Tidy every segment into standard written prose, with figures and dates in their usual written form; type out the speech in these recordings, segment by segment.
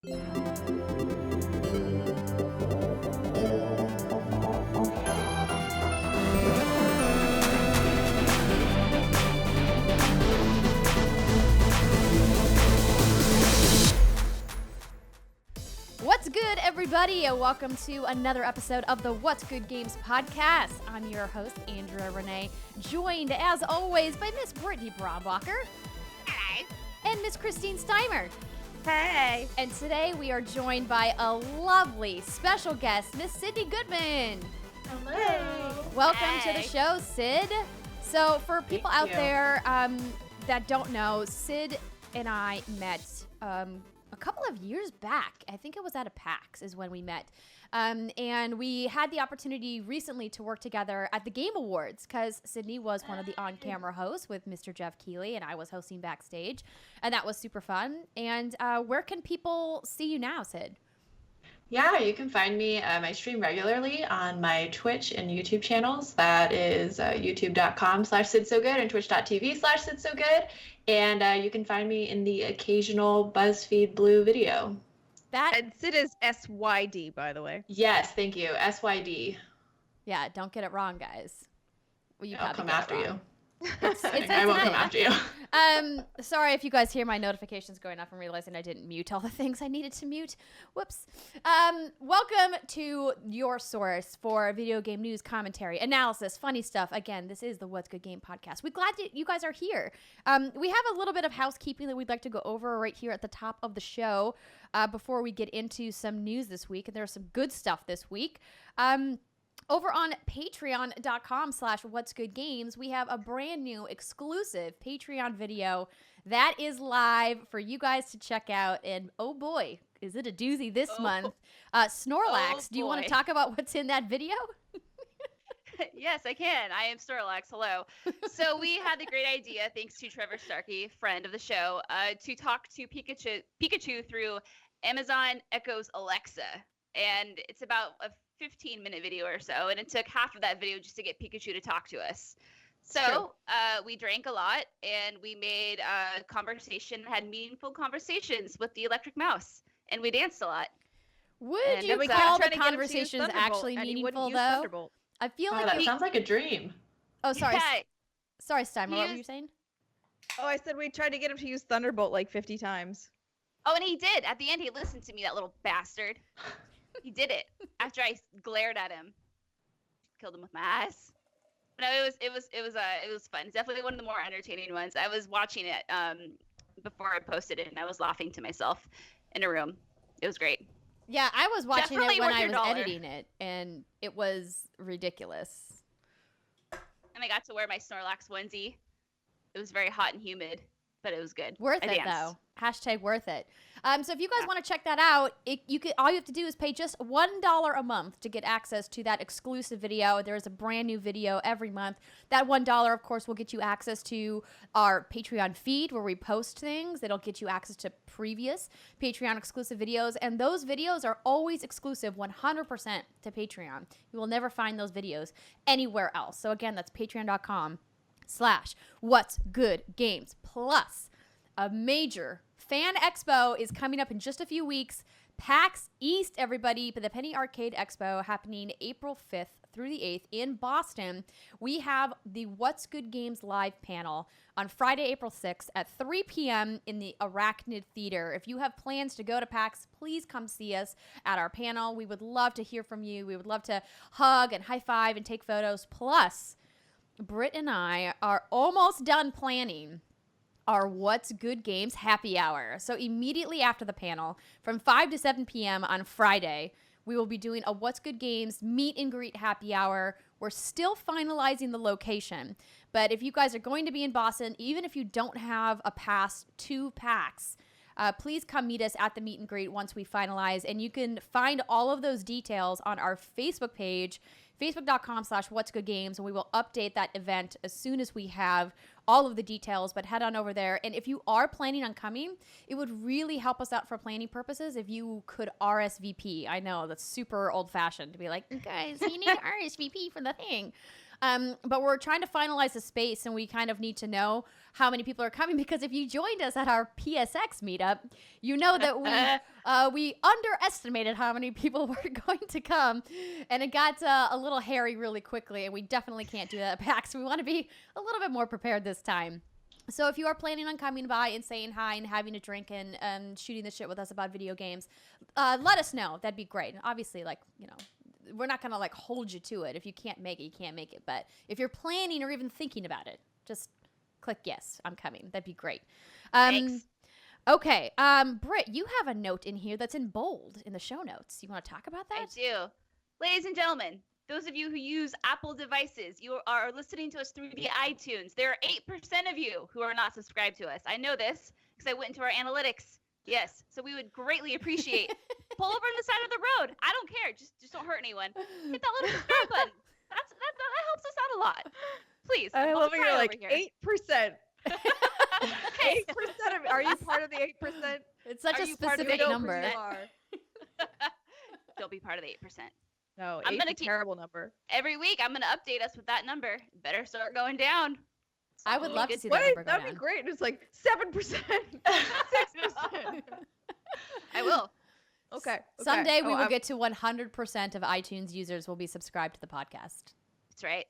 What's good, everybody? Welcome to another episode of the What's Good Games podcast. I'm your host, Andrea Renee, joined, as always, by Miss Brittany Brombacher. Hello. And Miss Christine Steimer. Hey. And today we are joined by a lovely special guest, Miss Sydnee Goodman. Hello. Welcome to the show, Sid. So for people out there that don't know, Sid and I met a couple of years back. I think it was at a PAX is when we met. And we had the opportunity recently to work together at the Game Awards because Sydnee was one of the on-camera hosts with Mr. Jeff Keighley, and I was hosting backstage. And that was super fun. And where can people see you now, Sid? Yeah, you can find me. I stream regularly on my Twitch and YouTube channels. That is youtube.com/SidSoGood and twitch.tv/SidSoGood. And you can find me in the occasional BuzzFeed Blue video. And Sid is SYD, by the way. Yes, thank you. SYD. Yeah, don't get it wrong, guys. Well, I'll come after you. I will come after you. Sorry if you guys hear my notifications going off and realizing I didn't mute all the things I needed to mute. Whoops. Welcome to your source for video game news, commentary, analysis, funny stuff. Again, this is the What's Good Game podcast. We're glad that you guys are here. We have a little bit of housekeeping that we'd like to go over right here at the top of the show before we get into some news this week. And there's some good stuff this week. Over on patreon.com/whatsgoodgames, we have a brand new exclusive Patreon video that is live for you guys to check out. And oh boy, is it a doozy this month. Snorlax, do you want to talk about what's in that video? Yes, I can. I am Snorlax. Hello. So we had the great idea, thanks to Trevor Starkey, friend of the show, to talk to Pikachu through Amazon Echo's Alexa. And it's about a 15-minute video or so, and it took half of that video just to get Pikachu to talk to us. So we drank a lot, and we made had meaningful conversations with the electric mouse, and we danced a lot. Would you call the conversations actually meaningful, though? I feel like that sounds like a dream. Oh, sorry. Yeah. Sorry, Steimer, what were you saying? Oh, I said we tried to get him to use Thunderbolt like 50 times. Oh, and he did. At the end, he listened to me, that little bastard. He did it after I glared at him. Killed him with my eyes. No, it was fun. It's definitely one of the more entertaining ones. I was watching it before I posted it, and I was laughing to myself in a room. It was great. Yeah, I was watching it when I was editing it, and it was ridiculous. And I got to wear my Snorlax onesie. It was very hot and humid, but it was good. Worth it, though. Hashtag worth it. So if you guys want to check that out, all you have to do is pay just $1 a month to get access to that exclusive video. There's a brand new video every month. That $1, of course, will get you access to our Patreon feed where we post things. It'll get you access to previous Patreon exclusive videos. And those videos are always exclusive 100% to Patreon. You will never find those videos anywhere else. So again, that's patreon.com/whatsgoodgames. Plus, a major fan expo is coming up in just a few weeks. PAX East, everybody, but the Penny Arcade Expo happening April 5th through the 8th in Boston. We have the What's Good Games live panel on Friday, April 6th at 3 p.m. in the Arachnid Theater. If you have plans to go to PAX, please come see us at our panel. We would love to hear from you. We would love to hug and high five and take photos. Plus, Britt and I are almost done planning our What's Good Games happy hour. So immediately after the panel, from 5 to 7 p.m. on Friday, we will be doing a What's Good Games meet and greet happy hour. We're still finalizing the location, but if you guys are going to be in Boston, even if you don't have a pass to PAX, please come meet us at the meet and greet once we finalize, and you can find all of those details on our Facebook page, facebook.com/whatsgoodgames, and we will update that event as soon as we have all of the details, but head on over there. And if you are planning on coming, it would really help us out for planning purposes if you could RSVP. I know that's super old-fashioned to be like, guys, you need to RSVP for the thing. But we're trying to finalize the space, and we kind of need to know how many people are coming, because if you joined us at our PSX meetup, you know that we underestimated how many people were going to come, and it got a little hairy really quickly, and we definitely can't do that at PAX. We want to be a little bit more prepared this time. So if you are planning on coming by and saying hi and having a drink and shooting the shit with us about video games, let us know. That'd be great. And obviously, like, you know, we're not going to like hold you to it. If you can't make it, you can't make it. But if you're planning or even thinking about it, just click yes, I'm coming. That'd be great. Thanks. Okay. Britt, you have a note in here that's in bold in the show notes. You want to talk about that? I do. Ladies and gentlemen, those of you who use Apple devices, you are listening to us through the iTunes. There are 8% of you who are not subscribed to us. I know this because I went into our analytics. Yes, so we would greatly appreciate pull over on the side of the road. I don't care. Just don't hurt anyone. Hit that little subscribe button. That helps us out a lot. Please. I love it. You're like here. 8%. Okay. 8% of. Are you part of the 8%? It's such Are a you part of specific the number. You are. Don't be part of the 8%. No, I'm 8's gonna a keep- terrible number. Every week, I'm going to update us with that number. Better start going down. I would love to see that What? number go That'd down. be great. It's like 7%. 6%. I will. Okay. Someday we will I'm- get to 100% of iTunes users will be subscribed to the podcast. That's right.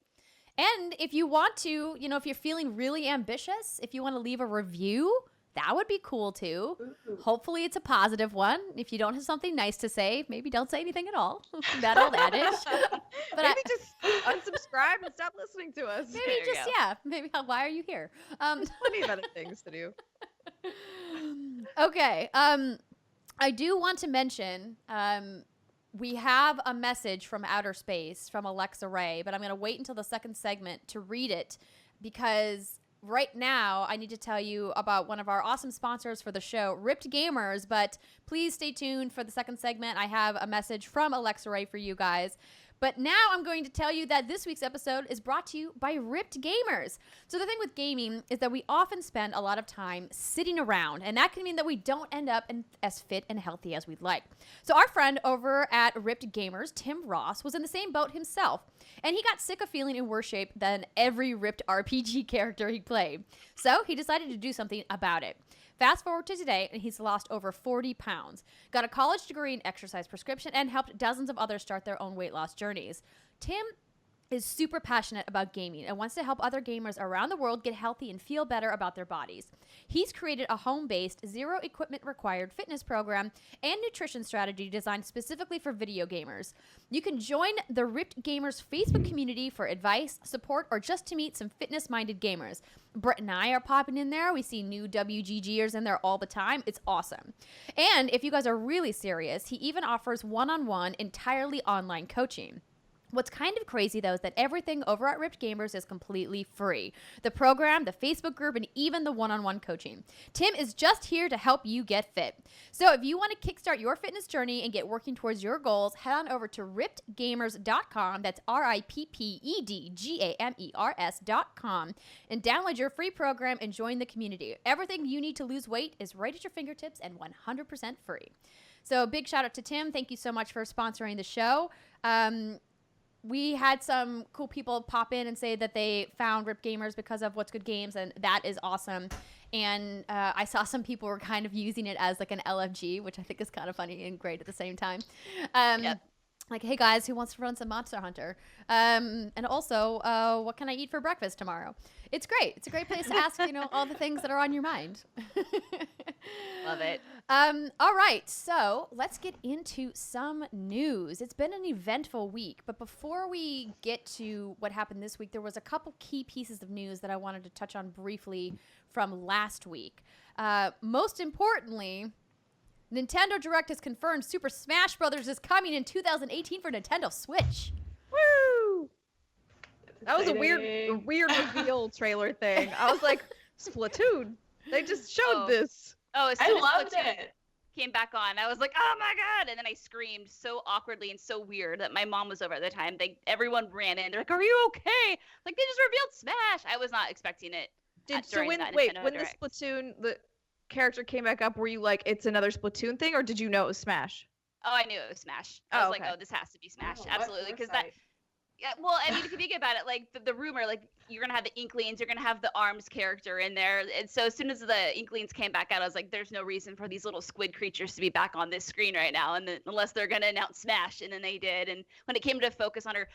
And if you want to, you know, if you're feeling really ambitious, if you want to leave a review, that would be cool too. Ooh. Hopefully it's a positive one. If you don't have something nice to say, maybe don't say anything at all. That old adage. But Maybe just unsubscribe and stop listening to us. maybe There you just, go. yeah, maybe why are you here? Plenty of other things to do. Okay. I do want to mention we have a message from outer space from Alexa Ray, but I'm going to wait until the second segment to read it, because right now I need to tell you about one of our awesome sponsors for the show, Ripped Gamers. But please stay tuned for the second segment. I have a message from Alexa Ray for you guys. But now I'm going to tell you that this week's episode is brought to you by Ripped Gamers. So the thing with gaming is that we often spend a lot of time sitting around, and that can mean that we don't end up as fit and healthy as we'd like. So our friend over at Ripped Gamers, Tim Ross, was in the same boat himself, and he got sick of feeling in worse shape than every Ripped RPG character he played. So he decided to do something about it. Fast forward to today, and he's lost over 40 pounds, got a college degree in exercise prescription, and helped dozens of others start their own weight loss journeys. Tim is super passionate about gaming and wants to help other gamers around the world get healthy and feel better about their bodies. He's created a home-based, zero equipment required fitness program and nutrition strategy designed specifically for video gamers. You can join the Ripped Gamers Facebook community for advice, support, or just to meet some fitness-minded gamers. Brett and I are popping in there. We see new WGGers in there all the time. It's awesome. And if you guys are really serious, he even offers one-on-one, entirely online coaching. What's kind of crazy, though, is that everything over at Ripped Gamers is completely free. The program, the Facebook group, and even the one-on-one coaching. Tim is just here to help you get fit. So if you want to kickstart your fitness journey and get working towards your goals, head on over to rippedgamers.com. That's RIPPEDGAMERS.com. And download your free program and join the community. Everything you need to lose weight is right at your fingertips and 100% free. So big shout out to Tim. Thank you so much for sponsoring the show. We had some cool people pop in and say that they found Ripped Gamers because of What's Good Games, and that is awesome. And I saw some people were kind of using it as like an LFG, which I think is kind of funny and great at the same time. Yep. Like, hey guys, who wants to run some Monster Hunter? And also, what can I eat for breakfast tomorrow? It's great. It's a great place to ask, all the things that are on your mind. Love it. All right, so let's get into some news. It's been an eventful week, but before we get to what happened this week, there was a couple key pieces of news that I wanted to touch on briefly from last week. Most importantly, Nintendo Direct has confirmed Super Smash Bros. Is coming in 2018 for Nintendo Switch. Woo! That was a Exciting. weird reveal trailer thing. I was like, Splatoon. They just showed Oh. this. Oh, as I soon as loved Splatoon it. came back on, I was like, oh my God. And then I screamed so awkwardly and so weird that my mom was over at the time. Everyone ran in. They're like, are you okay? Like, they just revealed Smash. I was not expecting it. During that Nintendo when Direct. the Splatoon, the character came back up, were you like, it's another Splatoon thing, or did you know it was Smash? Oh, I knew it was Smash. I Oh, was like, okay. oh, this has to be Smash. Oh, what Absolutely. Because foresight. Yeah, well, I mean, if you think about it, like the rumor, like you're gonna have the Inklings, you're gonna have the Arms character in there, and so as soon as the Inklings came back out, I was like, there's no reason for these little squid creatures to be back on this screen right now, and unless they're gonna announce Smash, and then they did, and when it came to focus on her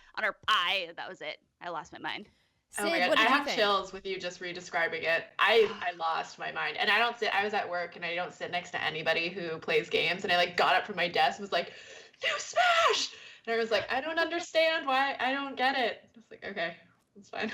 eye, that was it. I lost my mind. Sid, Oh my God. what I did you have think? chills with you just re-describing it. I lost my mind. And I was at work and I don't sit next to anybody who plays games. And I like got up from my desk and was like, new Smash! And I was like, I don't understand why. I don't get it. I was like, okay, it's fine.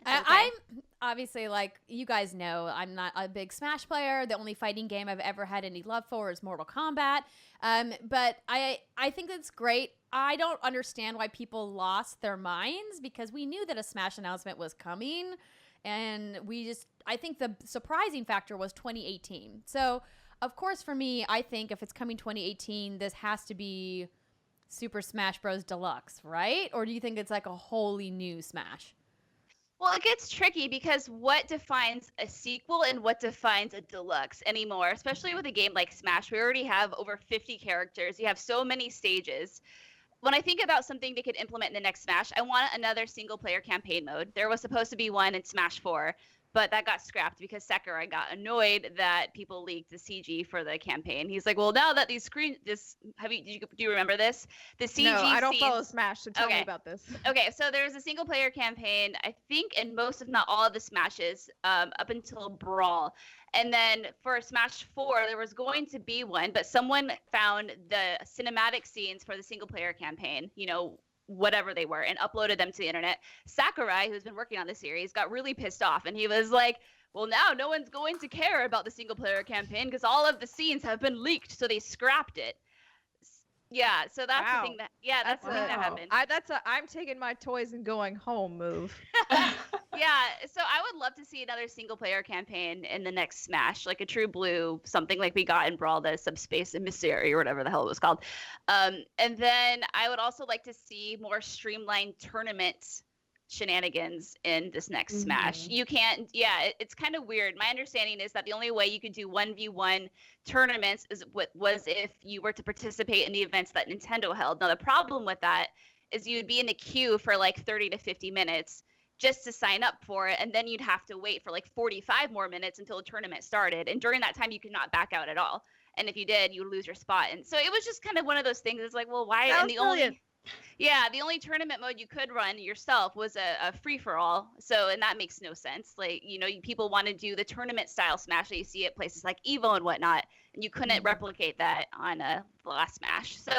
I'm obviously, like you guys know, I'm not a big Smash player. The only fighting game I've ever had any love for is Mortal Kombat. But I think that's great. I don't understand why people lost their minds because we knew that a Smash announcement was coming. And I think the surprising factor was 2018. So, of course, for me, I think if it's coming 2018, this has to be Super Smash Bros. Deluxe, right? Or do you think it's like a wholly new Smash? Well, it gets tricky because what defines a sequel and what defines a deluxe anymore, especially with a game like Smash, we already have over 50 characters. You have so many stages. When I think about something they could implement in the next Smash, I want another single player campaign mode. There was supposed to be one in Smash 4, but that got scrapped because Sakurai got annoyed that people leaked the CG for the campaign. He's like, well, now that do you remember this? The CG No, I don't scenes- follow Smash, so tell me Okay. about this. Okay, so there's a single player campaign, I think in most, if not all of the Smashes, up until Brawl. And then for Smash 4, there was going to be one, but someone found the cinematic scenes for the single player campaign, whatever they were, and uploaded them to the internet. Sakurai, who's been working on the series, got really pissed off, and he was like, well, now no one's going to care about the single player campaign because all of the scenes have been leaked, so they scrapped it. Yeah, so that's Wow. the thing that's the thing that happened. I'm taking my toys and going home move. Yeah, so I would love to see another single player campaign in the next Smash, like a true blue, something like we got in Brawl, the Subspace Emissary or whatever the hell it was called. And then I would also like to see more streamlined tournament shenanigans in this next Smash. You can't, it's kind of weird. My understanding is that the only way you could do 1v1 tournaments was if you were to participate in the events that Nintendo held. Now, the problem with that is you'd be in the queue for like 30 to 50 minutes just to sign up for it, and then you'd have to wait for like 45 more minutes until the tournament started. And during that time, you could not back out at all. And if you did, you would lose your spot. And so it was just kind of one of those things. It's like, well, why? Sounds And the only tournament mode you could run yourself was a free-for-all. So, and that makes no sense. Like, people want to do the tournament style Smash that you see at places like Evo and whatnot, and you couldn't replicate that on the last Smash. So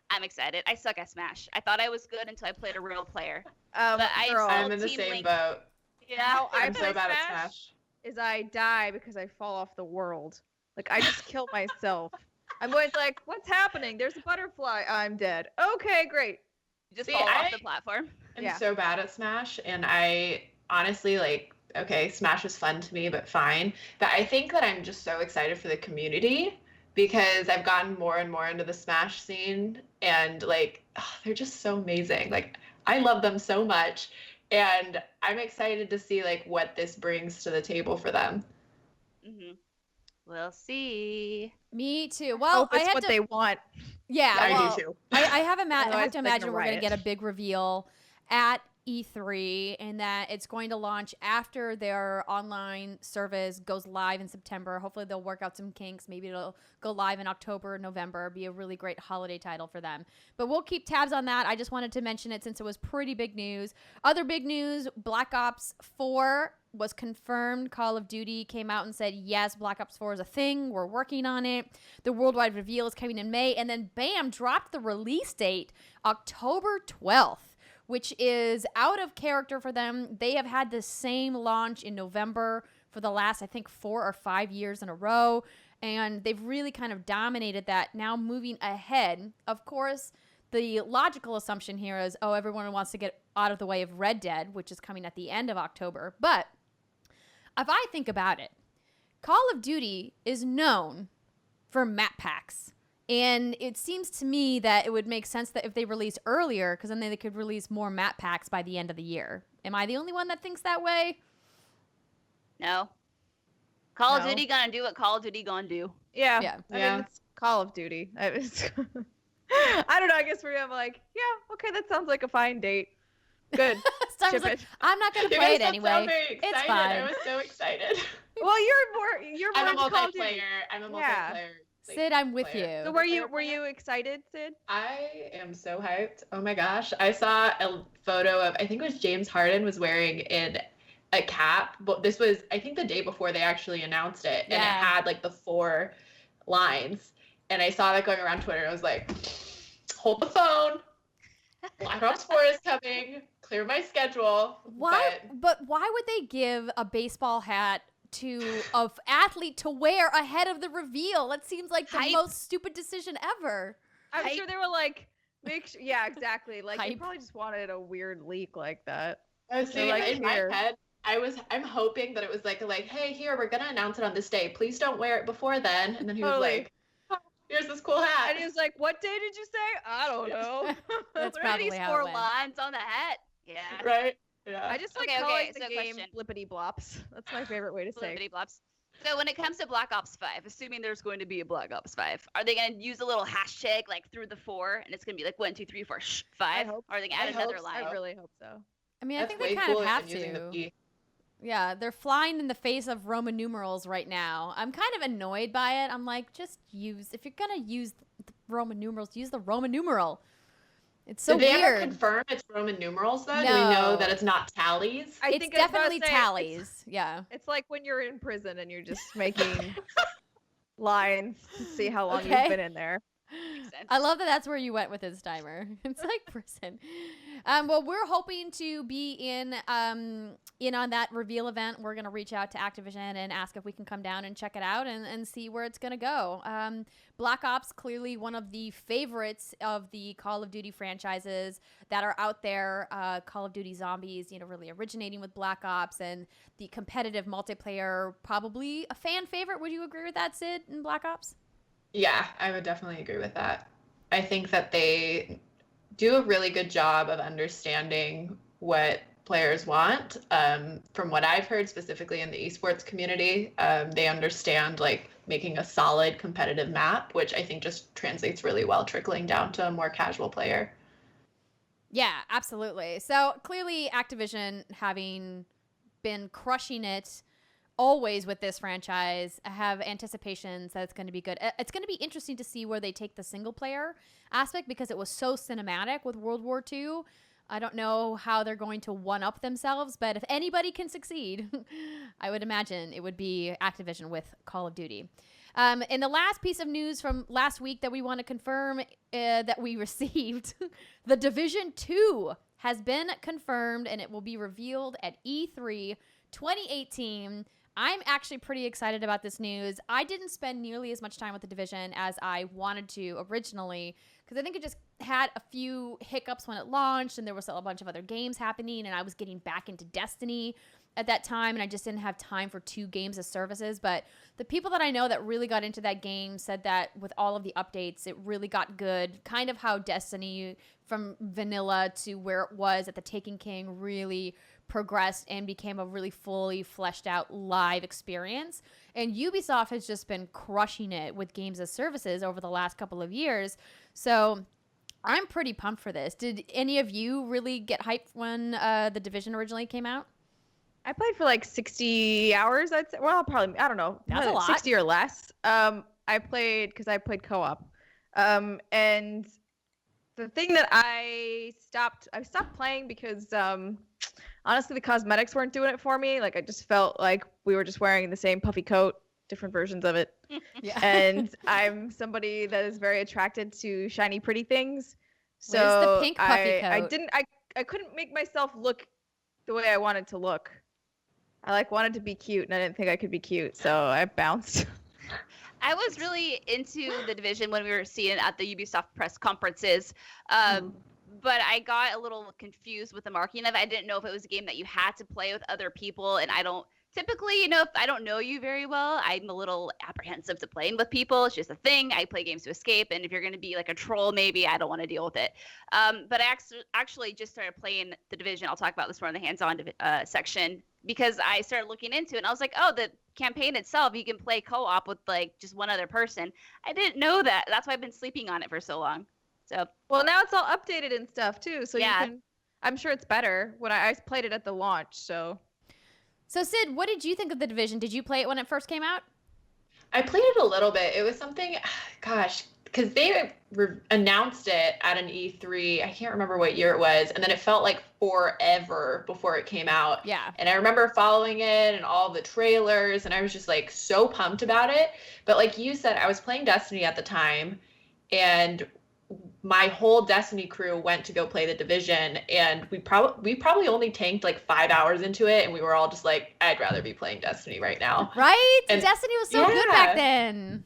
I'm excited. I suck at Smash. I thought I was good until I played a real player. But I'm in the same boat. Yeah, I'm so bad at Smash. Is I die because I fall off the world. Like, I just kill myself. I'm always like, what's happening? There's a butterfly. I'm dead. Okay, great. You just fall off the platform. I'm so bad at Smash, and I honestly, okay, Smash is fun to me, but fine. But I think that I'm just so excited for the community because I've gotten more and more into the Smash scene, and they're just so amazing. Like, I love them so much, and I'm excited to see what this brings to the table for them. Mm-hmm. We'll see. Me too. Well, I hope it's they want. Yeah, I do too. I have to Otherwise, imagine we're going to riot. get a big reveal at E3 and that it's going to launch after their online service goes live in September. Hopefully they'll work out some kinks. Maybe it'll go live in October or November. Be a really great holiday title for them. But we'll keep tabs on that. I just wanted to mention it since it was pretty big news. Other big news, Black Ops 4 was confirmed. Call of Duty came out and said, yes, Black Ops 4 is a thing. We're working on it. The worldwide reveal is coming in May. And then, bam, dropped the release date, October 12th, which is out of character for them. They have had the same launch in November for the last, I think, 4 or 5 years in a row. And they've really kind of dominated that. Now moving ahead, of course, the logical assumption here is, everyone wants to get out of the way of Red Dead, which is coming at the end of October. But if I think about it, Call of Duty is known for map packs. And it seems to me that it would make sense that if they release earlier, because then they could release more map packs by the end of the year. Am I the only one that thinks that way? No. Call of Duty gonna do what Call of Duty gonna do. Yeah. Yeah. I mean, it's Call of Duty. I don't know. I guess for me, I'm like, yeah, okay, that sounds like a fine date. Good. Star's Ship like, it. I'm not gonna You play guys it don't anyway. sound very excited. It's fine. I was so excited. Well, you're I'm a more into Call of Duty. multiplayer. I'm a Yeah. multiplayer. like, Sid, I'm with player. you. So were you excited, Sid? I am so hyped. Oh my gosh. I saw a photo of, I think it was James Harden was wearing a cap, but this was, I think, the day before they actually announced it. And it Yeah. had like the 4 lines. And I saw that going around Twitter. And I was like, hold the phone. Black Ops 4 is coming. Clear my schedule. Why? But why would they give a baseball hat to an athlete to wear ahead of the reveal? That seems like the Hype. most stupid decision ever. I'm Hype. sure they were like, make sure. Yeah, exactly. Like they Hype. probably just wanted a weird leak like that. I was They're like, in my here. head, I'm hoping that it was like, hey, here, we're gonna announce it on this day. Please don't wear it before then. And then he was Totally. like, oh, here's this cool hat. And he was like, "What day did you say? I don't know." That's What are probably these how it 4 went. lines on the hat? Yeah. Right? Yeah. I just like Okay, calling okay, the so game question. blippity blops. That's my favorite way to say. Blippity blops. So when it comes to Black Ops 5, assuming there's going to be a Black Ops 5, are they going to use a little hashtag like through the 4, and it's going to be like 1, 2, 3, 4, 5? hope- Or are they going to add I another hope line? I really hope so. I mean, I That's think they way kind of cooler have than using the to. P. Yeah, they're flying in the face of Roman numerals right now. I'm kind of annoyed by it. I'm like, just if you're gonna use the Roman numerals, use the Roman numeral. It's so Did they ever weird. confirm it's Roman numerals though? Do we No. know that it's not tallies? I It's think I was about to definitely say, tallies. Yeah. It's like when you're in prison and you're just making lines to see how long Okay. you've been in there. Makes sense. I love that that's where you went with this timer. It's like prison. Well, we're hoping to be in on that reveal event. We're going to reach out to Activision and ask if we can come down and check it out and see where it's going to go. Black Ops, clearly one of the favorites of the Call of Duty franchises that are out there. Call of Duty Zombies, really originating with Black Ops, and the competitive multiplayer, probably a fan favorite. Would you agree with that, Sid, in Black Ops? Yeah, I would definitely agree with that. I think that they do a really good job of understanding what players want. From what I've heard, specifically in the esports community, they understand like making a solid competitive map, which I think just translates really well, trickling down to a more casual player. Yeah, absolutely. So clearly Activision, having been crushing it always with this franchise, have anticipations that it's going to be good. It's going to be interesting to see where they take the single player aspect, because it was so cinematic with World War II. I don't know how they're going to one-up themselves, but if anybody can succeed, I would imagine it would be Activision with Call of Duty. And the last piece of news from last week that we want to confirm that we received, The Division 2 has been confirmed, and it will be revealed at E3 2018. I'm actually pretty excited about this news. I didn't spend nearly as much time with The Division as I wanted to originally, because I think it just had a few hiccups when it launched, and there was a bunch of other games happening, and I was getting back into Destiny at that time, and I just didn't have time for 2 games as services. But the people that I know that really got into that game said that with all of the updates, it really got good. Kind of how Destiny from vanilla to where it was at the Taken King really progressed and became a really fully fleshed out live experience. And Ubisoft has just been crushing it with games as services over the last couple of years. So I'm pretty pumped for this. Did any of you really get hyped when The Division originally came out? I played for like 60 hours. I'd say. Well, probably, I don't know. That's a lot. 60 or less. I played co-op. And the thing that I stopped playing because honestly the cosmetics weren't doing it for me. Like I just felt like we were just wearing the same puffy coat, different versions of it. Yeah. And I'm somebody that is very attracted to shiny, pretty things. So Where's the pink puffy I couldn't make myself look the way I wanted to look. I wanted to be cute, and I didn't think I could be cute, so I bounced. I was really into The Division when we were seeing it at the Ubisoft press conferences. But I got a little confused with the marketing of it. I didn't know if it was a game that you had to play with other people, and I don't typically, if I don't know you very well, I'm a little apprehensive to playing with people. It's just a thing. I play games to escape, and if you're going to be like a troll, maybe I don't want to deal with it. But I actually just started playing The Division. I'll talk about this more in the hands-on section, because I started looking into it, and I was like, oh, the campaign itself, you can play co-op with like just one other person. I didn't know that. That's why I've been sleeping on it for so long. So Well, now it's all updated and stuff too, so Yeah. you can. I'm sure it's better. When I played it at the launch, so. So Sid, what did you think of The Division? Did you play it when it first came out? I played it a little bit. It was something, gosh, because they announced it at an E3. I can't remember what year it was, and then it felt like forever before it came out. Yeah. And I remember following it and all the trailers, and I was just like so pumped about it. But like you said, I was playing Destiny at the time, and my whole Destiny crew went to go play The Division, and we probably only tanked like 5 hours into it, and we were all just like, I'd rather be playing Destiny right now. Right? And- Destiny was so good back then.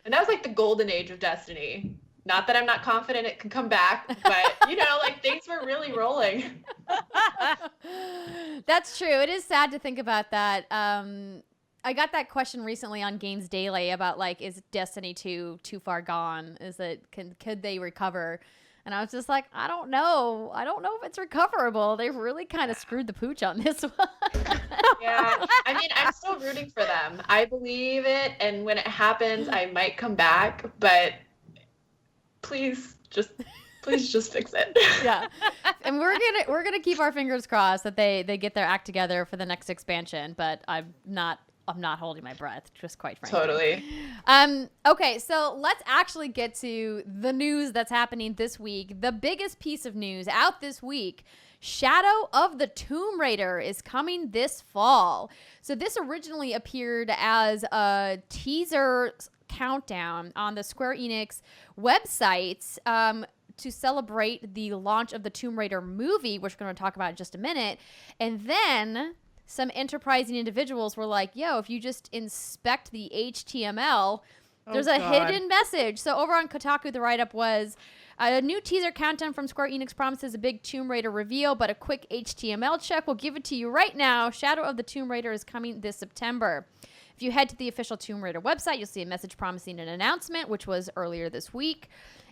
And that was like the golden age of Destiny. Not that I'm not confident it can come back, but you know, like things were really rolling. That's true. It is sad to think about that. I got that question recently on Games Daily about like, is Destiny 2 too far gone? Is it could they recover? And I was just like, I don't know. I don't know if it's recoverable. They've really kind of screwed the pooch on this one. Yeah. I mean, I'm still rooting for them. I believe it, and when it happens, I might come back, but please just fix it. Yeah. And we're gonna keep our fingers crossed that they get their act together for the next expansion, but I'm not holding my breath, just quite frankly. Totally. Okay, so let's actually get to the news that's happening this week. The biggest piece of news out this week, Shadow of the Tomb Raider is coming this fall. So this originally appeared as a teaser countdown on the Square Enix website to celebrate the launch of the Tomb Raider movie, which we're going to talk about in just a minute. And then some enterprising individuals were like, yo, if you just inspect the HTML, there's a hidden message. So over on Kotaku, the write-up was, a new teaser countdown from Square Enix promises a big Tomb Raider reveal, but a quick HTML check will give it to you right now. Shadow of the Tomb Raider is coming this September. If you head to the official Tomb Raider website, you'll see a message promising an announcement, which was earlier this week.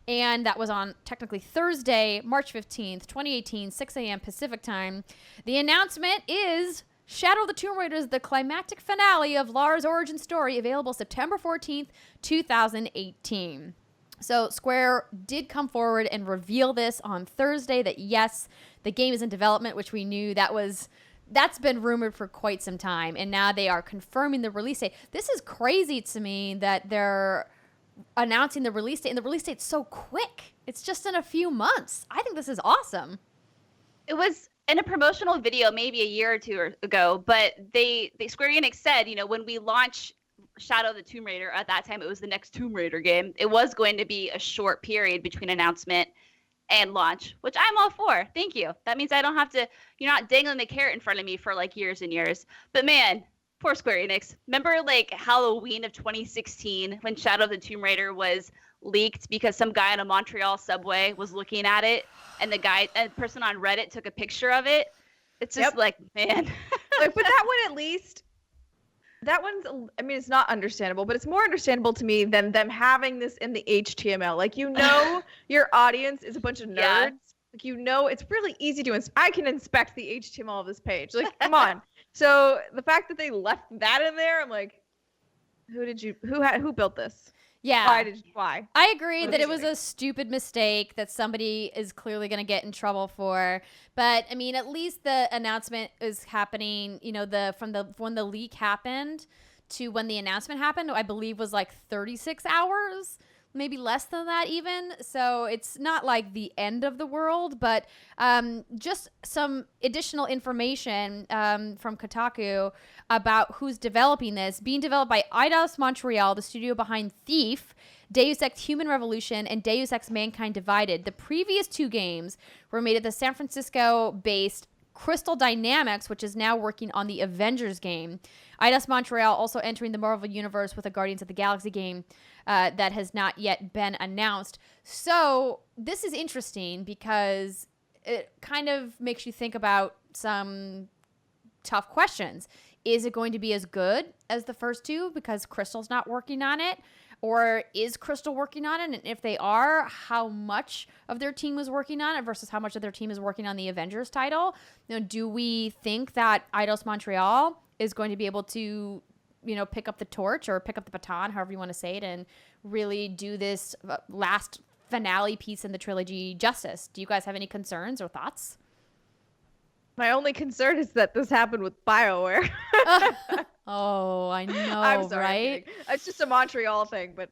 And that was on technically Thursday, March 15th, 2018, 6 a.m. Pacific time. The announcement is Shadow of the Tomb Raider is the climactic finale of Lara's origin story, available September 14th, 2018. So Square did come forward and reveal this on Thursday that yes, the game is in development, which we knew that's been rumored for quite some time, and now they are confirming the release date. This is crazy to me that they're announcing the release date, and the release date's so quick. It's just in a few months. I think this is awesome. it was in a promotional video maybe a year or two ago, but they Square Enix said, when we launch Shadow of the Tomb Raider, at that time it was the next Tomb Raider game, it was going to be a short period between announcement and launch, which I'm all for. Thank you. That means I don't have to, you're not dangling the carrot in front of me for like years and years. But man, poor Square Enix. Remember like Halloween of 2016 when Shadow of the Tomb Raider was leaked because some guy on a Montreal subway was looking at it, and a person on Reddit took a picture of it. It's just like, man. But that one, at least, that one's, I mean, it's not understandable, but it's more understandable to me than them having this in the HTML. Like, your audience is a bunch of nerds. Yeah. Like, it's really easy to I can inspect the HTML of this page. Like, come on. So the fact that they left that in there, I'm like, who built this? Yeah. Why? I agree What that is it was it? a stupid mistake that somebody is clearly going to get in trouble for. But I mean, at least the announcement is happening, when the leak happened to when the announcement happened, I believe was like 36 hours, maybe less than that even. So it's not like the end of the world, but just some additional information from Kotaku about who's developing this. Being developed by Eidos Montreal, the studio behind Thief, Deus Ex Human Revolution, and Deus Ex Mankind Divided. The previous two games were made at the San Francisco-based Crystal Dynamics, which is now working on the Avengers game. Eidos Montreal also entering the Marvel Universe with a Guardians of the Galaxy game that has not yet been announced. So this is interesting because it kind of makes you think about some tough questions. Is it going to be as good as the first two because Crystal's not working on it? Or is Crystal working on it? And if they are, how much of their team was working on it versus how much of their team is working on the Avengers title? Do we think that Eidos Montreal is going to be able to, pick up the torch or pick up the baton, however you want to say it, and really do this last finale piece in the trilogy justice. Do you guys have any concerns or thoughts? My only concern is that this happened with BioWare. Oh, I know, I'm sorry, right? it's just a Montreal thing, but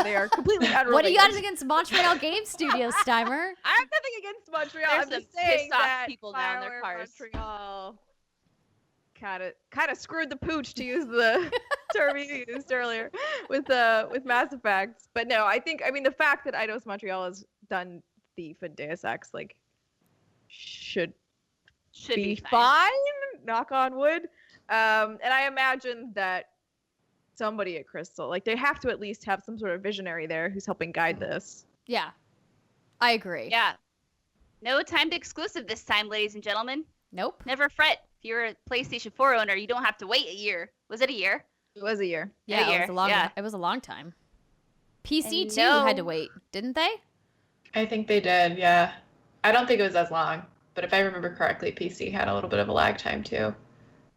they are completely unrelated. What do you got against Montreal Game Studios, Steimer? I have nothing against Montreal. There's I'm some just saying pissed off that people now in their BioWare cars. Montreal kind of screwed the pooch, to use the term you used earlier, with Mass Effect. But no, I mean the fact that Eidos Montreal has done Thief and Deus Ex should be fine. Knock on wood. And I imagine that somebody at Crystal, they have to at least have some sort of visionary there who's helping guide this. Yeah, I agree. Yeah. No timed exclusive this time, ladies and gentlemen. Nope. Never fret. If you're a PlayStation 4 owner, you don't have to wait a year. Was it a year? It was a year. Yeah, A year. it was a long time. PC And too had to wait, didn't they? I think they did, yeah. I don't think it was as long, but if I remember correctly, PC had a little bit of a lag time too.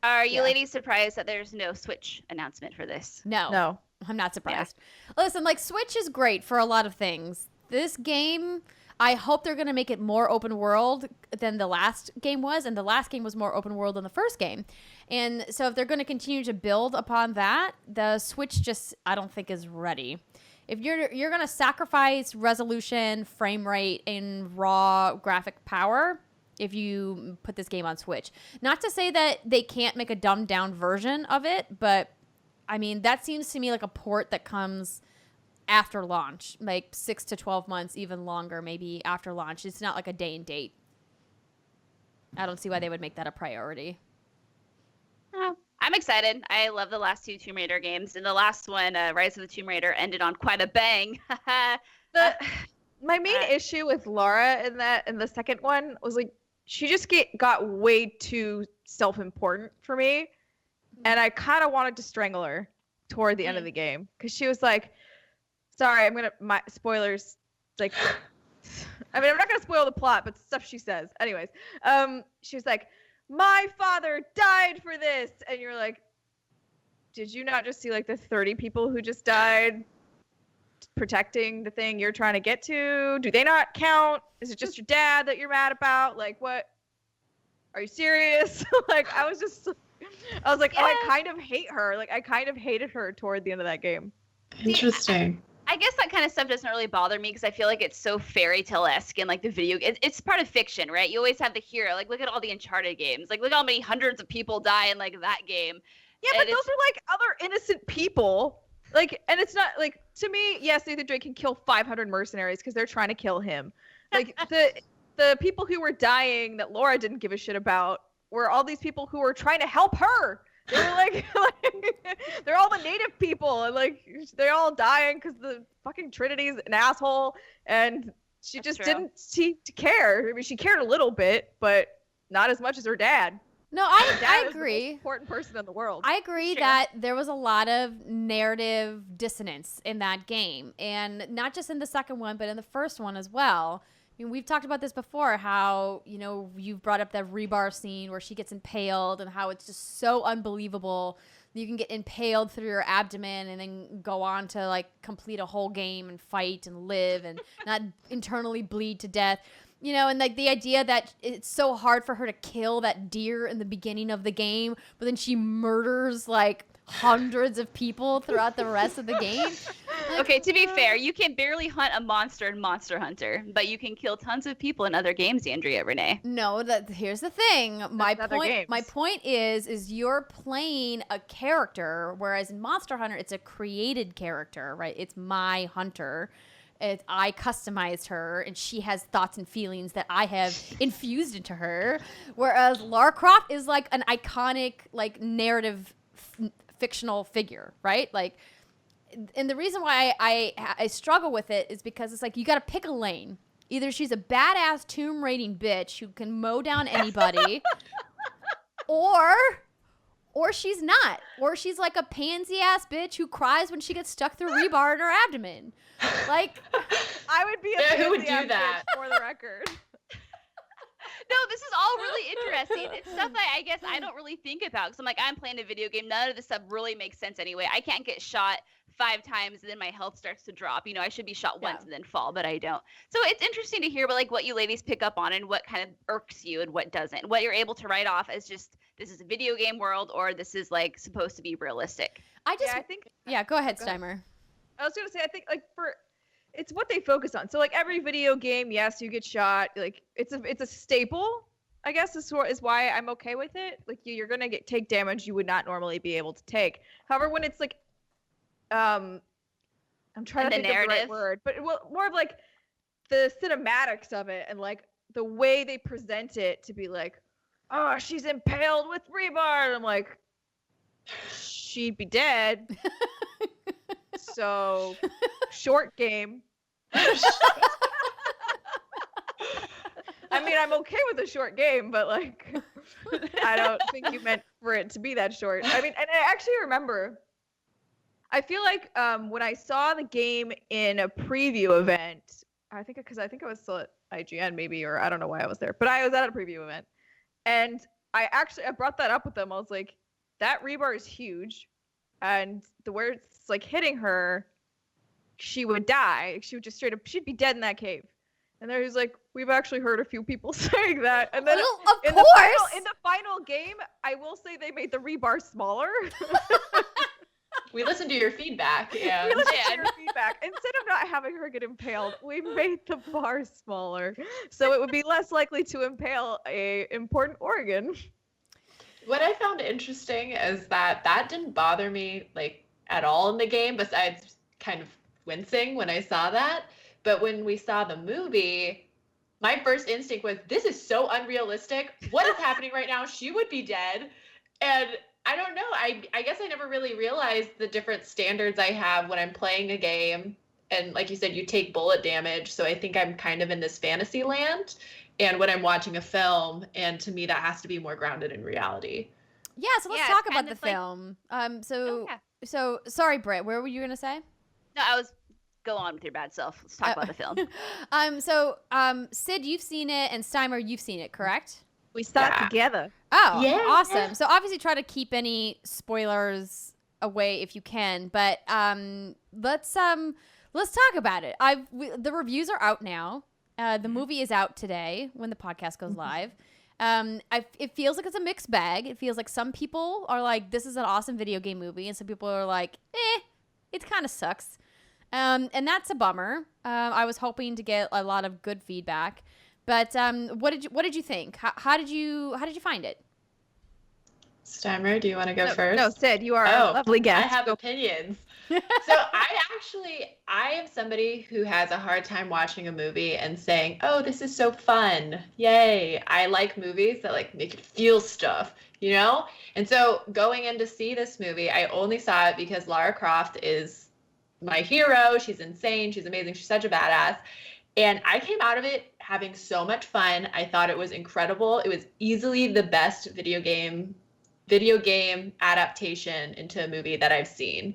Are you Yeah. ladies surprised that there's no Switch announcement for this? No, I'm not surprised. Listen, Switch is great for a lot of things. This game, I hope they're going to make it more open world than the last game was, and the last game was more open world than the first game. And so if they're going to continue to build upon that, the Switch just, I don't think, is ready. If you're going to sacrifice resolution, frame rate, and raw graphic power if you put this game on Switch. Not to say that they can't make a dumbed down version of it, but I mean, that seems to me like a port that comes after launch, 6 to 12 months, even longer, maybe after launch. It's not like a day and date. I don't see why they would make that a priority. Oh, I'm excited. I love the last two Tomb Raider games, and the last one, Rise of the Tomb Raider, ended on quite a bang. My main issue with Lara in the second one was she just got way too self-important for me, and I kind of wanted to strangle her toward the end of the game because she was like, "Sorry, spoilers." I mean, I'm not gonna spoil the plot, but stuff she says. Anyways, she was like, "My father died for this," and you're like, "Did you not just see the 30 people who just died protecting the thing you're trying to get to? Do they not count? Is it just your dad that you're mad about? What? Are you serious?" I was like, Yeah. "Oh, I kind of hate her. I kind of hated her toward the end of that game." Interesting. I guess that kind of stuff doesn't really bother me because I feel like it's so fairy tale-esque and the video. It's part of fiction, right? You always have the hero. Look at all the Uncharted games. Look at how many hundreds of people die in that game. Yeah, but those are other innocent people. And it's not to me. Yes, Nathan Drake can kill 500 mercenaries because they're trying to kill him. The people who were dying that Laura didn't give a shit about were all these people who were trying to help her. They were they're all the native people, and they're all dying because the fucking Trinity's an asshole, and she That's just true. didn't seem to care. I mean, she cared a little bit, but not as much as her dad. No, Her dad I is the most agree. important person in the world. I agree Sure. that there was a lot of narrative dissonance in that game, and not just in the second one, but in the first one as well. I mean, we've talked about this before, how, you've brought up that rebar scene where she gets impaled and how it's just so unbelievable. You can get impaled through your abdomen and then go on to complete a whole game and fight and live and not internally bleed to death. And the idea that it's so hard for her to kill that deer in the beginning of the game, but then she murders hundreds of people throughout the rest of the game. Okay, to be fair, you can barely hunt a monster in Monster Hunter, but you can kill tons of people in other games, Andrea Renee. No, here's the thing. My other point. games. My point is you're playing a character, whereas in Monster Hunter it's a created character, right? It's my hunter. I customized her, and she has thoughts and feelings that I have infused into her. Whereas Lara Croft is an iconic, narrative, fictional figure, right? And the reason why I struggle with it is because it's you got to pick a lane. Either she's a badass tomb raiding bitch who can mow down anybody, or she's not. Or she's a pansy ass bitch who cries when she gets stuck through rebar in her abdomen. I would be a Yeah, who would pansy do that? bitch, for the record. No, this is all really interesting. It's stuff that I guess I don't really think about because I'm playing a video game. None of this stuff really makes sense anyway. I can't get shot 5 times and then my health starts to drop. I should be shot once Yeah. and then fall, but I don't. So it's interesting to hear about what you ladies pick up on and what kind of irks you and what doesn't. What you're able to write off as just this is a video game world or this is supposed to be realistic. I think. Yeah, go ahead, Go ahead. Steimer. I was gonna say, I think it's what they focus on. So every video game, yes, you get shot. It's a staple, I guess, is why I'm okay with it. You're gonna take damage you would not normally be able to take. However, when it's I'm trying to think of the right word, but more of the cinematics of it and the way they present it to be oh, she's impaled with rebar. And I'm like, she'd be dead. So, short game. I mean, I'm okay with a short game, but I don't think you meant for it to be that short. I mean, and I actually remember, I feel when I saw the game in a preview event, I think I was still at IGN maybe, or I don't know why I was there, but I was at a preview event, and I brought that up with them. I was like, that rebar is huge, and the way it's hitting her, she would die. She would just straight up, she'd be dead in that cave. And then he's like, we've actually heard a few people saying that. And then Well, of in course. the final game, I will say they made the rebar smaller. We listened to your feedback. Yeah. We listened to your feedback. Instead of not having her get impaled, we made the bar smaller, so it would be less likely to impale a important organ. What I found interesting is that didn't bother me at all in the game, besides kind of wincing when I saw that. But when we saw the movie, my first instinct was, this is so unrealistic. What is happening right now? She would be dead. And I don't know. I guess I never really realized the different standards I have when I'm playing a game. And like you said, you take bullet damage. So I think I'm kind of in this fantasy land. And when I'm watching a film, and to me, that has to be more grounded in reality. Yeah, so let's Yeah, talk it's about kind the of like- film. Oh, yeah. So sorry, Britt, where were you gonna say? No, go on with your bad self. Let's talk about the film. Sid, you've seen it, and Steimer, you've seen it, correct? We saw it Yeah. together. Oh, Yeah. awesome. So obviously try to keep any spoilers away if you can, but let's talk about it. The reviews are out now. The movie is out today when the podcast goes live. It feels like it's a mixed bag. It feels like some people are like, this is an awesome video game movie, and some people are like, it kind of sucks. And that's a bummer. I was hoping to get a lot of good feedback, but what did you think? How did you find it? Steimer, do you want to go first? No, Sid, you are a lovely guest. I have opinions. So I am somebody who has a hard time watching a movie and saying, oh, this is so fun. Yay. I like movies that make you feel stuff, And so going in to see this movie, I only saw it because Lara Croft is my hero. She's insane. She's amazing. She's such a badass. And I came out of it having so much fun. I thought it was incredible. It was easily the best video game adaptation into a movie that I've seen.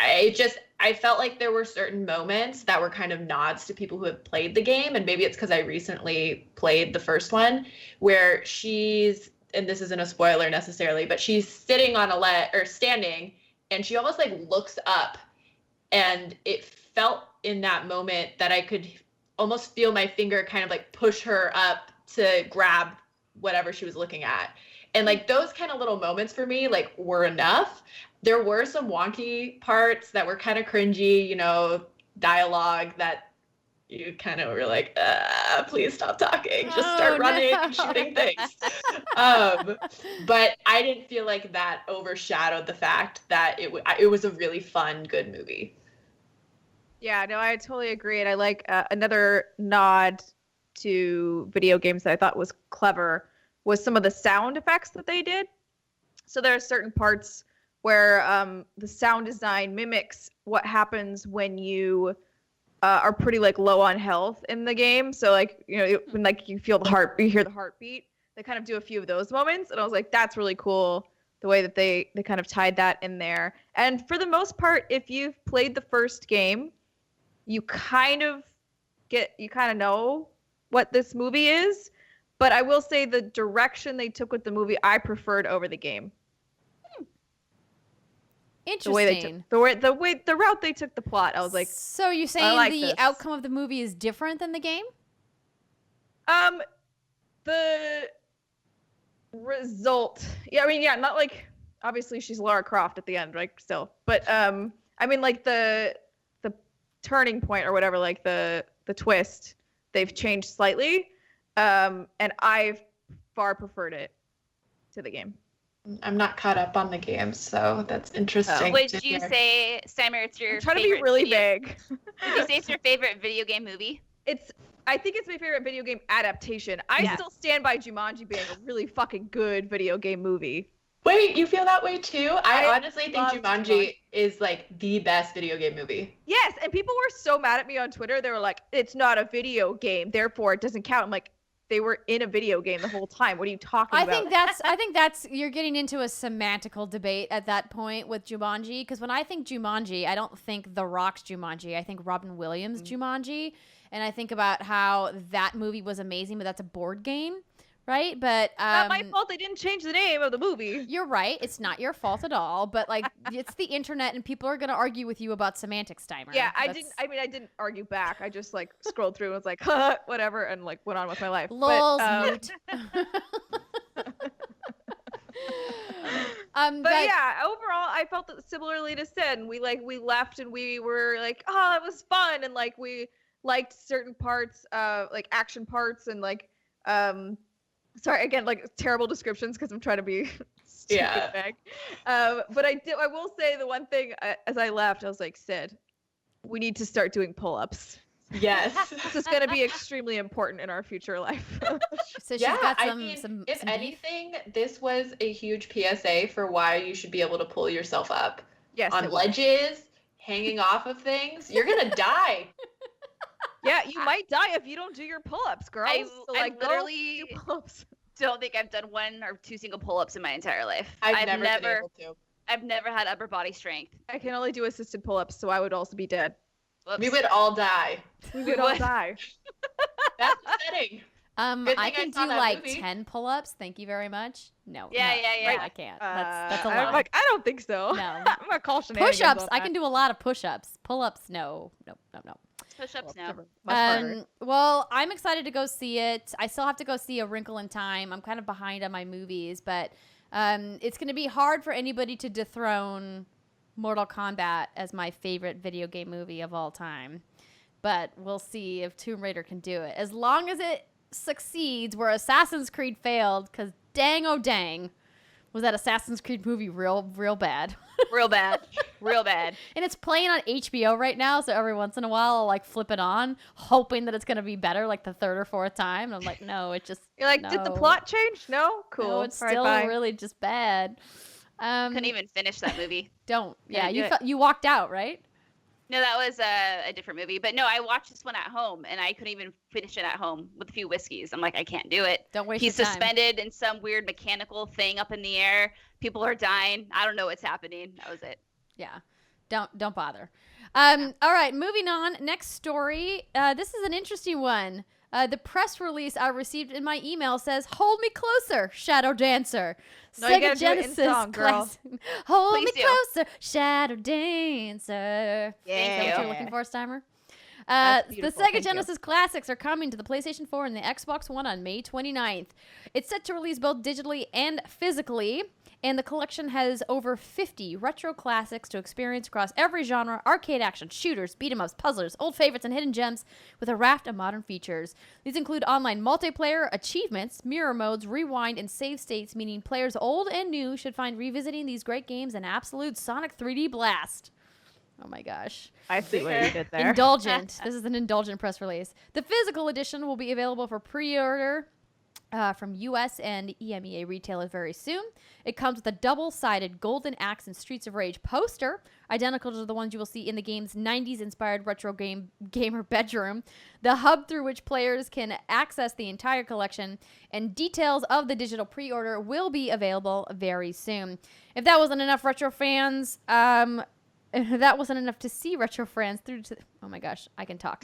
I felt like there were certain moments that were kind of nods to people who have played the game, and maybe it's because I recently played the first one, where she's, and this isn't a spoiler necessarily, but she's sitting on standing, and she almost looks up, and it felt in that moment that I could almost feel my finger kind of push her up to grab whatever she was looking at. And those kind of little moments for me were enough. There were some wonky parts that were kind of cringy, dialogue that you kind of were like, please stop talking, just start running and shooting things. But I didn't feel like that overshadowed the fact that it was a really fun, good movie. Yeah, no, I totally agree. And I like another nod to video games that I thought was clever was some of the sound effects that they did. So there are certain parts where the sound design mimics what happens when you are pretty low on health in the game. So when you feel you hear the heartbeat, they kind of do a few of those moments. And I was like, that's really cool, the way that they kind of tied that in there. And for the most part, if you've played the first game, you kind of know what this movie is. But I will say the direction they took with the movie, I preferred over the game. Interesting. the route they took the plot. I was like, so you're saying like the this. outcome of the movie is different than the game? The result. Yeah, I mean, yeah, not like obviously she's Lara Croft at the end, right? Still, but I mean, like the turning point or whatever, like the twist, they've changed slightly, and I've far preferred it to the game. I'm not caught up on the game, so that's interesting. Would to you hear. say, Steimer, it's your I'm trying to favorite be really video- vague. Would you say it's your favorite video game movie? I think it's my favorite video game adaptation. I Yeah. still stand by Jumanji being a really fucking good video game movie. Wait, you feel that way too? I honestly think love Jumanji Jumanji. is like the best video game movie. Yes, and people were so mad at me on Twitter. They were like, "It's not a video game, therefore it doesn't count." I'm like, they were in a video game the whole time. What are you talking I about? think that's you're getting into a semantical debate at that point with Jumanji, because when I think Jumanji, I don't think The Rock's Jumanji. I think Robin Williams' Jumanji, and I think about how that movie was amazing, but that's a board game, right? But Not my fault they didn't change the name of the movie. you're right. It's not your fault at all. But like, it's the internet, and people are gonna argue with you about semantics, Steimer. Yeah, I That's- didn't argue back. I just like scrolled through and was like, "Huh, whatever," and like went on with my life. Lols, But, mute. but yeah, overall, I felt similarly to Sin. We left and we were like, "Oh, it was fun," and like we liked certain parts, like action parts, and like, sorry again, like terrible descriptions because I'm trying to be stupid Yeah. vague. But I will say the one thing as I left, I was like, Sid, we need to start doing pull-ups. Yes. This is going to be extremely important in our future life. So she's Yeah, got I some, mean, some if some beef. anything, this was a huge PSA for why you should be able to pull yourself up Yes, on it was. ledges, hanging off of things. You're gonna die. Yeah, you might die if you don't do your pull-ups, girls. I So, like, go literally do pull-ups. don't think I've done 1 or 2 single pull-ups in my entire life. I've never been able to. I've never had upper body strength. I can only do assisted pull-ups, so I would also be dead. Whoops. We would all die. We would all die. That's upsetting. Good I thing can I saw do that like movie. 10 pull-ups. Thank you very much. No. Yeah, no, yeah, yeah. no, I can't. That's a I'm lot. like, I don't think so. No. I'm gonna call shenanigans Push-ups. on I that. can do a lot of push-ups. Pull-ups, no. Push-ups now. Much harder. Well, I'm excited to go see it. I still have to go see A Wrinkle in Time. I'm kind of behind on my movies, but it's going to be hard for anybody to dethrone Mortal Kombat as my favorite video game movie of all time. But we'll see if Tomb Raider can do it. As long as it succeeds where Assassin's Creed failed, because dang oh dang, was that Assassin's Creed movie real bad. Real bad. Real bad. And it's playing on HBO right now, so every once in a while I'll like flip it on, hoping that it's gonna be better like the 3rd or 4th time. And I'm like, no, it just You're like, did the no. plot change? No? Cool. No, it's All right, still bye. really just bad. Couldn't even finish that movie. Don't. Yeah, Couldn't you do it. you walked out, right? No, that was a different movie. But no, I watched this one at home, and I couldn't even finish it at home with a few whiskeys. I'm like, I can't do it. Don't waste He's your time. suspended in some weird mechanical thing up in the air. People are dying. I don't know what's happening. That was it. Yeah. Don't bother. All right, moving on. Next story. This is an interesting one. The press release I received in my email says, "Hold me closer, Shadow Dancer." No, you Sega gotta do it in Genesis song, girl. Classic. Hold Please me do. closer, Shadow Dancer. Yeah. Is that what you. you're looking for, Steimer? That's The beautiful, Sega thank you. Genesis Classics are coming to the PlayStation 4 and the Xbox One on May 29th. It's set to release both digitally and physically, and the collection has over 50 retro classics to experience across every genre: arcade action, shooters, beat-em-ups, puzzlers, old favorites, and hidden gems, with a raft of modern features. These include online multiplayer, achievements, mirror modes, rewind, and save states, meaning players old and new should find revisiting these great games an absolute sonic 3D blast. Oh my gosh. I see what you did there. Indulgent. This is an indulgent press release. The physical edition will be available for pre-order from US and EMEA retailers very soon. It comes with a double-sided Golden Axe and Streets of Rage poster, identical to the ones you will see in the game's 90s-inspired retro gamer bedroom, the hub through which players can access the entire collection, and details of the digital pre-order will be available very soon. If that wasn't enough, retro fans, that wasn't enough to see retro fans through to... Oh my gosh, I can talk.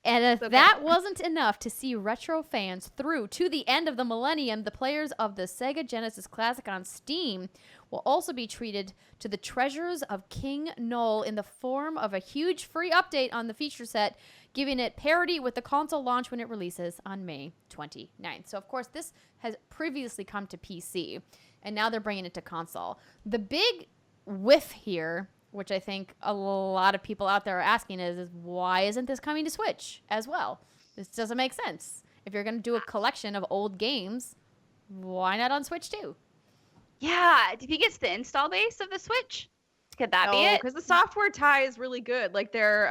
And if Okay. that wasn't enough to see retro fans through to the end of the millennium, the players of the Sega Genesis Classic on Steam will also be treated to the treasures of King Null in the form of a huge free update on the feature set, giving it parity with the console launch when it releases on May 29th. So, of course, this has previously come to PC, and now they're bringing it to console. The big whiff here, which I think a lot of people out there are asking is why isn't this coming to Switch as well? This doesn't make sense. If you're going to do a collection of old games, why not on Switch too? Yeah. Do you think it's the install base of the Switch? Could that be it? Because the software tie is really good. Like they're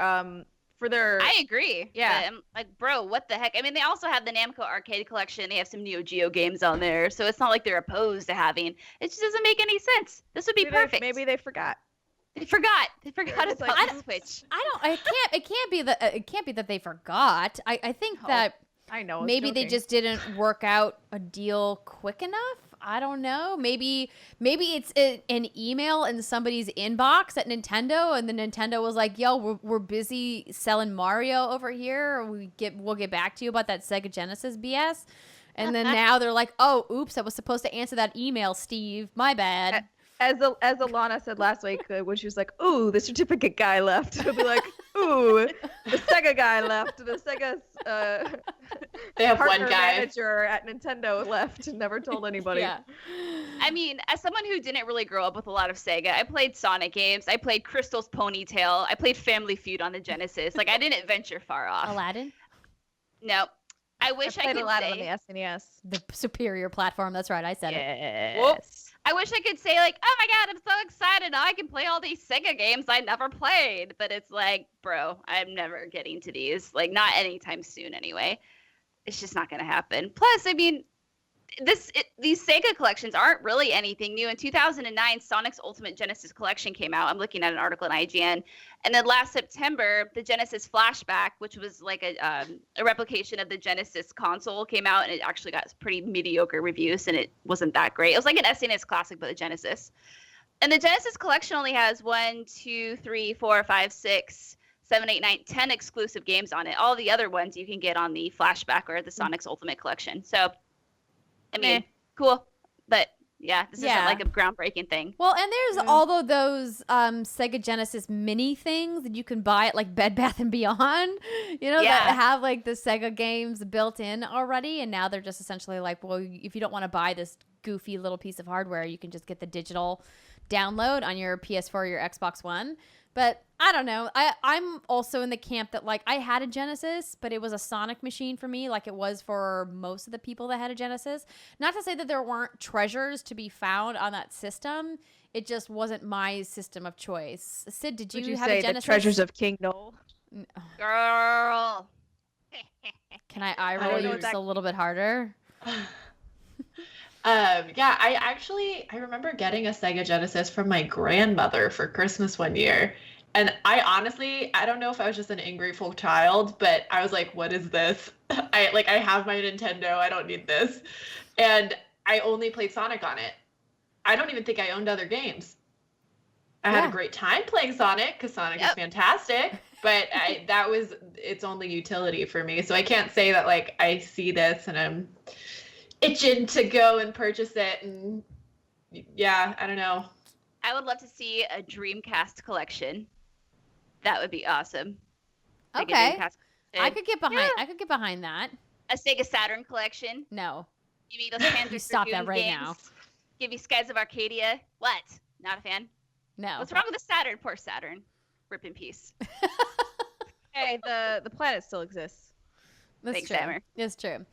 for their. I agree. Yeah. But I'm like, bro, what the heck? I mean, they also have the Namco Arcade Collection. They have some Neo Geo games on there, so it's not like they're opposed to having. It just doesn't make any sense. This would be perfect. Maybe they forgot. They forgot. They forgot It's about like, the Switch. It can't be that they forgot. I think No, that I know. I was maybe they joking. just didn't work out a deal quick enough. I don't know. Maybe it's an email in somebody's inbox at Nintendo, and the Nintendo was like, "Yo, we're busy selling Mario over here. We'll get back to you about that Sega Genesis BS." And then now they're like, "Oh, oops, I was supposed to answer that email, Steve. My bad." As Alana said last week, when she was like, "Ooh, the certificate guy left," it'll be like, "Ooh, the Sega guy left. The Sega They have one partner guy. manager at Nintendo left and never told anybody." Yeah. I mean, as someone who didn't really grow up with a lot of Sega, I played Sonic games. I played Crystal's Ponytail. I played Family Feud on the Genesis. Like, I didn't venture far off. Aladdin, No. I wish I played could a lot say. on the SNES. the superior platform. That's right. I said it. Yes. I wish I could say, like, oh my god, I'm so excited. Now I can play all these Sega games I never played. But it's like, bro, I'm never getting to these. Like, not anytime soon anyway. It's just not going to happen. Plus, I mean, these Sega collections aren't really anything new. In 2009, Sonic's Ultimate Genesis Collection came out. I'm looking at an article in IGN. And then last September, the Genesis Flashback, which was like a replication of the Genesis console, came out, and it actually got pretty mediocre reviews, and it wasn't that great. It was like an SNES classic, but a Genesis. And the Genesis Collection only has 1, 2, 3, 4, 5, 6, 7, 8, 9, 10 exclusive games on it. All the other ones you can get on the Flashback or the Sonic's Ultimate Collection. So, I mean, cool. But yeah, this isn't like a groundbreaking thing. Well, and there's all of those Sega Genesis mini things that you can buy at like Bed Bath & Beyond, that have like the Sega games built in already. And now they're just essentially like, well, if you don't want to buy this goofy little piece of hardware, you can just get the digital download on your PS4 or your Xbox One. But I don't know. I'm also in the camp that, like, I had a Genesis, but it was a Sonic machine for me, like it was for most of the people that had a Genesis. Not to say that there weren't treasures to be found on that system. It just wasn't my system of choice. Sid, did you have say a Genesis? the treasures of King Null? Girl. Can I eye don't roll know you what just that- a little bit harder? Yeah, I remember getting a Sega Genesis from my grandmother for Christmas one year. And I don't know if I was just an ungrateful child, but I was like, what is this? I have my Nintendo. I don't need this. And I only played Sonic on it. I don't even think I owned other games. I had a great time playing Sonic because Sonic is fantastic, but that was its only utility for me. So I can't say that like I see this and I'm itching to go and purchase it. And yeah, I don't know. I would love to see a Dreamcast collection. That would be awesome. Like Okay. a Dreamcast I could get behind. I could get behind that. a Sega Saturn collection. No. Give me those Panzer Stop that Dragoon right games. now. Give me Skies of Arcadia. What? Not a fan? No. What's wrong with the Saturn? Poor Saturn. Rip in peace. Hey, the planet still exists. That's Thanks, true. Hammer. It's true.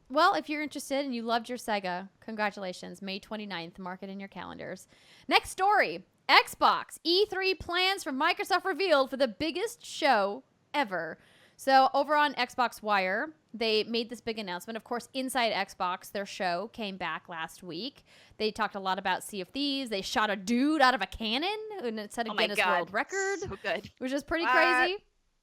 Well, if you're interested and you loved your Sega, congratulations. May 29th. Mark it in your calendars. Next story. Xbox E3 plans for Microsoft revealed for the biggest show ever. So over on Xbox Wire, they made this big announcement. Of course, Inside Xbox, their show, came back last week. They talked a lot about Sea of Thieves. They shot a dude out of a cannon and it set a Oh my Guinness God. World Record, So good. which is pretty What? crazy.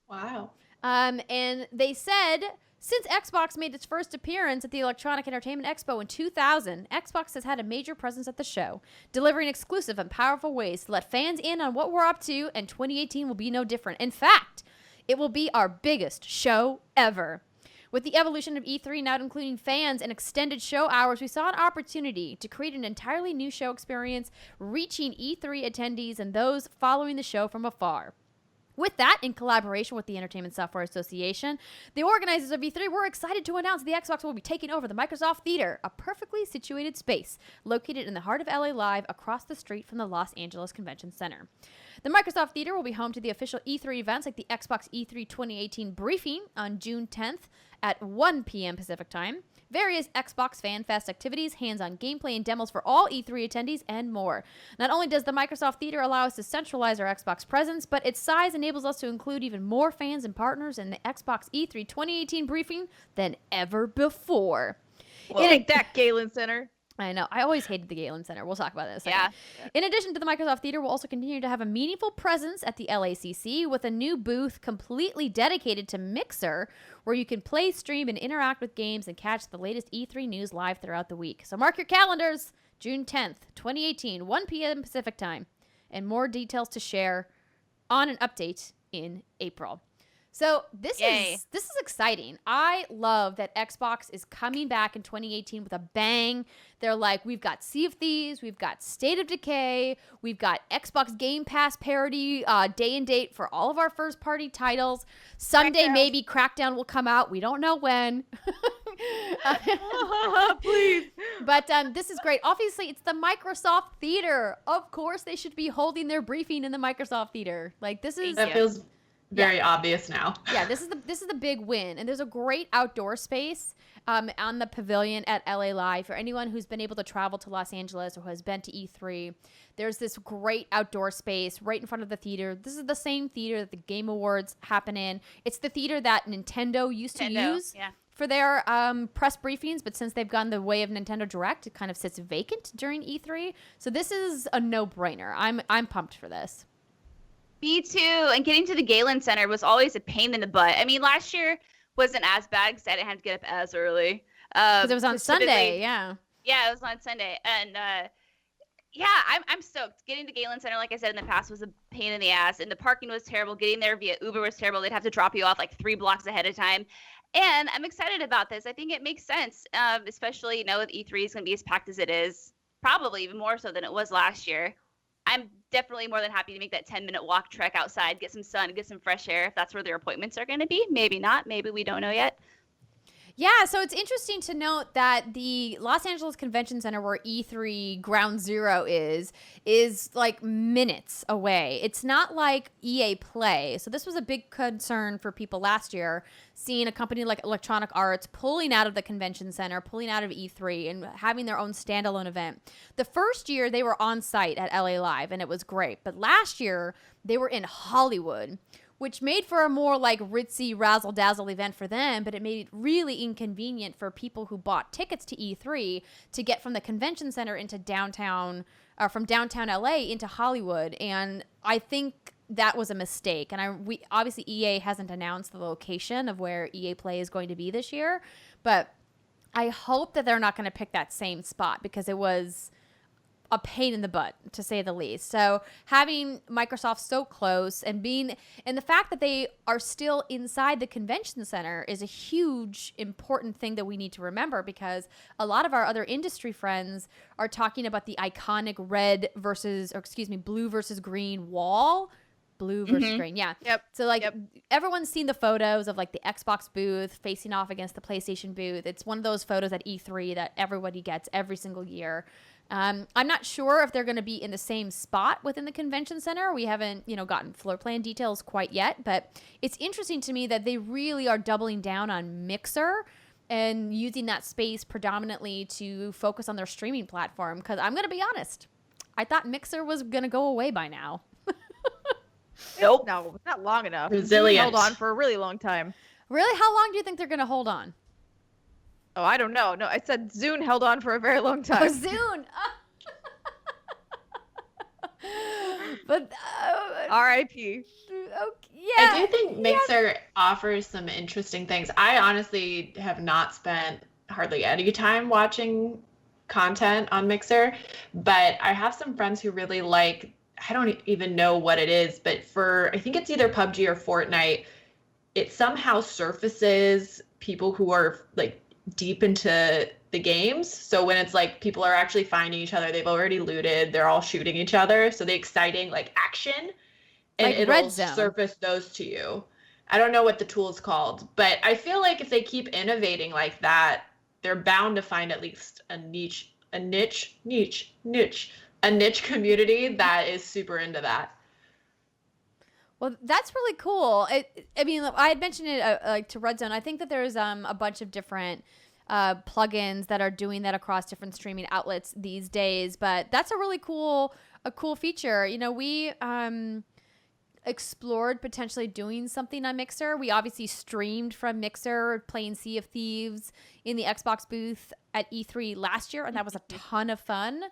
Wow. And they said since Xbox made its first appearance at the Electronic Entertainment Expo in 2000, Xbox has had a major presence at the show, delivering exclusive and powerful ways to let fans in on what we're up to, and 2018 will be no different. In fact, It will be our biggest show ever. With the evolution of E3 now including fans and extended show hours, we saw an opportunity to create an entirely new show experience, reaching E3 attendees and those following the show from afar. With that, in collaboration with the Entertainment Software Association, the organizers of E3 were excited to announce the Xbox will be taking over the Microsoft Theater, a perfectly situated space located in the heart of LA Live across the street from the Los Angeles Convention Center. The Microsoft Theater will be home to the official E3 events like the Xbox E3 2018 briefing on June 10th at 1 p.m. Pacific Time, various Xbox Fan Fest activities, hands-on gameplay and demos for all E3 attendees, and more. Not only does the Microsoft Theater allow us to centralize our Xbox presence, but its size enables us to include even more fans and partners in the Xbox E3 2018 briefing than ever before. Well, take that, Galen Center. I know. I always hated the Galen Center. We'll talk about this. Yeah. In addition to the Microsoft Theater, we'll also continue to have a meaningful presence at the LACC with a new booth completely dedicated to Mixer, where you can play, stream, and interact with games and catch the latest E3 news live throughout the week. So mark your calendars, June 10th, 2018, 1 p.m. Pacific Time, and more details to share on an update in April. So this is exciting. I love that Xbox is coming back in 2018 with a bang. They're like, we've got Sea of Thieves, we've got State of Decay, we've got Xbox Game Pass parity day and date for all of our first party titles. Someday maybe Crackdown will come out. We don't know when. Please. But this is great. Obviously, it's the Microsoft Theater. Of course, they should be holding their briefing in the Microsoft Theater. Like this is that feels very obvious now. Yeah, this is the big win. And there's a great outdoor space on the pavilion at LA Live. For anyone who's been able to travel to Los Angeles or who has been to E3, there's this great outdoor space right in front of the theater. This is the same theater that the Game Awards happen in. It's the theater that Nintendo used to use for their press briefings, but since they've gone the way of Nintendo Direct, it kind of sits vacant during E3. So this is a no-brainer. I'm pumped for this. Me too. And getting to the Galen Center was always a pain in the butt. I mean, last year wasn't as bad because I didn't have to get up as early. Because it was on Sunday, yeah. Yeah, it was on Sunday. And I'm stoked. Getting to Galen Center, like I said in the past, was a pain in the ass. And the parking was terrible. Getting there via Uber was terrible. They'd have to drop you off like 3 blocks ahead of time. And I'm excited about this. I think it makes sense, especially, with E3 is going to be as packed as it is. Probably even more so than it was last year. I'm definitely more than happy to make that 10-minute walk trek outside, get some sun, get some fresh air if that's where their appointments are going to be. Maybe not. Maybe we don't know yet. Yeah, so it's interesting to note that the Los Angeles Convention Center, where E3 Ground Zero is like minutes away. It's not like EA Play. So this was a big concern for people last year, seeing a company like Electronic Arts pulling out of the convention center, pulling out of E3, and having their own standalone event. The first year, they were on site at LA Live, and it was great. But last year, they were in Hollywood, which made for a more like ritzy razzle-dazzle event for them, but it made it really inconvenient for people who bought tickets to E3 to get from the convention center into downtown, or from downtown LA into Hollywood. And I think that was a mistake. And we obviously EA hasn't announced the location of where EA Play is going to be this year, but I hope that they're not going to pick that same spot because it was a pain in the butt, to say the least. So having Microsoft so close and the fact that they are still inside the convention center is a huge, important thing that we need to remember, because a lot of our other industry friends are talking about the iconic blue versus green wall. Blue versus green, yeah. Yep. So everyone's seen the photos of like the Xbox booth facing off against the PlayStation booth. It's one of those photos at E3 that everybody gets every single year. I'm not sure if they're going to be in the same spot within the convention center. We haven't, gotten floor plan details quite yet, but it's interesting to me that they really are doubling down on Mixer and using that space predominantly to focus on their streaming platform. Because I'm going to be honest, I thought Mixer was going to go away by now. Nope. No, not long enough. Resilient. Hold on for a really long time. Really? How long do you think they're going to hold on? Oh, I don't know. No, I said Zune held on for a very long time. Oh, Zune! But R.I.P. Yeah. I do think Mixer offers some interesting things. I honestly have not spent hardly any time watching content on Mixer, but I have some friends who really like, I don't even know what it is, but I think it's either PUBG or Fortnite. it somehow surfaces people who are like deep into the games. So when it's like people are actually finding each other, they've already looted, they're all shooting each other. So the exciting like action, and Like it'll Red Zone. surface those to you. I don't know what the tool is called, but I feel like if they keep innovating like that, they're bound to find at least a niche community that is super into that. Well, that's really cool. I mean, I had mentioned it like to Red Zone. I think that there's a bunch of different plugins that are doing that across different streaming outlets these days. But that's a really cool feature. You know, we explored potentially doing something on Mixer. We obviously streamed from Mixer, playing Sea of Thieves in the Xbox booth at E3 last year, and that was a ton of fun.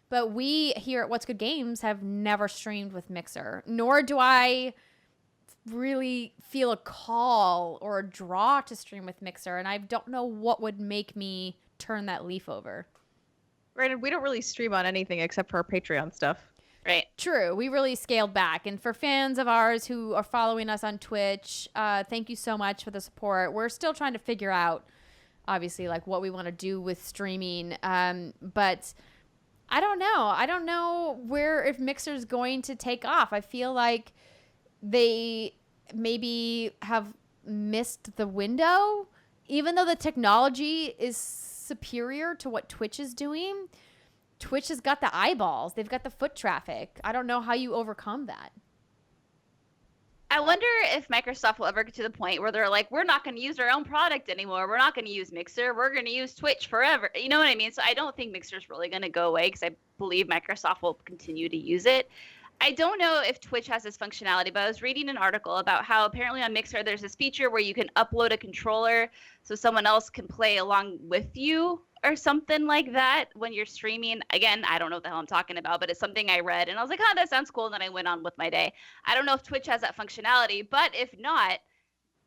But we here at What's Good Games have never streamed with Mixer, nor do I really feel a call or a draw to stream with Mixer, and I don't know what would make me turn that leaf over. Granted, we don't really stream on anything except for our Patreon stuff. Right. True. We really scaled back. And for fans of ours who are following us on Twitch, thank you so much for the support. We're still trying to figure out, obviously, like what we want to do with streaming. But I don't know. I don't know if Mixer's going to take off. I feel like they maybe have missed the window, even though the technology is superior to what Twitch is doing. Twitch has got the eyeballs. They've got the foot traffic. I don't know how you overcome that. I wonder if Microsoft will ever get to the point where they're like, we're not going to use our own product anymore. We're not going to use Mixer. We're going to use Twitch forever. You know what I mean? So I don't think Mixer's really going to go away because I believe Microsoft will continue to use it. I don't know if Twitch has this functionality, but I was reading an article about how apparently on Mixer there's this feature where you can upload a controller so someone else can play along with you or something like that when you're streaming. Again, I don't know what the hell I'm talking about, but it's something I read and I was like, oh, that sounds cool. And then I went on with my day. I don't know if Twitch has that functionality, but if not,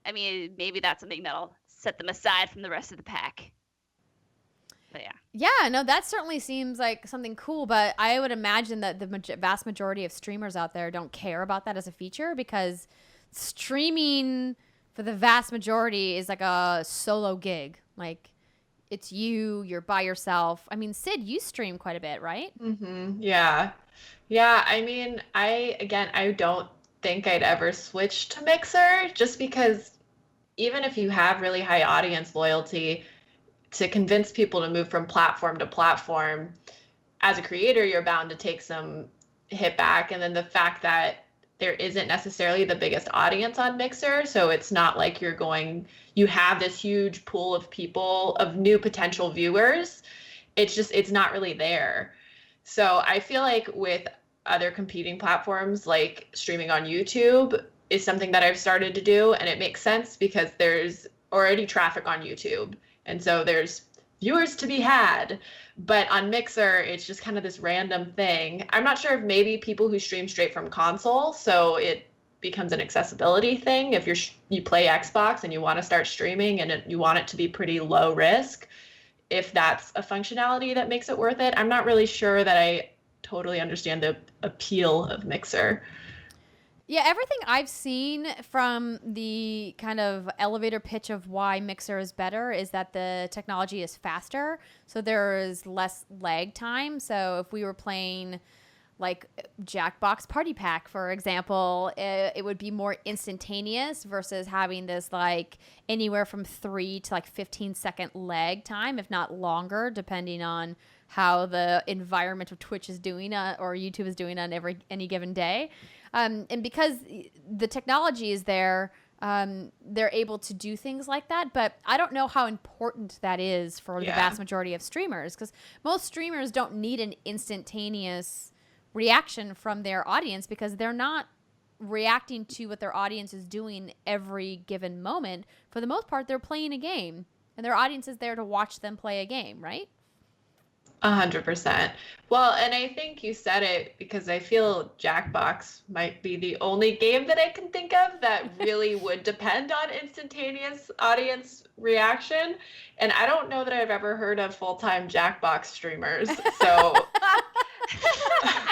I mean, maybe that's something that'll set them aside from the rest of the pack. But yeah. Yeah, no, that certainly seems like something cool, but I would imagine that the vast majority of streamers out there don't care about that as a feature because streaming for the vast majority is like a solo gig. Like, it's you're by yourself. I mean, Sid, you stream quite a bit, right? Mm-hmm. Yeah. Yeah. I mean, I don't think I'd ever switch to Mixer just because even if you have really high audience loyalty, to convince people to move from platform to platform, as a creator, you're bound to take some hit back. And then the fact that there isn't necessarily the biggest audience on Mixer, so it's not like you have this huge pool of people, of new potential viewers. It's not really there. So I feel like with other competing platforms, like streaming on YouTube is something that I've started to do, and it makes sense because there's already traffic on YouTube. And so there's viewers to be had, but on Mixer, it's just kind of this random thing. I'm not sure if maybe people who stream straight from console, so it becomes an accessibility thing. If you play Xbox and you want to start streaming and you want it to be pretty low risk, if that's a functionality that makes it worth it. I'm not really sure that I totally understand the appeal of Mixer. Yeah, everything I've seen from the kind of elevator pitch of why Mixer is better is that the technology is faster, so there is less lag time. So if we were playing like Jackbox Party Pack, for example, it would be more instantaneous versus having this like anywhere from 3 to like 15-second lag time, if not longer, depending on how the environment of Twitch is doing or YouTube is doing on any given day. And because the technology is there, they're able to do things like that. But I don't know how important that is for the vast majority of streamers, because most streamers don't need an instantaneous reaction from their audience because they're not reacting to what their audience is doing every given moment. For the most part, they're playing a game, and their audience is there to watch them play a game, right? 100%. Well, and I think you said it because I feel Jackbox might be the only game that I can think of that really would depend on instantaneous audience reaction. And I don't know that I've ever heard of full-time Jackbox streamers. So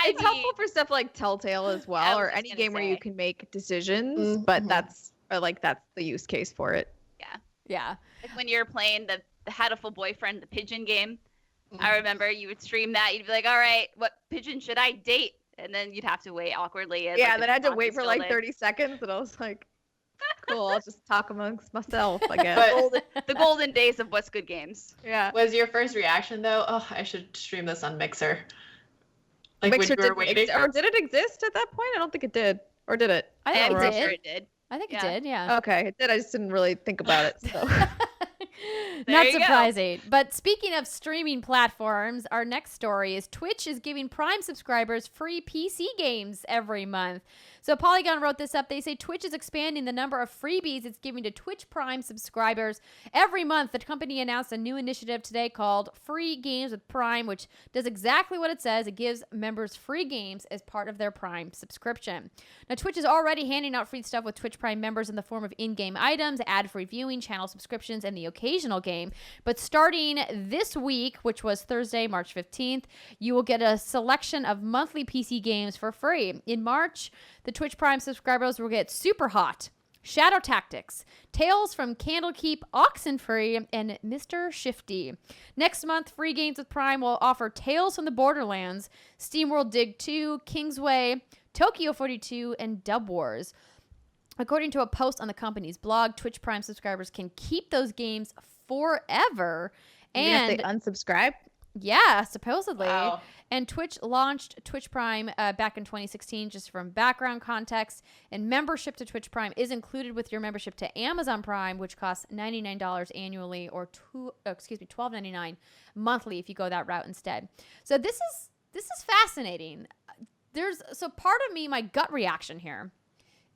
It's helpful for stuff like Telltale as well, or any game where you can make decisions, but that's or like that's the use case for it. Yeah. Like when you're playing the Hatful Boyfriend, the pigeon game. I remember you would stream that. You'd be like, all right, what pigeon should I date? And then you'd have to wait awkwardly. As, Then I had to wait for like 30 seconds, and I was like, cool, I'll just talk amongst myself, I guess. The golden days of What's Good Games. Yeah. Was your first reaction though, oh, I should stream this on Mixer? Like Mixer when you were waiting? or did it exist at that point? I don't think it did. Or did it? I think I'm it pretty did. sure it did. I think Yeah. it did, yeah. Okay, it did. I just didn't really think about it. So. Not you go. surprising. But speaking of streaming platforms, our next story is Twitch is giving Prime subscribers free PC games every month. So Polygon wrote this up. They say Twitch is expanding the number of freebies it's giving to Twitch Prime subscribers every month. The company announced a new initiative today called Free Games with Prime, which does exactly what it says. It gives members free games as part of their Prime subscription. Now, Twitch is already handing out free stuff with Twitch Prime members in the form of in-game items, ad-free viewing, channel subscriptions, and the occasional game. But starting this week, which was Thursday, March 15th, you will get a selection of monthly PC games for free. In March, the Twitch Prime subscribers will get Super Hot, Shadow Tactics, Tales from Candlekeep, Oxenfree, and Mr. Shifty. Next month, Free Games with Prime will offer Tales from the Borderlands, SteamWorld Dig 2, Kingsway, Tokyo 42, and Dub Wars. According to a post on the company's blog, Twitch Prime subscribers can keep those games forever. Even And if they unsubscribe? yeah, supposedly. Wow. And Twitch launched Twitch Prime back in 2016, just from background context. And membership to Twitch Prime is included with your membership to Amazon Prime, which costs $99 annually, or $12.99 monthly if you go that route instead. So this is fascinating. So part of me, my gut reaction here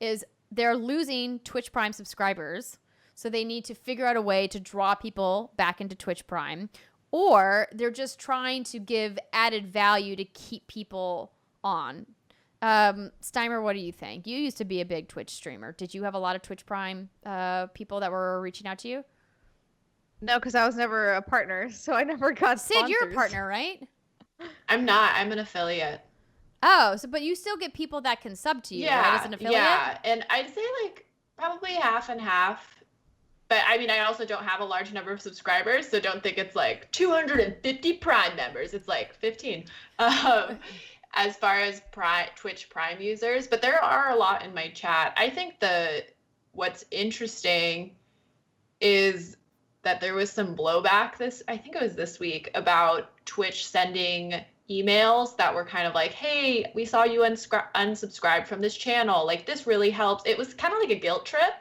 is they're losing Twitch Prime subscribers, so they need to figure out a way to draw people back into Twitch Prime. Or they're just trying to give added value to keep people on. Steimer, what do you think? You used to be a big Twitch streamer. Did you have a lot of Twitch Prime people that were reaching out to you? No, because I was never a partner, so I never got Sid, you're a sponsors. partner, right? I'm not. I'm an affiliate. Oh, but you still get people that can sub to you, right, as an affiliate? Yeah, and I'd say like probably half and half. But I mean, I also don't have a large number of subscribers, so don't think it's like 250 Prime members. It's like 15 as far as Twitch Prime users. But there are a lot in my chat. I think what's interesting is that there was some blowback I think it was this week, about Twitch sending emails that were kind of like, hey, we saw you unsubscribed from this channel. Like, this really helps. It was kind of like a guilt trip.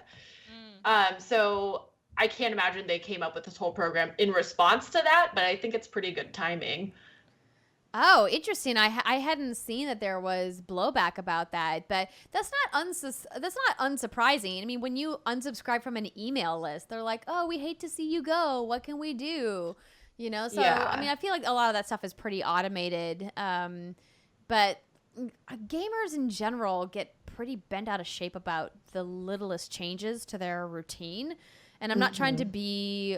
So I can't imagine they came up with this whole program in response to that, but I think it's pretty good timing. Oh, interesting. I hadn't seen that there was blowback about that, but that's not unsurprising. I mean, when you unsubscribe from an email list, they're like, "Oh, we hate to see you go. What can we do?" You know. So Yeah. I mean, I feel like a lot of that stuff is pretty automated. But gamers in general get pretty bent out of shape about the littlest changes to their routine. And I'm not trying to be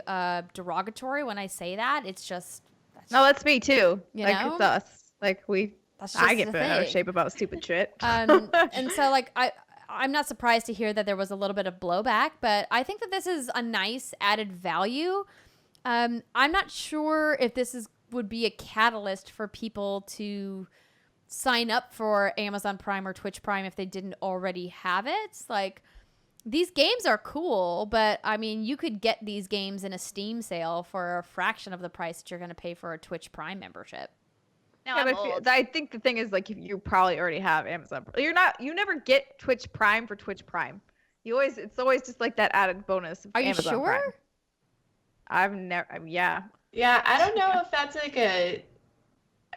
derogatory when I say that. It's just... That's me too. You like, know? it's us. Like, That's I just get the bent out of thing. shape about stupid shit. And so, like, I'm not surprised to hear that there was a little bit of blowback, but I think that this is a nice added value. I'm not sure if this would be a catalyst for people to sign up for Amazon Prime or Twitch Prime if they didn't already have it. Like, these games are cool, but I mean, you could get these games in a Steam sale for a fraction of the price that you're going to pay for a Twitch Prime membership. Now Yeah, I'm but old. I think the thing is, like, if you probably already have Amazon, you never get Twitch Prime for Twitch Prime. It's always just like that added bonus of Are you Amazon sure? Prime. I've never, yeah. Yeah, I don't know if that's like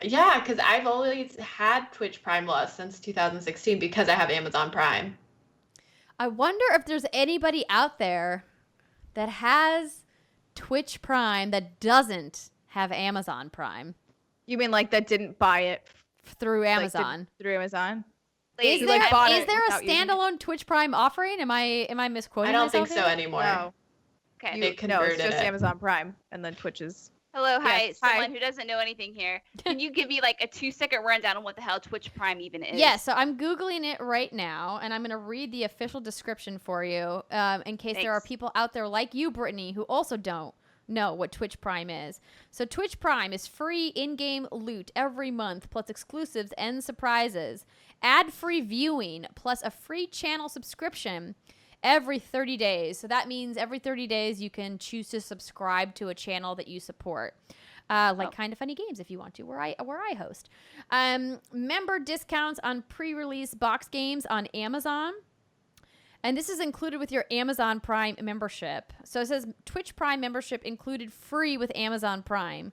yeah, because I've always had Twitch Prime Plus since 2016 because I have Amazon Prime. I wonder if there's anybody out there that has Twitch Prime that doesn't have Amazon Prime You mean like that didn't buy it through like, Amazon. through Amazon? Is You, there, like, bought is it there a without using it? standalone Twitch Prime offering? Am I misquoting I don't think myself so here? anymore. No. Okay. They No, it's converted just it. Amazon Prime, and then Twitch is Hello, hi. Yes, hi. Someone who doesn't know anything here. Can you give me like a 2-second rundown on what the hell Twitch Prime even is? Yeah, so I'm Googling it right now, and I'm going to read the official description for you in case there are Thanks. people out there like you, Brittany, who also don't know what Twitch Prime is. So Twitch Prime is free in-game loot every month, plus exclusives and surprises, ad-free viewing, plus a free channel subscription every 30 days. So that means every 30 days you can choose to subscribe to a channel that you support. Kind of Funny Games if you want to, where I host. Member discounts on pre-release box games on Amazon. And this is included with your Amazon Prime membership. So it says Twitch Prime membership included free with Amazon Prime.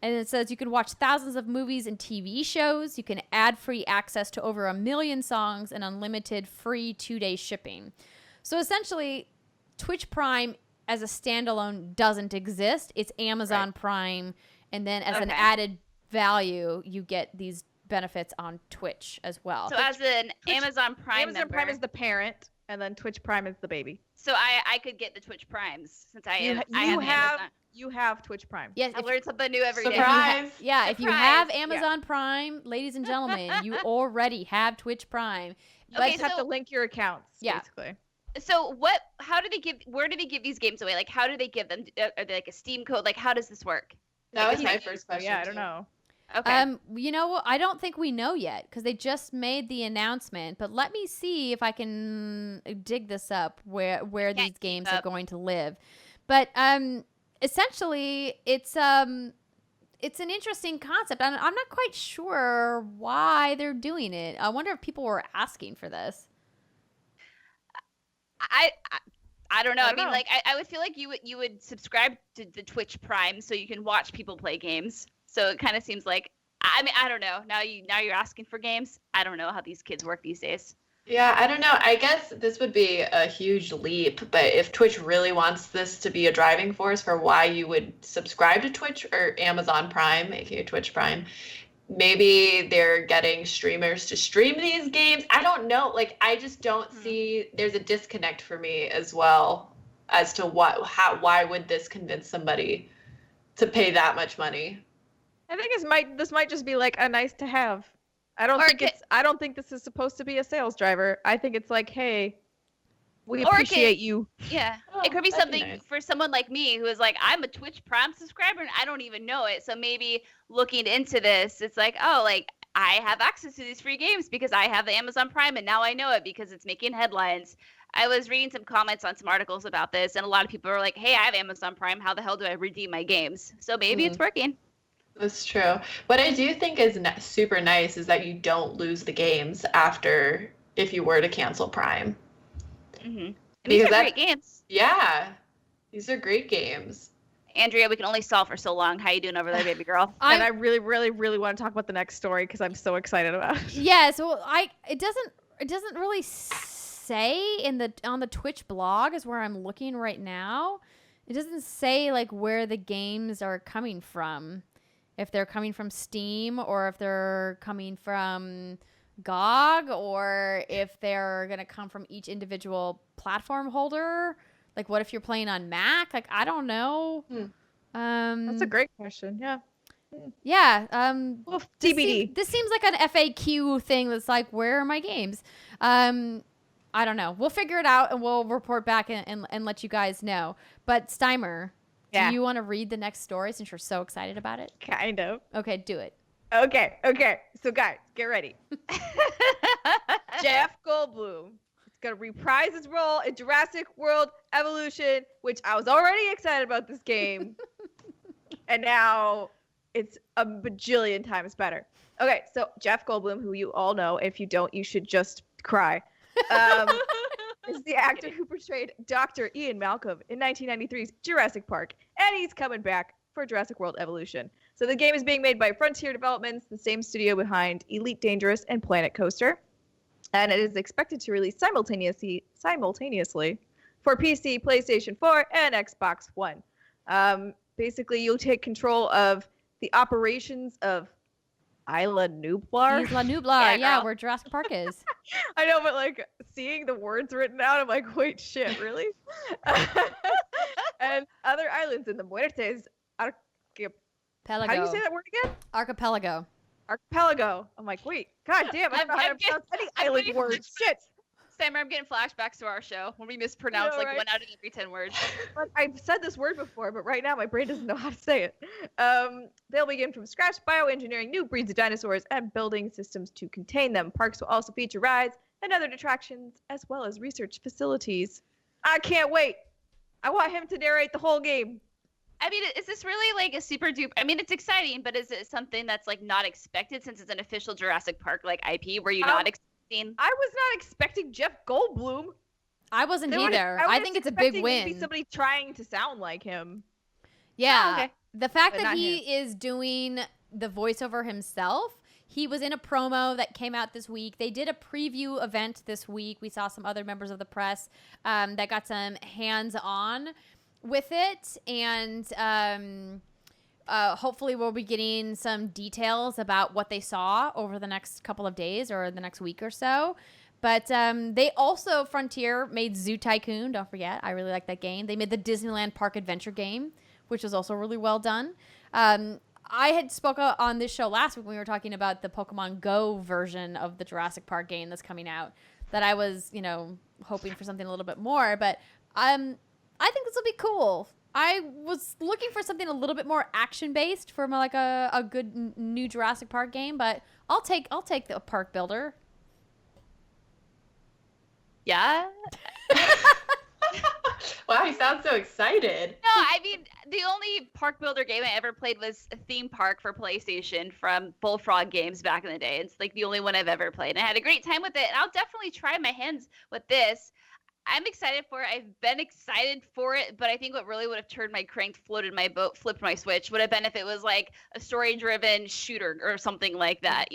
And it says you can watch thousands of movies and TV shows. You can add free access to over 1 million songs and unlimited free 2-day shipping. So essentially, Twitch Prime as a standalone doesn't exist. It's Amazon Prime. And then as an added value, you get these benefits on Twitch as well. So as an Amazon Prime Amazon member, Prime is the parent, and then Twitch Prime is the baby. so I could get the Twitch Primes since I have Amazon. You have Twitch Prime. Yes, I learn something new every day. Surprise! if you have Surprise. Amazon Prime, ladies and gentlemen, you already have Twitch Prime. You Okay, just have so- to link your accounts, Yeah. basically. So where do they give these games away? Like, how do they give them? Are they like a Steam code? Like, how does this work? That Like, was my first question. Yeah, I don't too. know. Okay. You know, I don't think we know yet because they just made the announcement. But let me see if I can dig this up where Can't these keep games are up. going to live. But essentially, it's an interesting concept. I'm not quite sure why they're doing it. I wonder if people were asking for this. I don't know. I I don't mean, know. like, I would feel like you would subscribe to the Twitch Prime so you can watch people play games. So it kind of seems like, I mean, I don't know. Now you're asking for games. I don't know how these kids work these days. Yeah, I don't know. I guess this would be a huge leap, but if Twitch really wants this to be a driving force for why you would subscribe to Twitch or Amazon Prime, aka Twitch Prime, maybe they're getting streamers to stream these games. I don't know. Like, I just don't see, there's a disconnect for me as well as to why would this convince somebody to pay that much money? I think this might just be like a nice to have. I don't think this is supposed to be a sales driver. I think it's like, hey, we Or it appreciate you. Yeah. Oh, it could be that'd be something nice. for someone like me who is like, I'm a Twitch Prime subscriber and I don't even know it. So maybe looking into this, it's like, oh, like, I have access to these free games because I have the Amazon Prime and now I know it because it's making headlines. I was reading some comments on some articles about this, and a lot of people are like, hey, I have Amazon Prime. How the hell do I redeem my games? So maybe it's working. That's true. What I do think is super nice is that you don't lose the games after if you were to cancel Prime. Mm-hmm. And Because these are great games. Yeah, these are great games. Andrea, we can only stall for so long. How you doing over there, baby girl? And I really, really, really want to talk about the next story because I'm so excited about it. Yeah, so it doesn't really say on the Twitch blog is where I'm looking right now. It doesn't say like where the games are coming from. If they're coming from Steam or if they're coming from GOG or if they're going to come from each individual platform holder. Like what if you're playing on Mac? Like I don't know. That's a great question. Yeah. Yeah. Well, TBD. This seems like an FAQ thing that's like, where are my games? I don't know. We'll figure it out and we'll report back and let you guys know. But Steimer, Yeah. do you want to read the next story since you're so excited about it? Kind of. Okay, do it. Okay. So guys, get ready. Jeff Goldblum is gonna reprise his role in Jurassic World Evolution, which I was already excited about this game, and now it's a bajillion times better. Okay, so Jeff Goldblum, who you all know, if you don't, you should just cry, is the actor who portrayed Dr. Ian Malcolm in 1993's Jurassic Park, and he's coming back for Jurassic World Evolution. So the game is being made by Frontier Developments, the same studio behind Elite Dangerous and Planet Coaster. And it is expected to release simultaneously for PC, PlayStation 4, and Xbox One. Basically, you'll take control of the operations of Isla Nublar. Isla Nublar, yeah, girl. where Jurassic Park is. I know, but like seeing the words written out, I'm like, wait, shit, really? And other islands in the Muertes Pelago. How do you say that word again? Archipelago. Archipelago. I'm like, wait, god damn, I don't know how to pronounce any island word. Shit. Sam, I'm getting flashbacks to our show when we mispronounce like right? 1 out of every 10 words. But I've said this word before, but right now my brain doesn't know how to say it. They'll begin from scratch bioengineering new breeds of dinosaurs and building systems to contain them. Parks will also feature rides and other attractions, as well as research facilities. I can't wait. I want him to narrate the whole game. I mean, is this really like a super duper? I mean, it's exciting, but is it something that's like not expected since it's an official Jurassic Park like IP? Were you not expecting? I was not expecting Jeff Goldblum. I wasn't either. I think it's a big win. Maybe somebody trying to sound like him. Yeah. Oh, okay. The fact But that not he is doing the voiceover himself, he was in a promo that came out this week. They did a preview event this week. We saw some other members of the press that got some hands-on with it. And hopefully we'll be getting some details about what they saw over the next couple of days or the next week or so. But they also, Frontier, made Zoo Tycoon. Don't forget, I really like that game. They made the Disneyland Park Adventure game, which was also really well done. I had spoken on this show last week when we were talking about the Pokemon Go version of the Jurassic Park game that's coming out, that I was, hoping for something a little bit more. But I think this will be cool. I was looking for something a little bit more action-based for like a good new Jurassic Park game, but I'll take the park builder. Yeah. Wow, you sound so excited. No, I mean, the only park builder game I ever played was a theme park for PlayStation from Bullfrog Games back in the day. It's like the only one I've ever played. And I had a great time with it. And I'll definitely try my hands with this. I'm excited for it. I've been excited for it, but I think what really would have turned my crank, floated my boat, flipped my switch would have been if it was like a story-driven shooter or something like that,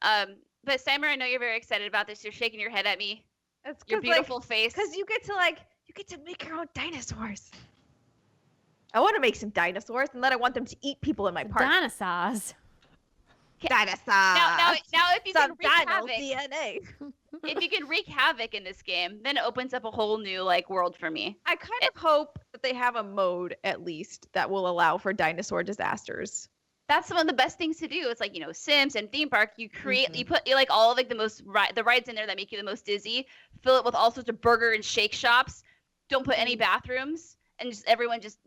But Simon, I know you're very excited about this. You're shaking your head at me. That's Your beautiful face. Because you get to make your own dinosaurs. I want to make some dinosaurs, and then I want them to eat people in my park. Dinosaurs. Dinosaurs. Now, if you can Some wreak dino havoc, DNA. if you can wreak havoc in this game, then it opens up a whole new world for me. I kind of hope that they have a mode at least that will allow for dinosaur disasters. That's one of the best things to do. It's like, Sims and theme park, you create, you put all of the rides in there that make you the most dizzy, fill it with all sorts of burger and shake shops, don't put any bathrooms, and just everyone just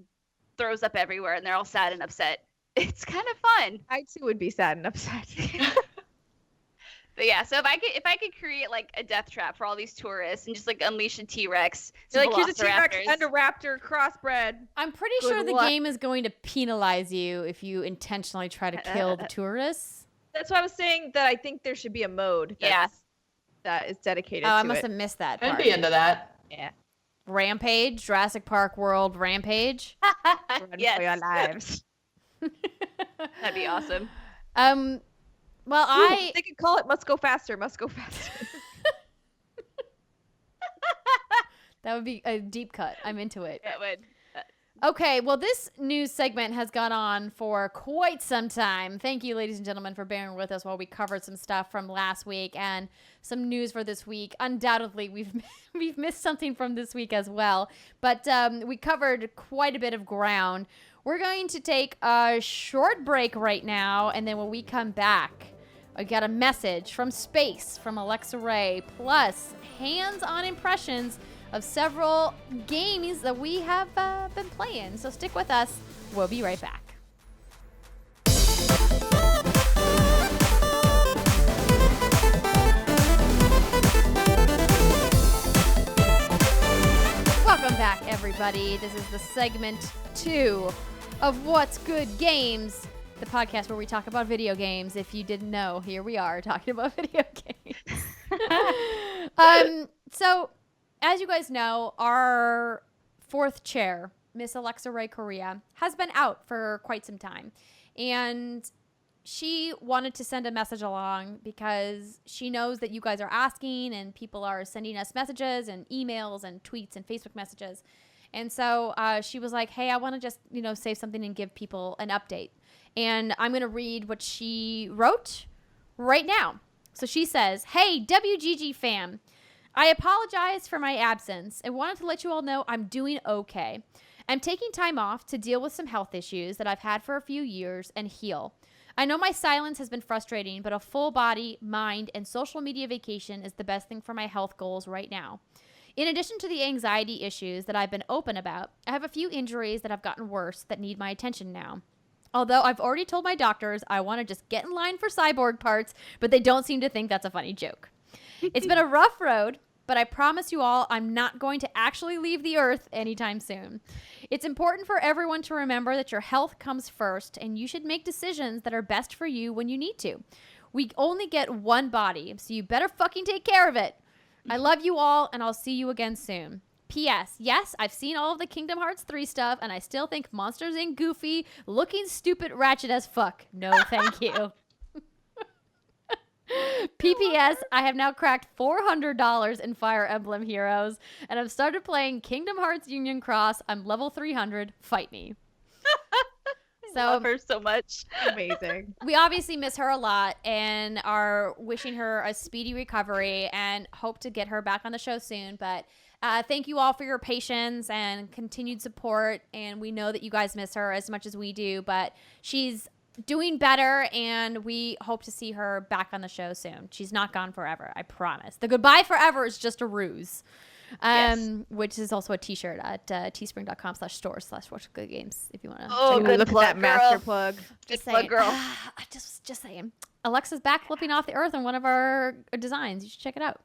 throws up everywhere and they're all sad and upset. It's kind of fun. I too would be sad and upset. But yeah, so if I could create like a death trap for all these tourists and just unleash a T-Rex, You're like, here's a T-Rex velociraptors. and a raptor crossbred. I'm pretty Good sure the luck. game is going to penalize you if you intentionally try to kill the tourists. That's why I was saying that I think there should be a mode that is dedicated to Oh, it. I must have missed that I'd part. be into that. Yeah. Rampage, Jurassic Park World Rampage. Run Yes. for your lives. That'd be awesome. Well, Ooh, they could call it Must Go Faster, Must Go Faster. that would be a deep cut. I'm into it. That would. Okay, well, this news segment has gone on for quite some time. Thank you, ladies and gentlemen, for bearing with us while we covered some stuff from last week and some news for this week. Undoubtedly, we've missed something from this week as well, but we covered quite a bit of ground. We're going to take a short break right now, and then when we come back, I got a message from space from Alexa Ray, plus hands-on impressions of several games that we have been playing. So stick with us. We'll be right back. Welcome back, everybody. This is the segment 2 of What's Good Games, the podcast where we talk about video games. If you didn't know, here we are talking about video games. So, as you guys know, our 4th chair, Miss Alexa Ray Correa, has been out for quite some time. And she wanted to send a message along because she knows that you guys are asking and people are sending us messages and emails and tweets and Facebook messages. And so she was like, hey, I want to just, say something and give people an update. And I'm going to read what she wrote right now. So she says, hey, WGG fam, I apologize for my absence and wanted to let you all know I'm doing okay. I'm taking time off to deal with some health issues that I've had for a few years and heal. I know my silence has been frustrating, but a full body, mind, and social media vacation is the best thing for my health goals right now. In addition to the anxiety issues that I've been open about, I have a few injuries that have gotten worse that need my attention now. Although I've already told my doctors I want to just get in line for cyborg parts, but they don't seem to think that's a funny joke. It's been a rough road, but I promise you all I'm not going to actually leave the earth anytime soon. It's important for everyone to remember that your health comes first, and you should make decisions that are best for you when you need to. We only get one body, so you better fucking take care of it. I love you all, and I'll see you again soon. P.S. Yes, I've seen all of the Kingdom Hearts 3 stuff, and I still think Monsters Inc. goofy, looking stupid, ratchet as fuck. No, thank you. PPS, I have now cracked $400 in Fire Emblem Heroes, and I've started playing Kingdom Hearts Union Cross. I'm level 300. Fight me. I love her so much. Amazing. We obviously miss her a lot and are wishing her a speedy recovery and hope to get her back on the show soon. But thank you all for your patience and continued support. And we know that you guys miss her as much as we do, but she's doing better, and we hope to see her back on the show soon. She's not gone forever, I promise. The goodbye forever is just a ruse. Which is also a t-shirt at teespring.com/store/watchgoodgames if you want to. Oh, Look at that master plug. Just plug, saying. girl. Just saying. Alexa's back flipping off the earth in one of our designs. You should check it out.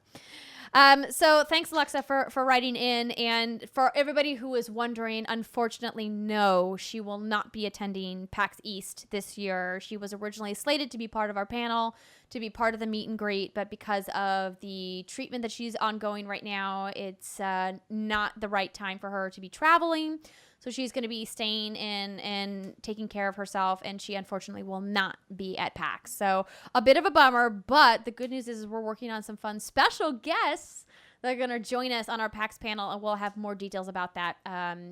So thanks, Alexa, for writing in. And for everybody who is wondering, unfortunately, no, she will not be attending PAX East this year. She was originally slated to be part of our panel, to be part of the meet and greet, but because of the treatment that she's ongoing right now, it's not the right time for her to be traveling. So she's going to be staying in and taking care of herself, and she unfortunately will not be at PAX. So a bit of a bummer, but the good news is we're working on some fun special guests that are going to join us on our PAX panel, and we'll have more details about that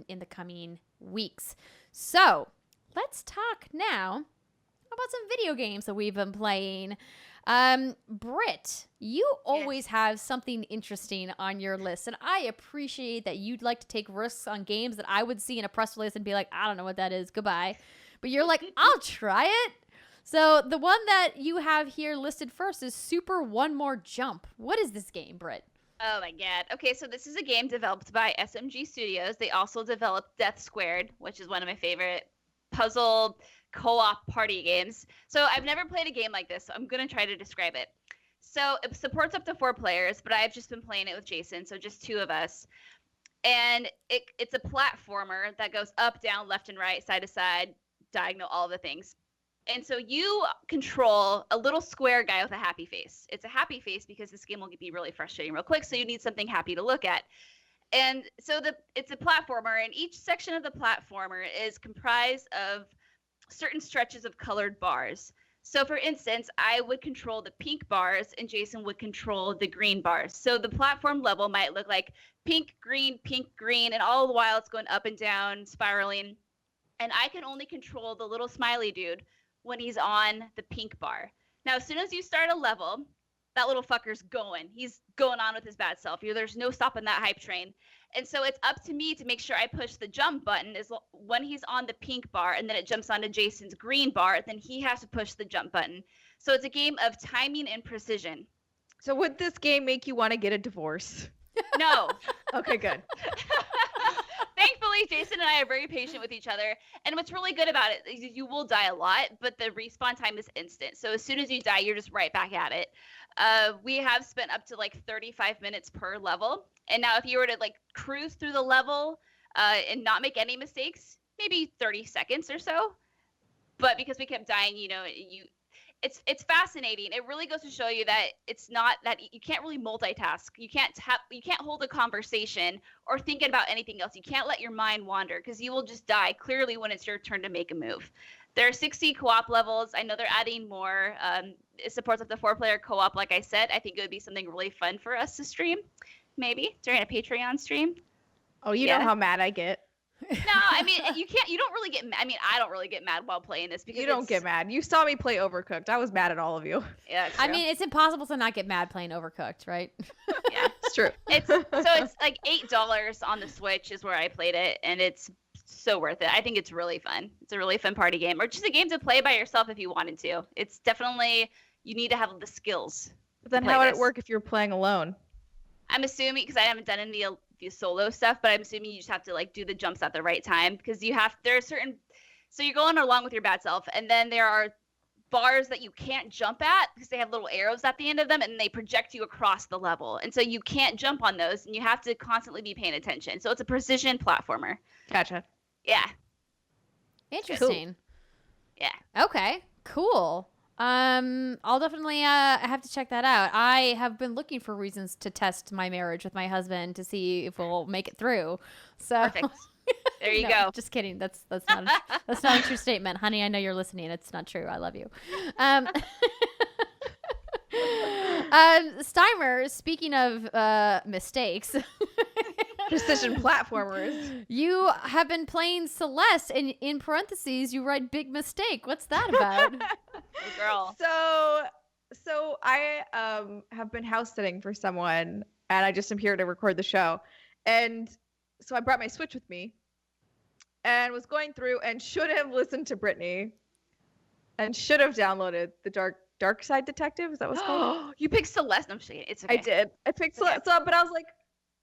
in the coming weeks. So let's talk now about some video games that we've been playing. Britt, you always have something interesting on your list, and I appreciate that you'd like to take risks on games that I would see in a press release and be like, I don't know what that is, goodbye. But you're like, I'll try it. So the one that you have here listed first is Super One More Jump. What is this game, Britt? Oh my god. Okay, so this is a game developed by SMG Studios. They also developed Death Squared, which is one of my favorite puzzle co-op party games. So I've never played a game like this, so I'm going to try to describe it. So it supports up to 4 players, but I've just been playing it with Jason, so just 2 of us. And it's a platformer that goes up, down, left, and right, side to side, diagonal, all the things. And so you control a little square guy with a happy face. It's a happy face because this game will be really frustrating real quick, so you need something happy to look at. And so it's a platformer, and each section of the platformer is comprised of certain stretches of colored bars. So for instance, I would control the pink bars and Jason would control the green bars. So the platform level might look like pink, green, and all the while it's going up and down, spiraling. And I can only control the little smiley dude when he's on the pink bar. Now, as soon as you start a level, that little fucker's going. He's going on with his bad self. There's no stopping that hype train. And so it's up to me to make sure I push the jump button is when he's on the pink bar and then it jumps onto Jason's green bar, then he has to push the jump button. So it's a game of timing and precision. So would this game make you want to get a divorce? No. Okay, good. Thankfully, Jason and I are very patient with each other. And what's really good about it is you will die a lot, but the respawn time is instant. So as soon as you die, you're just right back at it. We have spent up to like 35 minutes per level. And now if you were to like cruise through the level and not make any mistakes, maybe 30 seconds or so. But because we kept dying, it's fascinating. It really goes to show you that it's not that you can't really multitask. You can't hold a conversation or thinking about anything else. You can't let your mind wander because you will just die clearly when it's your turn to make a move. There are 60 co-op levels. I know they're adding more. It supports up to 4-player co-op. Like I said, I think it would be something really fun for us to stream, maybe during a Patreon stream. Oh, you know how mad I get. No, I mean, you don't really get mad. I mean, I don't really get mad while playing this because you don't get mad. You saw me play Overcooked. I was mad at all of you. Yeah, I mean, it's impossible to not get mad playing Overcooked, right? Yeah, it's true. It's like $8 on the Switch is where I played it, and it's so worth it. I think it's really fun. It's a really fun party game, or just a game to play by yourself if you wanted to. It's definitely, you need to have the skills. But then how would it work if you're playing alone? I'm assuming, because I haven't done any of the solo stuff, but I'm assuming you just have to like do the jumps at the right time, because there are certain, so you're going along with your bad self, and then there are bars that you can't jump at because they have little arrows at the end of them, and they project you across the level, and so you can't jump on those, and you have to constantly be paying attention. So it's a precision platformer. Gotcha. Yeah. Interesting. Cool. Yeah. Okay. Cool. I'll definitely have to check that out. I have been looking for reasons to test my marriage with my husband to see if we'll make it through. So Perfect. There you no, go. Just kidding. That's not that's not a true statement, honey. I know you're listening. It's not true. I love you. Steimer, speaking of mistakes, Precision platformers. you have been playing Celeste, and in parentheses you write big mistake. What's that about? Oh, girl. So I have been house sitting for someone, and I just am here to record the show. And so I brought my Switch with me and was going through and should have listened to Brittany and should have downloaded the Dark Side Detective. Is that what it's called? You picked Celeste. No, I'm just kidding. It's okay. I did. I picked Celeste. So, but I was like,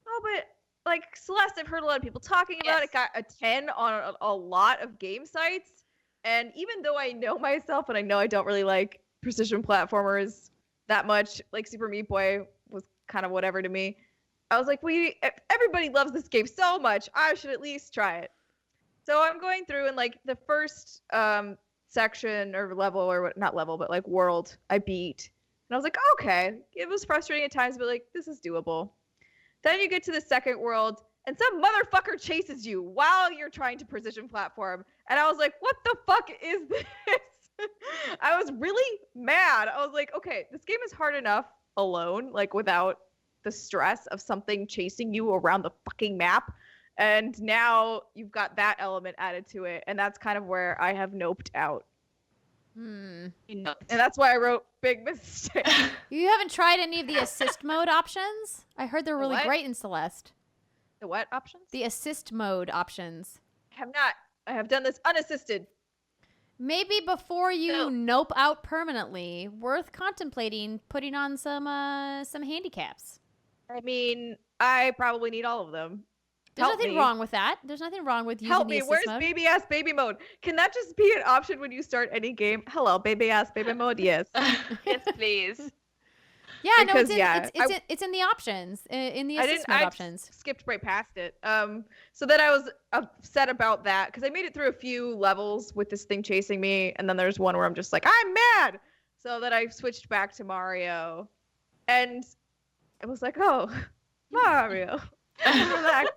oh, but like Celeste, I've heard a lot of people talking about it. Got a 10 on a lot of game sites. And even though I know myself and I know I don't really like precision platformers that much, like Super Meat Boy was kind of whatever to me. I was like, everybody loves this game so much. I should at least try it. So I'm going through, and like the first section or level, or not level, but like world I beat. And I was like, okay, it was frustrating at times, but like, this is doable. Then you get to the second world, and some motherfucker chases you while you're trying to precision platform. And I was like, what the fuck is this? I was really mad. I was like, okay, this game is hard enough alone, like without the stress of something chasing you around the fucking map. And now you've got that element added to it. And that's kind of where I have noped out. And that's why I wrote big mistake. You haven't tried any of the assist mode options? I heard they're really what? great in Celeste. The what options? The assist mode options. I have not. I have done this unassisted. Maybe before you nope out permanently, worth contemplating putting on some handicaps. I mean, I probably need all of them. There's Help nothing me. wrong with that. There's nothing wrong with using Help the me. assist Where's mode. baby ass baby mode? Can that just be an option when you start any game? Hello, baby ass baby mode. Yes. Yes, please. Yeah, no, Because, it's in the options, in the assist mode I options. skipped right past it. So then I was upset about that because I made it through a few levels with this thing chasing me, and then there's one where I'm just like, I'm mad. So then I switched back to Mario, and it was like, oh, Mario. Relaxing.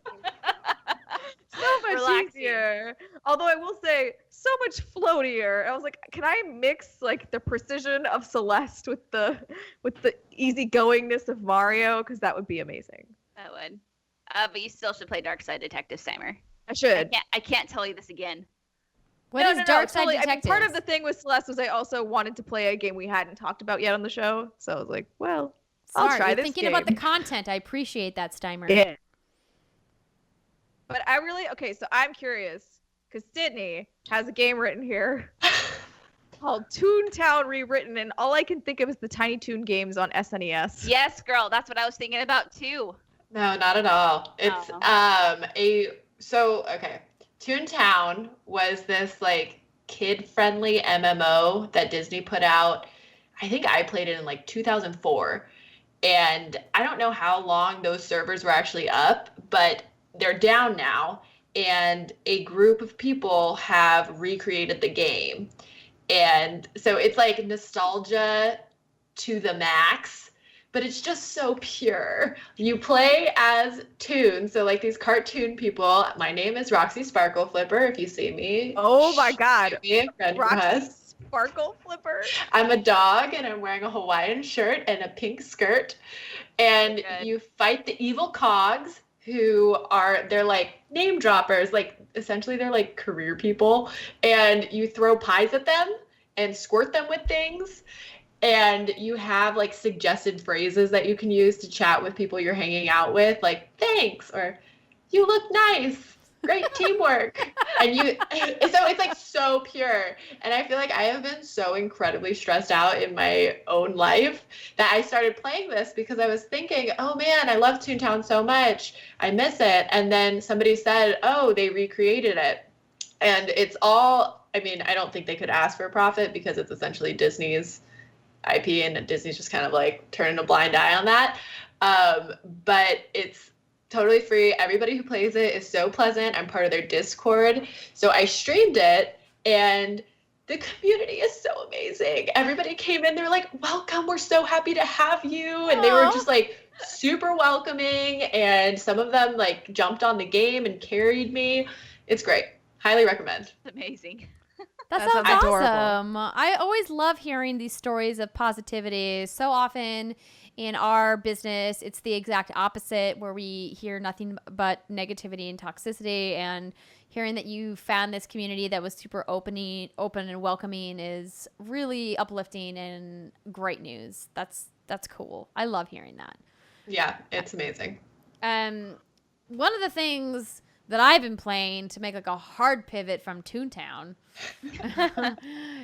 So much Relaxing. easier. Although I will say, so much floatier. I was like, can I mix like the precision of Celeste with the easygoingness of Mario? Because that would be amazing. That would. But you still should play Dark Side Detective, Steimer. I should. I can't tell you this again. What is Dark Side totally. Detective? Part of the thing with Celeste was I also wanted to play a game we hadn't talked about yet on the show. So I was like, well, I'll try this thinking game. about the content. I appreciate that, Steimer. Yeah. But so I'm curious, because Sydnee has a game written here called Toontown Rewritten, and all I can think of is the Tiny Toon games on SNES. Yes, girl. That's what I was thinking about, too. No, not at all. It's okay. Toontown was this like kid-friendly MMO that Disney put out. I think I played it in like 2004. And I don't know how long those servers were actually up, but they're down now, and a group of people have recreated the game. And so it's like nostalgia to the max, but it's just so pure. You play as Toon, so like these cartoon people. My name is Roxy Sparkle Flipper, if you see me. Oh my god. Shoot me a friend Roxy request. Sparkle Flipper. I'm a dog, and I'm wearing a Hawaiian shirt and a pink skirt. And you fight the evil cogs, they're like name droppers, like essentially they're like career people, and you throw pies at them and squirt them with things, and you have like suggested phrases that you can use to chat with people you're hanging out with, like thanks or you look nice great teamwork. And so it's like so pure. And I feel like I have been so incredibly stressed out in my own life that I started playing this because I was thinking, oh man, I love Toontown so much. I miss it. And then somebody said, oh, they recreated it. And it's all, I mean, I don't think they could ask for a profit because it's essentially Disney's IP and Disney's just kind of like turning a blind eye on that. But it's totally free. Everybody who plays it is so pleasant. I'm part of their Discord. So I streamed it and the community is so amazing. Everybody came in, they're like, welcome, we're so happy to have you. And they were just like super welcoming. And some of them like jumped on the game and carried me. It's great. Highly recommend. Amazing. That That sounds sounds adorable. awesome. I always love hearing these stories of positivity. So often in our business, it's the exact opposite where we hear nothing but negativity and toxicity. And hearing that you found this community that was super open and welcoming is really uplifting and great news. That's cool. I love hearing that. Yeah, it's amazing. One of the things that I've been playing to make like a hard pivot from Toontown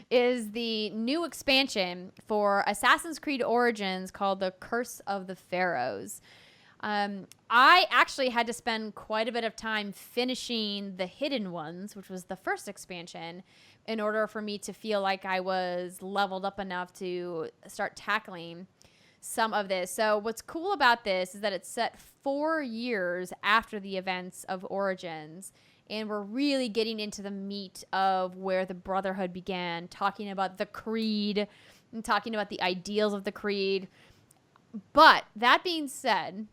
is the new expansion for Assassin's Creed Origins called The Curse of the Pharaohs. I actually had to spend quite a bit of time finishing the Hidden Ones, which was the first expansion, in order for me to feel like I was leveled up enough to start tackling some of this. So what's cool about this is that it's set 4 years after the events of Origins, and we're really getting into the meat of where the Brotherhood began, talking about the creed and talking about the ideals of the creed. But that being said,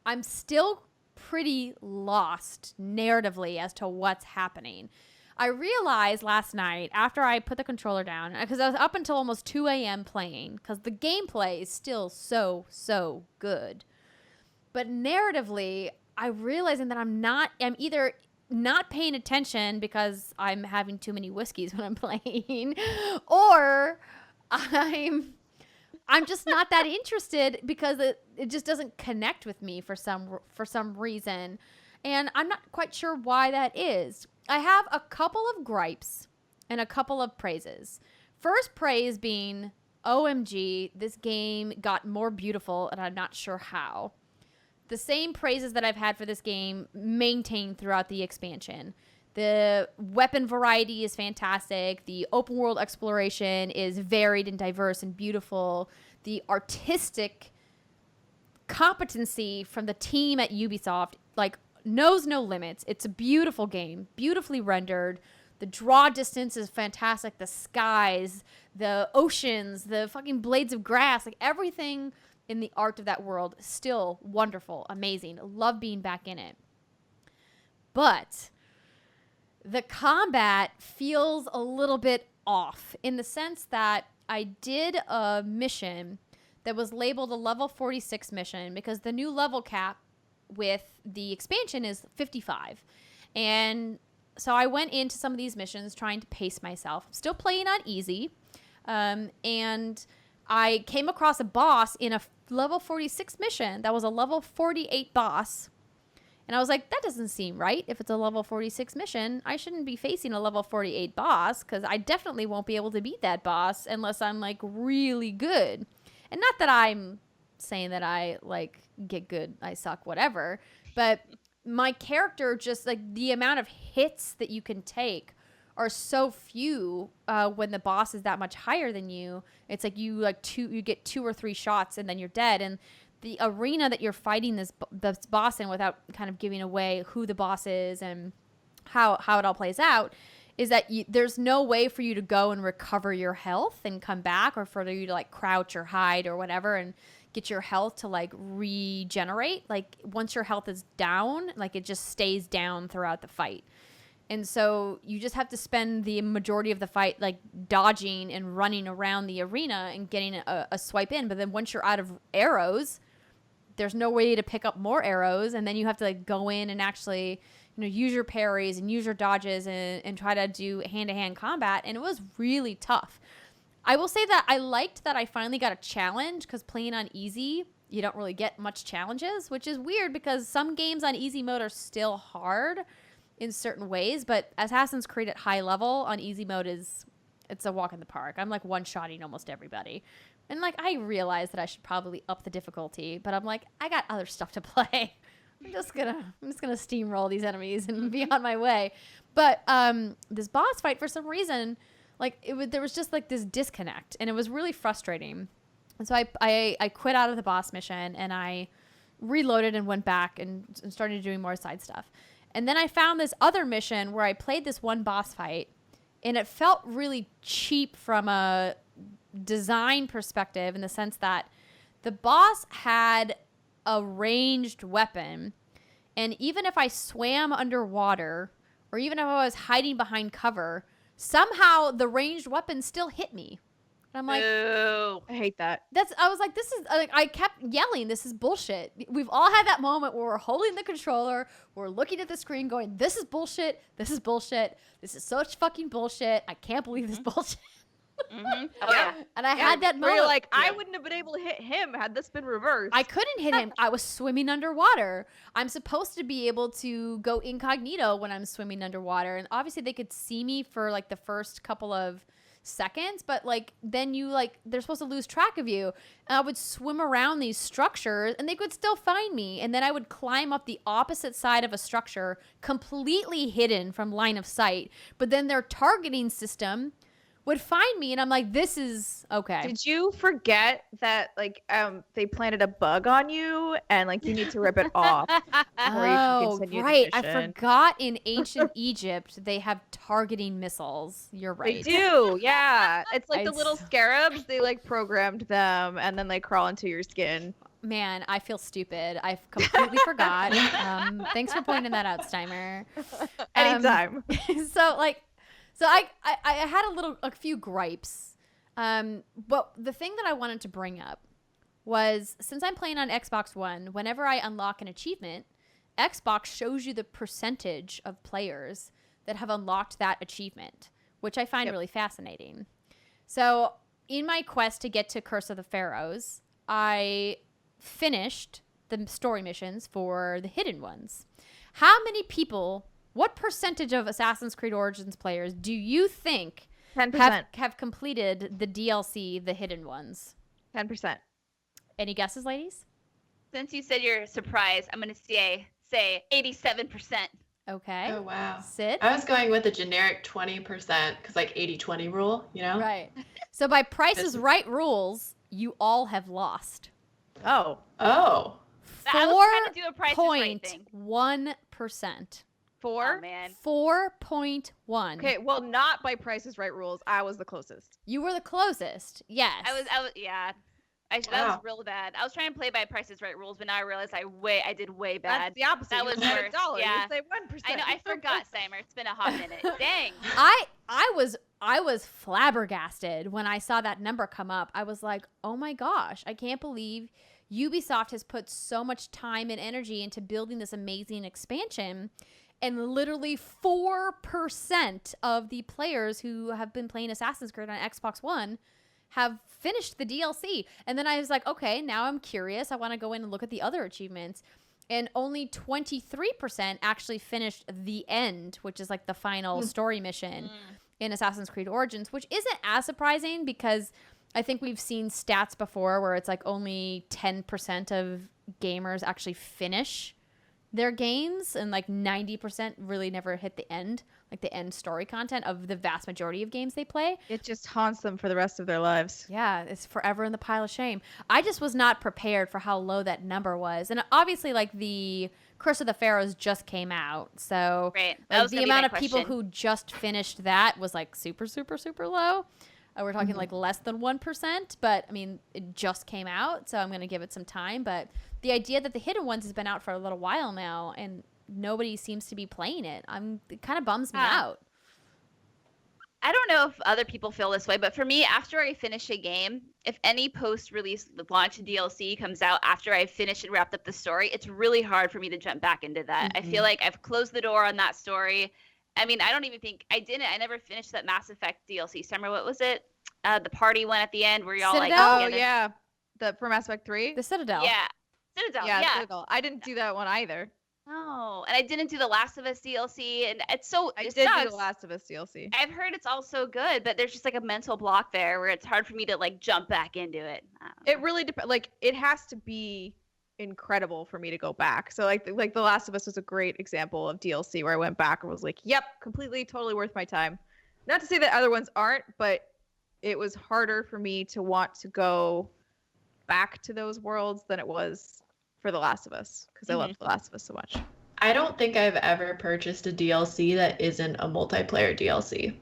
I'm still pretty lost narratively as to what's happening. I realized last night after I put the controller down, because I was up until almost 2 a.m. playing, because the gameplay is still so good. But narratively, I'm realizing that I'm either not paying attention because I'm having too many whiskeys when I'm playing, or I'm just not that interested because it just doesn't connect with me for some reason. And I'm not quite sure why that is. I have a couple of gripes and a couple of praises. First praise being, OMG, this game got more beautiful and I'm not sure how. The same praises that I've had for this game maintained throughout the expansion. The weapon variety is fantastic. The open world exploration is varied and diverse and beautiful. The artistic competency from the team at Ubisoft, like, knows no limits. It's a beautiful game, beautifully rendered. The draw distance is fantastic. The skies, the oceans, the fucking blades of grass, like everything in the art of that world, still wonderful, amazing. Love being back in it. But the combat feels a little bit off in the sense that I did a mission that was labeled a level 46 mission because the new level cap with the expansion is 55. And so I went into some of these missions trying to pace myself. I'm still playing on easy. And I came across a boss in a level 46 mission that was a level 48 boss. And I was like, that doesn't seem right. If it's a level 46 mission, I shouldn't be facing a level 48 boss because I definitely won't be able to beat that boss unless I'm like really good. And not that I'm saying that I like get good, I suck, whatever. But my character, just like the amount of hits that you can take are so few when the boss is that much higher than you. It's like you get 2 or 3 shots and then you're dead. And the arena that you're fighting this boss in, without kind of giving away who the boss is and how it all plays out, is that there's no way for you to go and recover your health and come back, or for you to like crouch or hide or whatever and get your health to like regenerate. Like once your health is down, like it just stays down throughout the fight. And so you just have to spend the majority of the fight like dodging and running around the arena and getting a swipe in. But then once you're out of arrows, there's no way to pick up more arrows. And then you have to like go in and actually, use your parries and use your dodges and try to do hand-to-hand combat. And it was really tough. I will say that I liked that I finally got a challenge, because playing on easy, you don't really get much challenges, which is weird because some games on easy mode are still hard in certain ways, but Assassin's Creed at high level on easy mode it's a walk in the park. I'm like one-shotting almost everybody. And like I realize that I should probably up the difficulty, but I'm like, I got other stuff to play. I'm just gonna steamroll these enemies and be on my way. But this boss fight, for some reason, like there was just like this disconnect, and it was really frustrating. And so I quit out of the boss mission, and I reloaded and went back and started doing more side stuff. And then I found this other mission where I played this one boss fight, and it felt really cheap from a design perspective, in the sense that the boss had a ranged weapon, and even if I swam underwater, or even if I was hiding behind cover, somehow the ranged weapon still hit me. And I'm like, Ooh. I hate that. I was like, this is like, I kept yelling, this is bullshit. We've all had that moment where we're holding the controller, we're looking at the screen going, this is bullshit, this is bullshit, this is such fucking bullshit, I can't believe this bullshit. Mm-hmm. Oh, yeah. And I had that Where moment. you're like, I wouldn't have been able to hit him had this been reversed. I couldn't hit him. I was swimming underwater. I'm supposed to be able to go incognito when I'm swimming underwater. And obviously they could see me for like the first couple of seconds, but like then you like they're supposed to lose track of you. And I would swim around these structures and they could still find me. And then I would climb up the opposite side of a structure, completely hidden from line of sight. But then their targeting system would find me, and I'm like, this is okay. Did you forget that like they planted a bug on you and like you need to rip it off before you can continue right. the I mission? forgot in ancient Egypt they have targeting missiles. You're right. They do, yeah. It's like the I little scarabs. They like programmed them, and then they crawl into your skin. Man, I feel stupid. I completely forgot. Thanks for pointing that out, Steimer. Anytime. So I had a few gripes. But the thing that I wanted to bring up was, since I'm playing on Xbox One, whenever I unlock an achievement, Xbox shows you the percentage of players that have unlocked that achievement, which I find really fascinating. So in my quest to get to Curse of the Pharaohs, I finished the story missions for the hidden ones. How many people, what percentage of Assassin's Creed Origins players do you think 10%. have completed the DLC, the hidden ones? 10%. Any guesses, ladies? Since you said you're surprised, I'm going to say 87%. Okay. Oh, wow. Sid? I was going with a generic 20% because like 80-20 rule, you know? Right. So by Price is Right rules, you all have lost. Oh. Oh. I was trying to do a Price is Right thing. 4.1%. 4? Oh, man. 4.1. Okay, well, not by Price is Right rules. I was the closest. You were the closest. Yes. I was, yeah. That was real bad. I was trying to play by Price is Right rules, but now I realize I did way bad. That's the opposite. That was you said worse. $1. Yeah. You say 1%. I know. I forgot, Steimer. It's been a hot minute. Dang. I was flabbergasted when I saw that number come up. I was like, oh my gosh, I can't believe Ubisoft has put so much time and energy into building this amazing expansion, and literally 4% of the players who have been playing Assassin's Creed on Xbox One have finished the DLC. And then I was like, okay, now I'm curious. I want to go in and look at the other achievements. And only 23% actually finished the end, which is like the final story mission in Assassin's Creed Origins, which isn't as surprising because I think we've seen stats before where it's like only 10% of gamers actually finish their games, and like 90% really never hit the end, like the end story content of the vast majority of games they play. It just haunts them for the rest of their lives. Yeah, it's forever in the pile of shame. I just was not prepared for how low that number was. And obviously, like, the Curse of the Pharaohs just came out. So Right. like, the amount of people who just finished that was like super, super, super low. We're talking like less than 1%, but I mean, it just came out, so I'm going to give it some time. But the idea that the hidden ones has been out for a little while now and nobody seems to be playing it, it kind of bums me out. I don't know if other people feel this way, but for me, after I finish a game, if any post-release launch DLC comes out after I've finished and wrapped up the story, it's really hard for me to jump back into that. I feel like I've closed the door on that story. I mean, I don't even think I never finished that Mass Effect DLC. Summer, what was it? The party one at the end where y'all Citadel? like Oh, together. yeah. for Mass Effect 3? The Citadel. Yeah. Citadel. Yeah, Yeah. Citadel. I didn't do that one either. No, and I didn't do the Last of Us DLC, and it I did sucks. do the Last of Us DLC. I've heard it's all so good, but there's just like a mental block there where it's hard for me to like jump back into it. I don't know. It really depends. Like, it has to be incredible for me to go back. So like the Last of Us was a great example of DLC where I went back and was like, yep, completely, totally worth my time. Not to say that other ones aren't, but it was harder for me to want to go back to those worlds than it was for The Last of Us, because I loved The Last of Us so much. I don't think I've ever purchased a DLC that isn't a multiplayer DLC.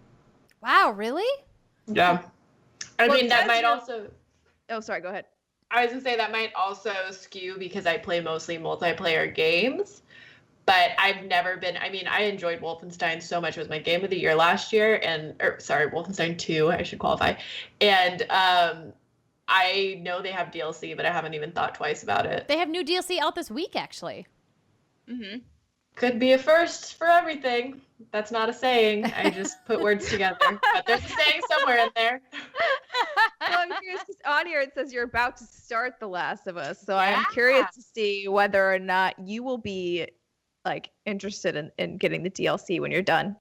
Wow, really? Yeah. I Well, mean, that because might you're- also... Oh, sorry, go ahead. I was going to say that might also skew because I play mostly multiplayer games. But I've never been... I mean, I enjoyed Wolfenstein so much. It was my game of the year last year. Wolfenstein 2, I should qualify. And I know they have DLC, but I haven't even thought twice about it. They have new DLC out this week, actually. Mm-hmm. Could be a first for everything. That's not a saying. I just put words together. But there's a saying somewhere in there. Well, I'm curious, 'cause on here it says you're about to start The Last of Us. So I'm curious to see whether or not you will be like interested in getting the DLC when you're done.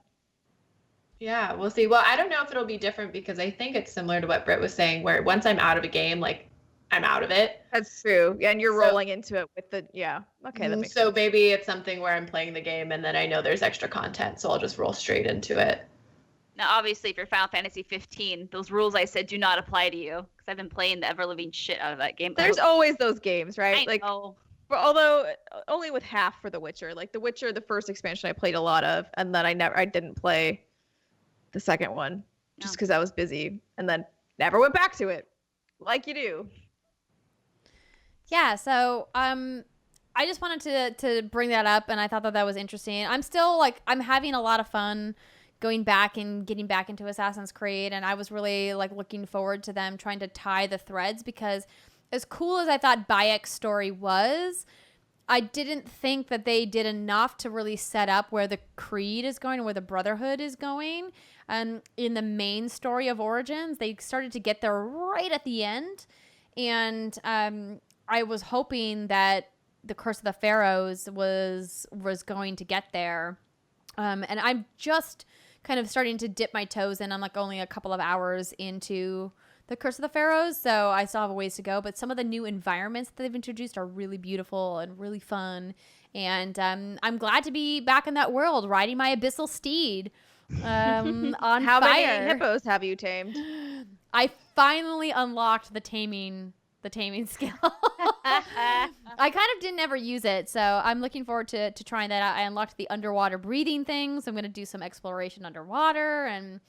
Yeah, we'll see. Well, I don't know if it'll be different because I think it's similar to what Britt was saying, where once I'm out of a game, like, I'm out of it. That's true. Yeah, and you're So- rolling into it with the Okay, that makes So sense. maybe it's something where I'm playing the game and then I know there's extra content, so I'll just roll straight into it. Now, obviously, for Final Fantasy 15, those rules I said do not apply to you because I've been playing the ever living shit out of that game. There's always those games, right? I Like, know. although only with half for The Witcher. Like The Witcher, the first expansion I played a lot of, and then I didn't play the second one just No. because I was busy, and then never went back to it, like you do. Yeah, so I just wanted to bring that up, and I thought that was interesting. I'm still I'm having a lot of fun going back and getting back into Assassin's Creed, and I was really looking forward to them trying to tie the threads, because as cool as I thought Bayek's story was, I didn't think that they did enough to really set up where the Creed is going, where the Brotherhood is going. In the main story of Origins, they started to get there right at the end, and I was hoping that the Curse of the Pharaohs was going to get there, and I'm just kind of starting to dip my toes in. I'm only a couple of hours into the Curse of the Pharaohs, so I still have a ways to go. But some of the new environments that they've introduced are really beautiful and really fun, and I'm glad to be back in that world, riding my abyssal steed on How fire. many hippos have you tamed? I finally unlocked the taming skill. I kind of didn't ever use it, so I'm looking forward to trying that out. I unlocked the underwater breathing thing, so I'm going to do some exploration underwater, and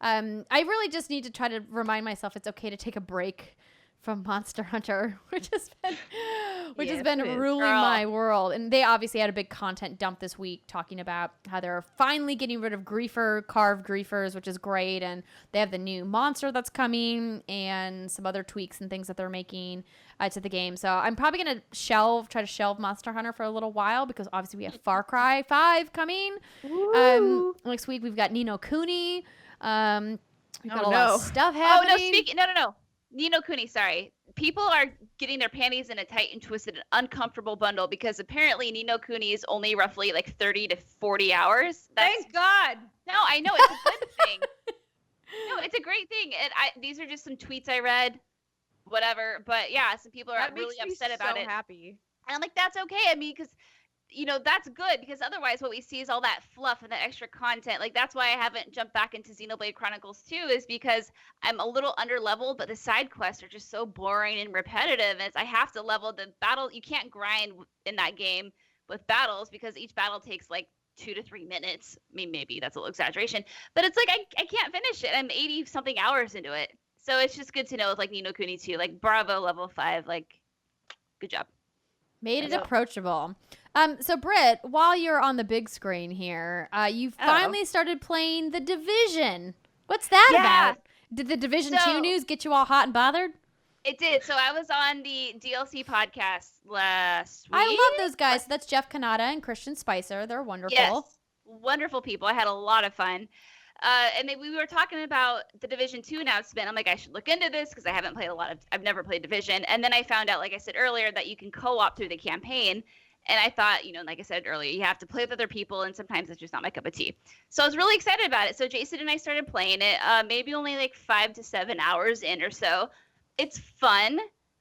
I really just need to try to remind myself it's okay to take a break from Monster Hunter, which has Yes, been it is, ruling girl. my world. And they obviously had a big content dump this week talking about how they're finally getting rid of carved griefers, which is great, and they have the new monster that's coming and some other tweaks and things that they're making to the game. So I'm probably gonna try to shelve Monster Hunter for a little while, because obviously we have Far Cry 5 coming. Next week we've got Ninokuni. We've got a lot of stuff Oh, happening. no. Ninokuni, sorry. People are getting their panties in a tight and twisted and uncomfortable bundle because apparently Ninokuni is only roughly 30 to 40 hours. Thank God. No, I know, it's a good thing. No, it's a great thing. And these are just some tweets I read, whatever. But yeah, some people are That really makes me upset about so it. happy. And I'm like, that's okay. I mean, because, that's good, because otherwise what we see is all that fluff and the extra content. That's why I haven't jumped back into Xenoblade Chronicles 2, is because I'm a little under-leveled, but the side quests are just so boring and repetitive. And I have to level the battle. You can't grind in that game with battles because each battle takes 2 to 3 minutes. I mean, maybe that's a little exaggeration, but it's I can't finish it. I'm 80-something hours into it. So it's just good to know with Ninokuni 2, bravo, level 5, good job. Made it Yeah. approachable. So Britt, while you're on the big screen here, you finally started playing The Division. What's that Yeah. about? Did the Division 2 So- news get you all hot and bothered? It did. So I was on the DLC podcast last week. I love those guys. That's Jeff Kanata and Christian Spicer. They're wonderful. Yes. Wonderful people. I had a lot of fun. And then we were talking about the Division 2 announcement. I'm like, I should look into this because I've never played Division. And then I found out, like I said earlier, that you can co-op through the campaign. And I thought, like I said earlier, you have to play with other people, and sometimes it's just not my cup of tea. So I was really excited about it. So Jason and I started playing it, maybe only like 5 to 7 hours in or so. It's fun.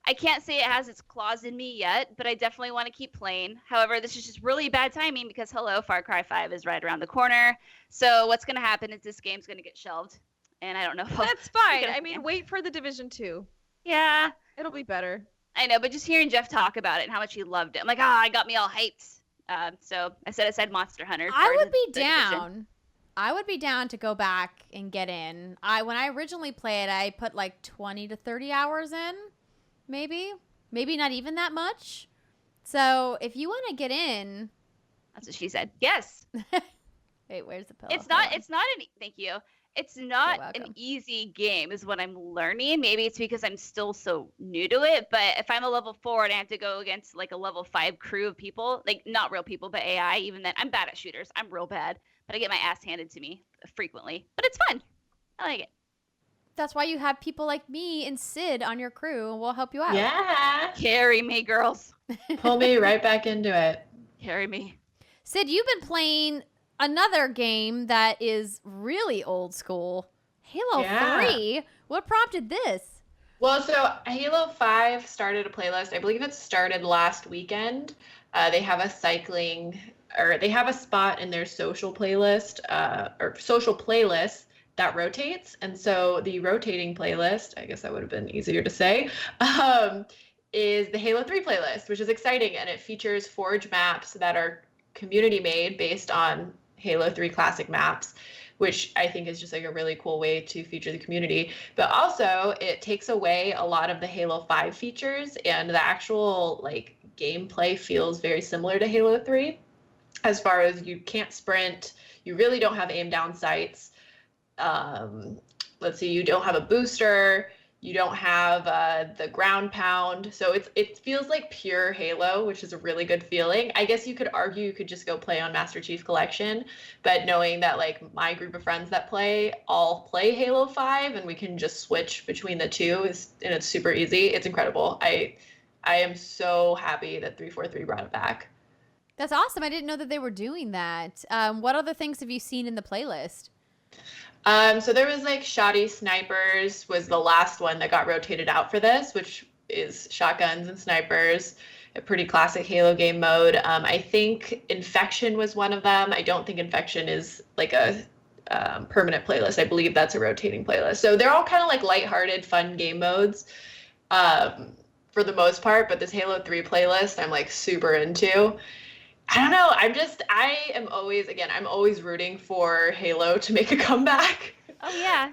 I can't say it has its claws in me yet, but I definitely want to keep playing. However, this is just really bad timing because, Far Cry 5 is right around the corner. So what's going to happen is this game's going to get shelved. And I don't know if That's fine. I mean, wait for the Division 2. Yeah. It'll be better. I know, but just hearing Jeff talk about it and how much he loved it, I'm like, it got me all hyped. So I set aside Monster Hunter. I would be down. I would be down to go back and get in. When I originally played, I put like 20 to 30 hours in. Maybe not even that much. So if you want to get in, that's what she said. Yes. Wait, where's the pillow? Thank you. It's not an easy game is what I'm learning. Maybe it's because I'm still so new to it. But if I'm a level 4 and I have to go against like a level 5 crew of people, like not real people, but AI, even then, I'm bad at shooters. I'm real bad. But I get my ass handed to me frequently. But it's fun. I like it. That's why you have people like me and Sid on your crew, and we'll help you out. Yeah. Carry me, girls. Pull me right back into it. Carry me. Sid, you've been playing another game that is really old school. Halo 3. What prompted this? Well, so Halo 5 started a playlist. I believe it started last weekend. They have a spot in their social playlist, or social playlist that rotates. And so the rotating playlist, I guess that would have been easier to say, is the Halo 3 playlist, which is exciting. And it features Forge maps that are community made based on Halo 3 classic maps, which I think is just like a really cool way to feature the community. But also it takes away a lot of the Halo 5 features, and the actual like gameplay feels very similar to Halo 3 as far as you can't sprint, you really don't have aim down sights. Let's see, you don't have a booster, you don't have the ground pound, so it feels like pure Halo, which is a really good feeling. I guess you could argue you could just go play on Master Chief Collection, but knowing that like my group of friends that all play Halo 5 and we can just switch between the two and it's super easy. It's incredible. I am so happy that 343 brought it back. That's awesome. I didn't know that they were doing that. What other things have you seen in the playlist? So there was like Shoddy Snipers was the last one that got rotated out for this, which is shotguns and snipers, a pretty classic Halo game mode. I think Infection was one of them. I don't think Infection is like a permanent playlist. I believe that's a rotating playlist. So they're all kind of like lighthearted, fun game modes for the most part. But this Halo 3 playlist, I'm like super into. I don't know. I'm always rooting for Halo to make a comeback. Oh, yeah.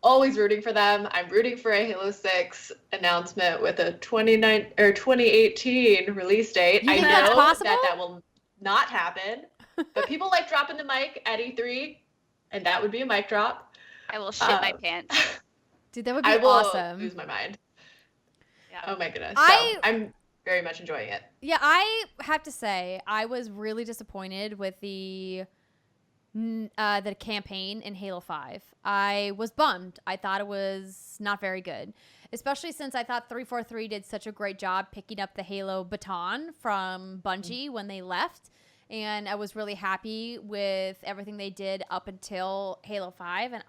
Always rooting for them. I'm rooting for a Halo 6 announcement with a 2018 release date. You think I that's know possible? that will not happen, but people like dropping the mic at E3, and that would be a mic drop. I will shit my pants. Dude, that would be I will awesome. lose my mind. Yeah. Oh my goodness. I'm very much enjoying it. Yeah, I have to say I was really disappointed with the campaign in Halo 5. I was bummed. I thought it was not very good, especially since I thought 343 did such a great job picking up the Halo baton from Bungie when they left, and I was really happy with everything they did up until Halo 5, and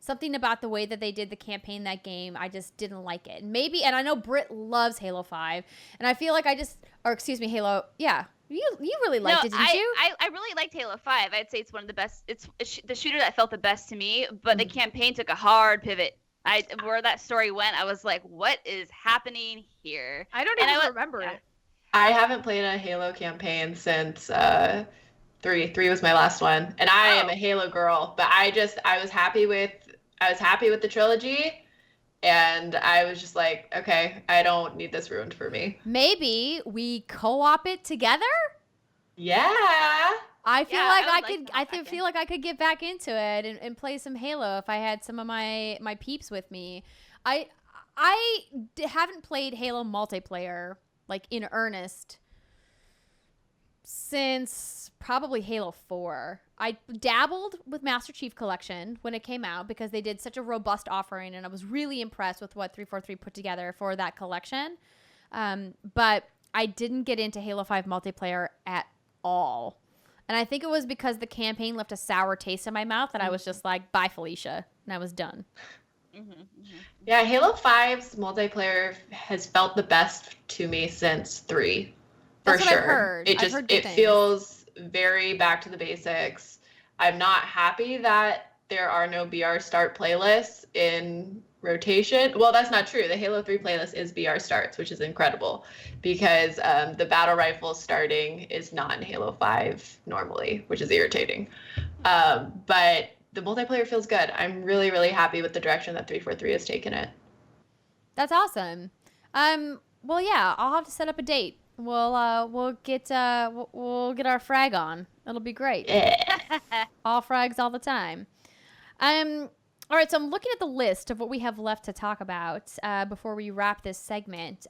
something about the way that they did the campaign that game, I just didn't like it. Maybe, and I know Britt loves Halo 5, and I feel like Halo, yeah. You really liked it, didn't you? I really liked Halo 5. I'd say it's one of the best. It's the shooter that felt the best to me, but the campaign took a hard pivot. Where that story went, I was like, what is happening here? I don't even remember it. I haven't played a Halo campaign since 3 was my last one, and I am a Halo girl, but I was happy with the trilogy, and I was just like, okay, I don't need this ruined for me. Maybe we co-op it together? Yeah. I feel feel like I could get back into it and play some Halo if I had some of my peeps with me. I haven't played Halo multiplayer like in earnest since probably Halo 4. I dabbled with Master Chief Collection when it came out because they did such a robust offering, and I was really impressed with what 343 put together for that collection. But I didn't get into Halo 5 multiplayer at all. And I think it was because the campaign left a sour taste in my mouth that I was just like, bye, Felicia. And I was done. Yeah, Halo 5's multiplayer has felt the best to me since 3. For That's what sure. I've heard. It feels very back to the basics. I'm not happy that there are no BR Start playlists in rotation. Well, that's not true. The Halo 3 playlist is BR Starts, which is incredible because the battle rifle starting is not in Halo 5 normally, which is irritating. But the multiplayer feels good. I'm really, really happy with the direction that 343 has taken it. That's awesome. Well, yeah, I'll have to set up a date. We'll get our frag on. It'll be great. Yeah. All frags all the time. All right, so I'm looking at the list of what we have left to talk about before we wrap this segment.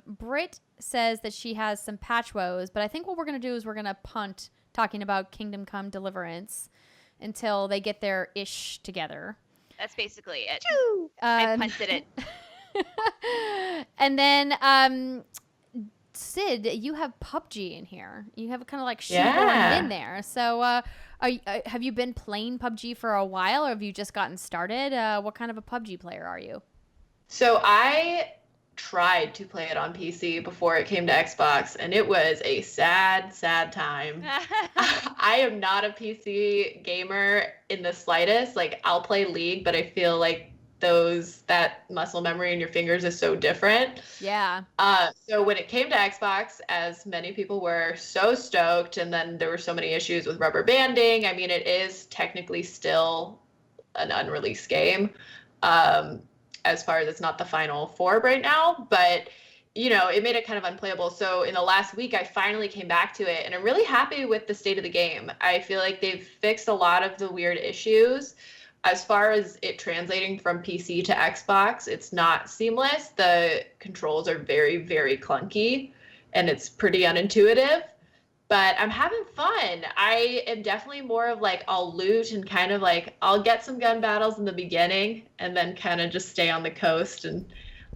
Britt says that she has some patch woes, but I think what we're going to do is we're going to punt talking about Kingdom Come Deliverance until they get their ish together. That's basically it. I punted it. And then, Sid, you have PUBG in here. You have a kind of like shooter in there. So, have you been playing PUBG for a while, or have you just gotten started? What kind of a PUBG player are you? So I tried to play it on PC before it came to Xbox, and it was a sad, sad time. I am not a PC gamer in the slightest. Like, I'll play League, but I feel like that muscle memory in your fingers is so different. Yeah. So when it came to Xbox, as many people were so stoked, and then there were so many issues with rubber banding. I mean, it is technically still an unreleased game, as far as it's not the final form right now, but it made it kind of unplayable. So in the last week, I finally came back to it, and I'm really happy with the state of the game. I feel like they've fixed a lot of the weird issues. As far as it translating from PC to Xbox, it's not seamless. The controls are very, very clunky, and it's pretty unintuitive. But I'm having fun. I am definitely more of like, I'll loot and kind of like, I'll get some gun battles in the beginning and then kind of just stay on the coast and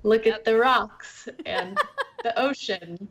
look at the rocks and the ocean.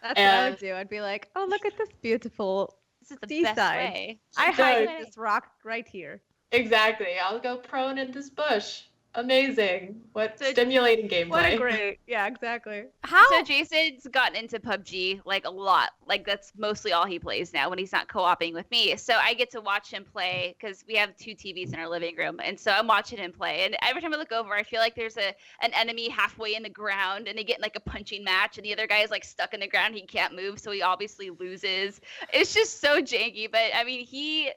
That's what I would do. I'd be like, oh, look at this beautiful This is the seaside. best way. I hide Right. this rock right here. Exactly. I'll go prone in this bush. Amazing. What So- stimulating gameplay. What a great. Yeah, exactly. How? So Jason's gotten into PUBG like a lot. Like that's mostly all he plays now when he's not co-oping with me. So I get to watch him play because we have 2 TVs in our living room, and so I'm watching him play. And every time I look over, I feel like there's an enemy halfway in the ground, and they get in like a punching match, and the other guy is like stuck in the ground. He can't move, so he obviously loses. It's just so janky, but I mean he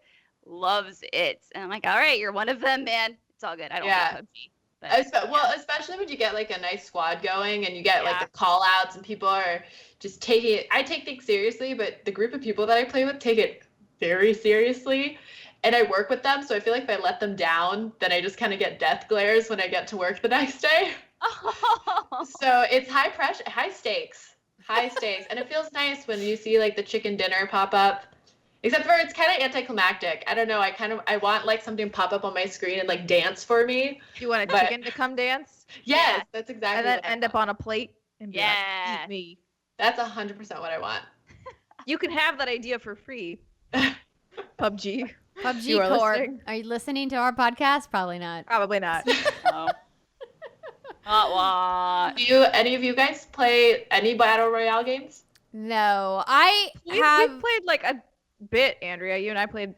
loves it, and I'm like, all right, you're one of them, man. It's all good. I don't Yeah. play PUBG. But, Well, especially when you get like a nice squad going and you get like Yeah. the call outs and people are just taking it. I take things seriously, but the group of people that I play with take it very seriously. And I work with them, so I feel like if I let them down, then I just kind of get death glares when I get to work the next day. So it's high pressure, high stakes, and it feels nice when you see like the chicken dinner pop up. Except for it's kind of anticlimactic. I don't know. I want like something pop up on my screen and like dance for me. You want a But- chicken to come dance? Yes, that's exactly. And then what I end up want. on a plate and be Yeah. like, eat me. That's 100% what I want. You can have that idea for free. PUBG. PUBG You are Corp. listening? Are you listening to our podcast? Probably not. Probably not. No. Not what? Do any of you guys play any battle royale games? No, I we have played like a bit, Andrea. You and I played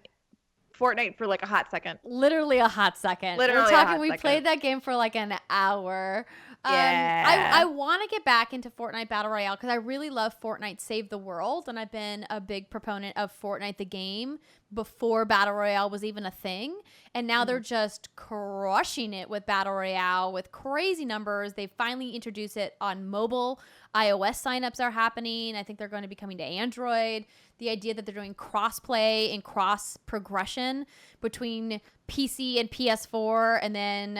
Fortnite for like a hot second. literally a hot second. Literally We're a talking. hot We second. played that game for like an hour. Yeah. I want to get back into Fortnite Battle Royale because I really love Fortnite Save the World, and I've been a big proponent of Fortnite the game before Battle Royale was even a thing. And now they're just crushing it with Battle Royale with crazy numbers. They finally introduced it on mobile. iOS signups are happening. I think they're going to be coming to Android. The idea that they're doing cross-play and cross-progression between PC and PS4, and then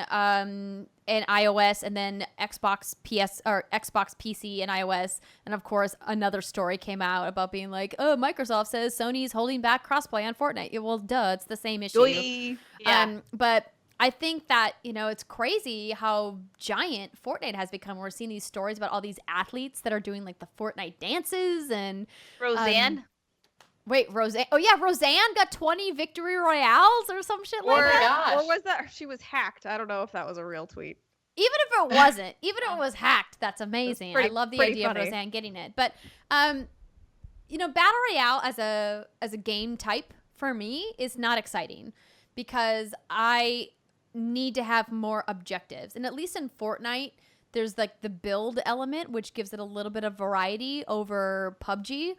and iOS, and then Xbox PC and iOS. And of course, another story came out about being like, oh, Microsoft says Sony's holding back crossplay on Fortnite. Yeah, well, duh, it's the same issue. Yeah. But I think that, it's crazy how giant Fortnite has become. We're seeing these stories about all these athletes that are doing like the Fortnite dances and Roseanne. wait, Roseanne. Oh yeah, Roseanne got 20 victory royales or some shit like that. Gosh. Or was that she was hacked? I don't know if that was a real tweet. Even if it wasn't, even if it was hacked, that's amazing. Pretty- I love the pretty idea funny. of Roseanne getting it. But Battle Royale as a game type for me is not exciting because I need to have more objectives. And at least in Fortnite, there's like the build element, which gives it a little bit of variety over PUBG.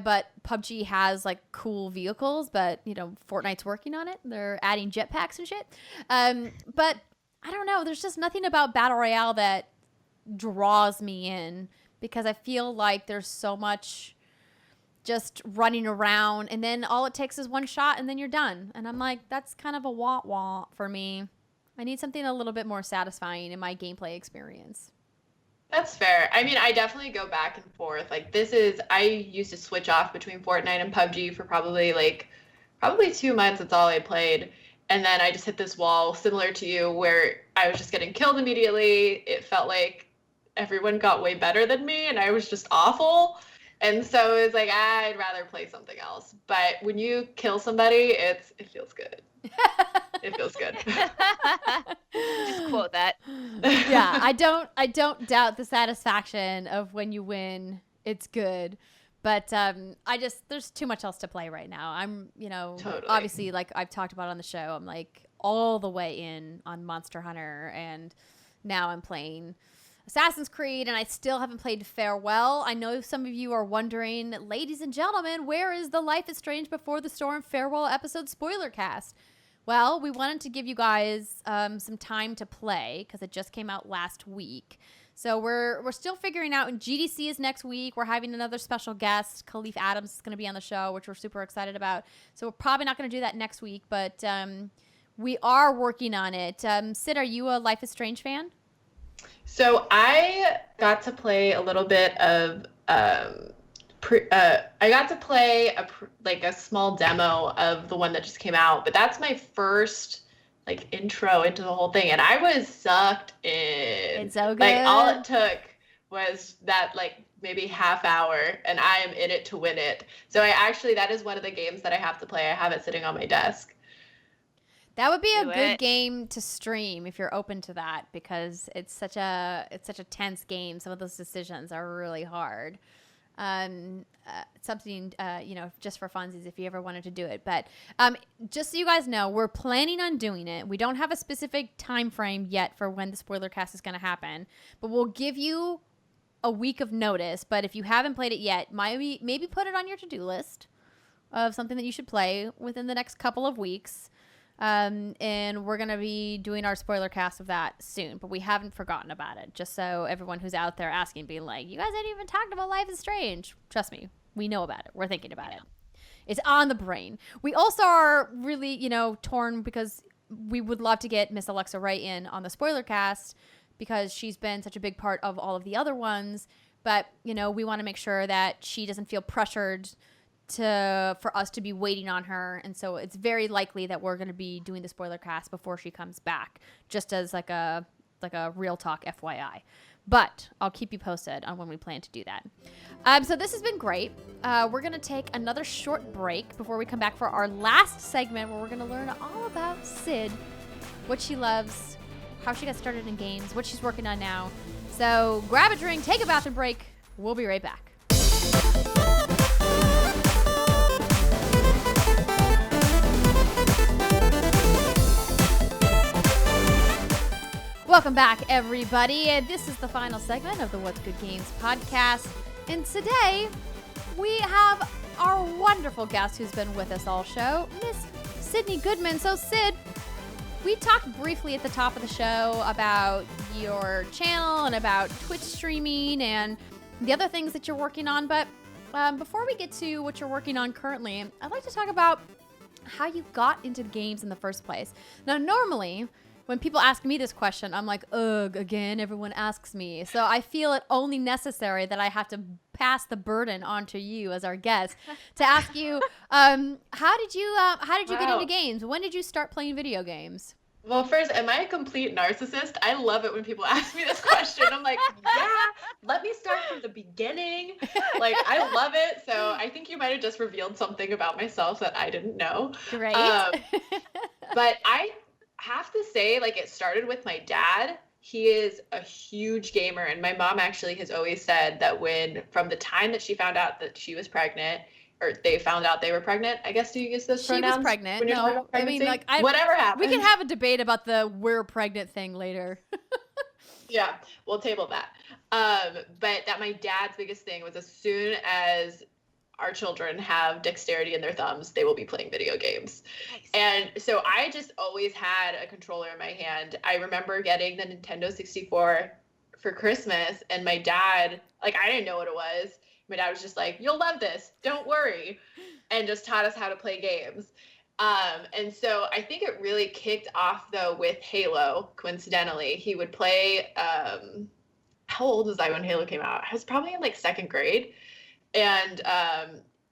But PUBG has like cool vehicles, but Fortnite's working on it. They're adding jetpacks and shit. But I don't know. There's just nothing about Battle Royale that draws me in because I feel like there's so much just running around, and then all it takes is one shot, and then you're done. And I'm like, that's kind of a wah-wah for me. I need something a little bit more satisfying in my gameplay experience. That's fair. I mean, I definitely go back and forth. Like I used to switch off between Fortnite and PUBG for probably 2 months. That's all I played. And then I just hit this wall similar to you where I was just getting killed immediately. It felt like everyone got way better than me and I was just awful. And so it was like, I'd rather play something else. But when you kill somebody, it feels good. It feels good. Just quote that. Yeah, I don't doubt the satisfaction of when you win. It's good. But there's too much else to play right now. I'm, Totally. obviously, like I've talked about on the show, I'm like all the way in on Monster Hunter, and now I'm playing Assassin's Creed, and I still haven't played Farewell. I know some of you are wondering, ladies and gentlemen, where is the Life is Strange Before the Storm Farewell episode spoiler cast? Well, we wanted to give you guys some time to play because it just came out last week. So we're still figuring out, and GDC is next week. We're having another special guest. Khalif Adams is going to be on the show, which we're super excited about. So we're probably not going to do that next week, but we are working on it. Sid, are you a Life is Strange fan? So I got to play a little bit of I got to play a small demo of the one that just came out, but that's my first intro into the whole thing, and I was sucked in. It's so good. All it took was that maybe half hour, and I am in it to win it. So that is one of the games that I have to play. I have it sitting on my desk. That would be a Do good it. game to stream if you're open to that, because it's such a tense game. Some of those decisions are really hard. Something just for funsies if you ever wanted to do it. But just so you guys know, we're planning on doing it. We don't have a specific time frame yet for when the spoiler cast is going to happen, but we'll give you a week of notice. But if you haven't played it yet, maybe put it on your to-do list of something that you should play within the next couple of weeks. And we're going to be doing our spoiler cast of that soon, but we haven't forgotten about it. Just so everyone who's out there asking, being like, you guys ain't even talked about Life is Strange. Trust me, we know about it. We're thinking about it. It's on the brain. We also are really, torn because we would love to get Miss Alexa Wright in on the spoiler cast because she's been such a big part of all of the other ones. But, we want to make sure that she doesn't feel pressured for us to be waiting on her, and so it's very likely that we're going to be doing the spoiler cast before she comes back, just as like a real talk FYI. But I'll keep you posted on when we plan to do that. So this has been great. We're going to take another short break before we come back for our last segment, where we're going to learn all about Sid, what she loves, how she got started in games, what she's working on now. So grab a drink, take a bathroom break. We'll be right back. Welcome back, everybody. And this is the final segment of the What's Good Games podcast. And today, we have our wonderful guest who's been with us all show, Miss Sydnee Goodman. So, Sid, we talked briefly at the top of the show about your channel and about Twitch streaming and the other things that you're working on. But before we get to what you're working on currently, I'd like to talk about how you got into the games in the first place. Now, normally, when people ask me this question, I'm like, ugh, again, everyone asks me. So I feel it only necessary that I have to pass the burden on to you as our guest to ask you, how did you get into games? When did you start playing video games? Well, first, am I a complete narcissist? I love it when people ask me this question. I'm like, yeah, let me start from the beginning. Like, I love it. So I think you might have just revealed something about myself that I didn't know. Great. But I have to say, like, it started with my dad. He is a huge gamer. And my mom actually has always said that from the time that she found out that she was pregnant, or they found out they were pregnant, I guess, do you use those pronouns? She was pregnant. No, I mean, like, whatever happened. We can have a debate about the we're pregnant thing later. Yeah, we'll table that. But that my dad's biggest thing was as soon as our children have dexterity in their thumbs, they will be playing video games. Nice. And so I just always had a controller in my hand. I remember getting the Nintendo 64 for Christmas, and my dad, like, I didn't know what it was. My dad was just like, you'll love this, don't worry, and just taught us how to play games. And so I think it really kicked off, though, with Halo, coincidentally. He would play, how old was I when Halo came out? I was probably in, like, 2nd grade. And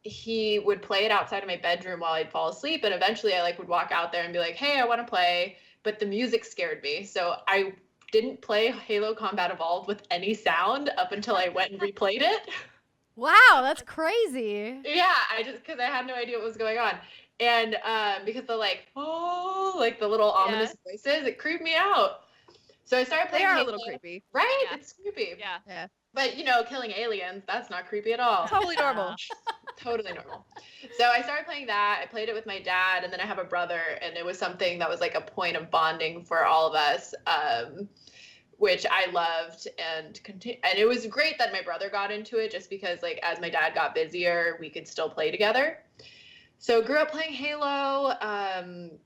he would play it outside of my bedroom while I'd fall asleep. And eventually I, like, would walk out there and be like, hey, I want to play. But the music scared me. So I didn't play Halo Combat Evolved with any sound up until I went and replayed it. Wow, that's crazy. Yeah, because I had no idea what was going on. And because the, like, oh, like the little ominous voices, it creeped me out. So I started playing They are Halo. a little creepy. Right? Yeah. It's creepy. Yeah. But, you know, killing aliens, that's not creepy at all. Totally normal. Totally normal. So I started playing that. I played it with my dad, and then I have a brother, and it was something that was like a point of bonding for all of us. Which I loved, and it was great that my brother got into it, just because, like, as my dad got busier, we could still play together. So grew up playing Halo,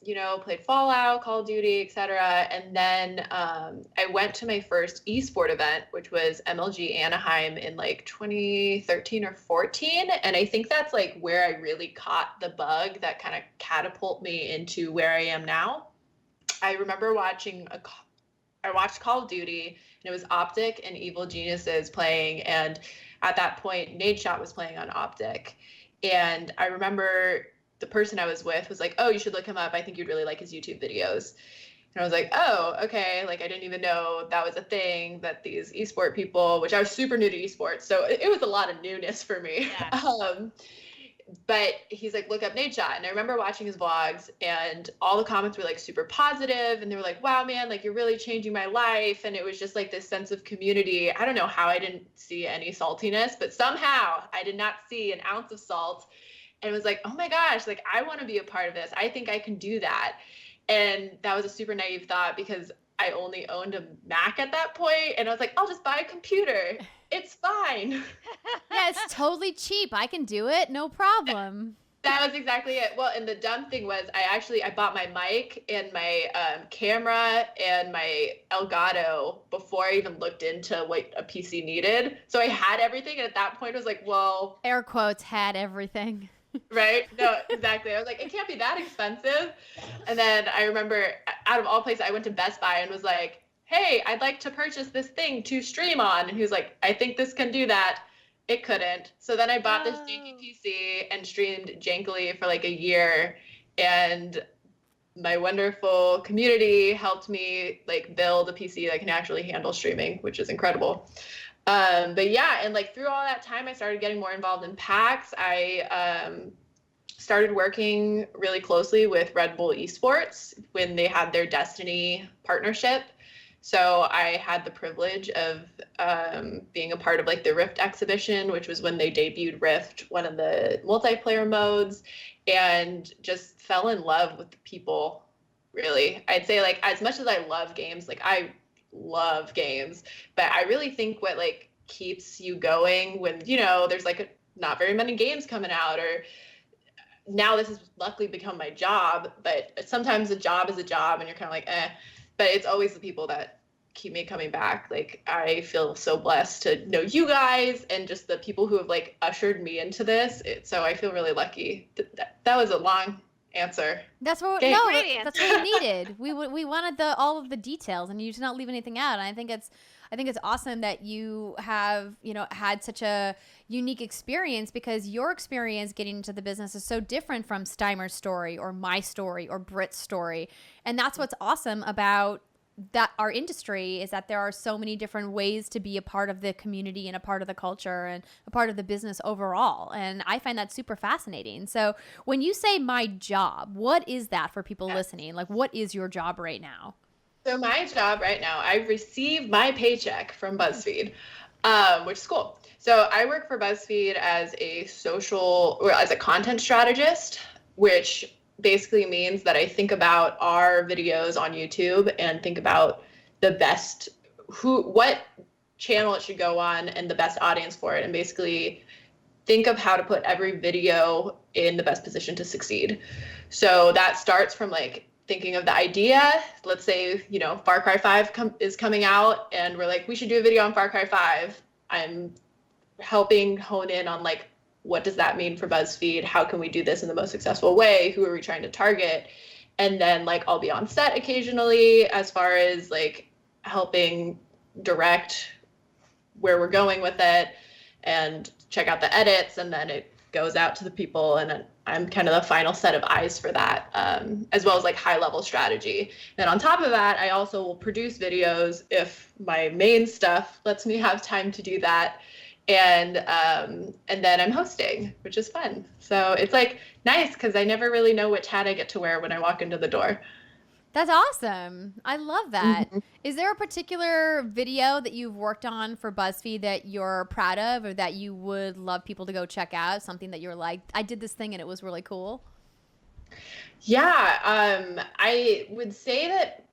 you know, played Fallout, Call of Duty, etc. And then I went to my first esport event, which was MLG Anaheim in like 2013 or 14. And I think that's like where I really caught the bug that kind of catapulted me into where I am now. I remember I watched Call of Duty, and it was Optic and Evil Geniuses playing. And at that point, Nadeshot was playing on Optic. And I remember the person I was with was like, oh, you should look him up. I think you'd really like his YouTube videos. And I was like, oh, okay. Like, I didn't even know that was a thing, that these esport people, which I was super new to esports. So it was a lot of newness for me. Yeah. But he's like, look up Nadeshot. And I remember watching his vlogs, and all the comments were like super positive, and they were like, wow, man, like, you're really changing my life. And it was just like this sense of community. I don't know how I didn't see any saltiness, but somehow I did not see an ounce of salt, and was like, oh my gosh, like, I want to be a part of this. I think I can do that. And that was a super naive thought, because I only owned a Mac at that point, and I was like, I'll just buy a computer. It's fine. Yeah, it's totally cheap. I can do it. No problem. That was exactly it. Well, and the dumb thing was I bought my mic and my camera and my Elgato before I even looked into what a PC needed. So I had everything, and at that point I was like, well... Air quotes, had everything. Right? No, exactly. I was like, it can't be that expensive. And then I remember, out of all places, I went to Best Buy and was like, hey, I'd like to purchase this thing to stream on. And he was like, I think this can do that. It couldn't. So then I bought this janky PC and streamed jankily for like a year. And my wonderful community helped me like build a PC that can actually handle streaming, which is incredible. But yeah, and like through all that time, I started getting more involved in PAX. I started working really closely with Red Bull Esports when they had their Destiny partnership. So I had the privilege of being a part of like the Rift exhibition, which was when they debuted Rift, one of the multiplayer modes, and just fell in love with the people, really. I'd say like as much as I love games, like I love games, but I really think what like keeps you going when, you know, there's like not very many games coming out, or now this has luckily become my job, but sometimes a job is a job and you're kind of like, eh. But it's always the people that keep me coming back. Like, I feel so blessed to know you guys and just the people who have like ushered me into this. So I feel really lucky. That was a long answer. That's what Okay, great that's what we needed. We wanted all of the details, and you did not leave anything out. And I think it's awesome that you have, had such a unique experience, because your experience getting into the business is so different from Steimer's story or my story or Britt's story. And that's what's awesome about that our industry, is that there are so many different ways to be a part of the community and a part of the culture and a part of the business overall. And I find that super fascinating. So when you say my job, what is that for people listening? Like, what is your job right now? So my job right now, I receive my paycheck from BuzzFeed, which is cool. So I work for BuzzFeed as a content strategist, which basically means that I think about our videos on YouTube and think about the best, what channel it should go on and the best audience for it, and basically think of how to put every video in the best position to succeed. So that starts from like thinking of the idea. Let's say, Far Cry 5 is coming out and we're like, we should do a video on Far Cry 5. I'm helping hone in on like, what does that mean for BuzzFeed? How can we do this in the most successful way? Who are we trying to target? And then like I'll be on set occasionally as far as like helping direct where we're going with it and check out the edits, and then it goes out to the people, and I'm kind of the final set of eyes for that, as well as like high level strategy. And on top of that, I also will produce videos if my main stuff lets me have time to do that. And then I'm hosting, which is fun. So it's like nice because I never really know which hat I get to wear when I walk into the door. That's awesome. I love that. Mm-hmm. Is there a particular video that you've worked on for BuzzFeed that you're proud of, or that you would love people to go check out? Something that you're like, I did this thing and it was really cool? Yeah, I would say that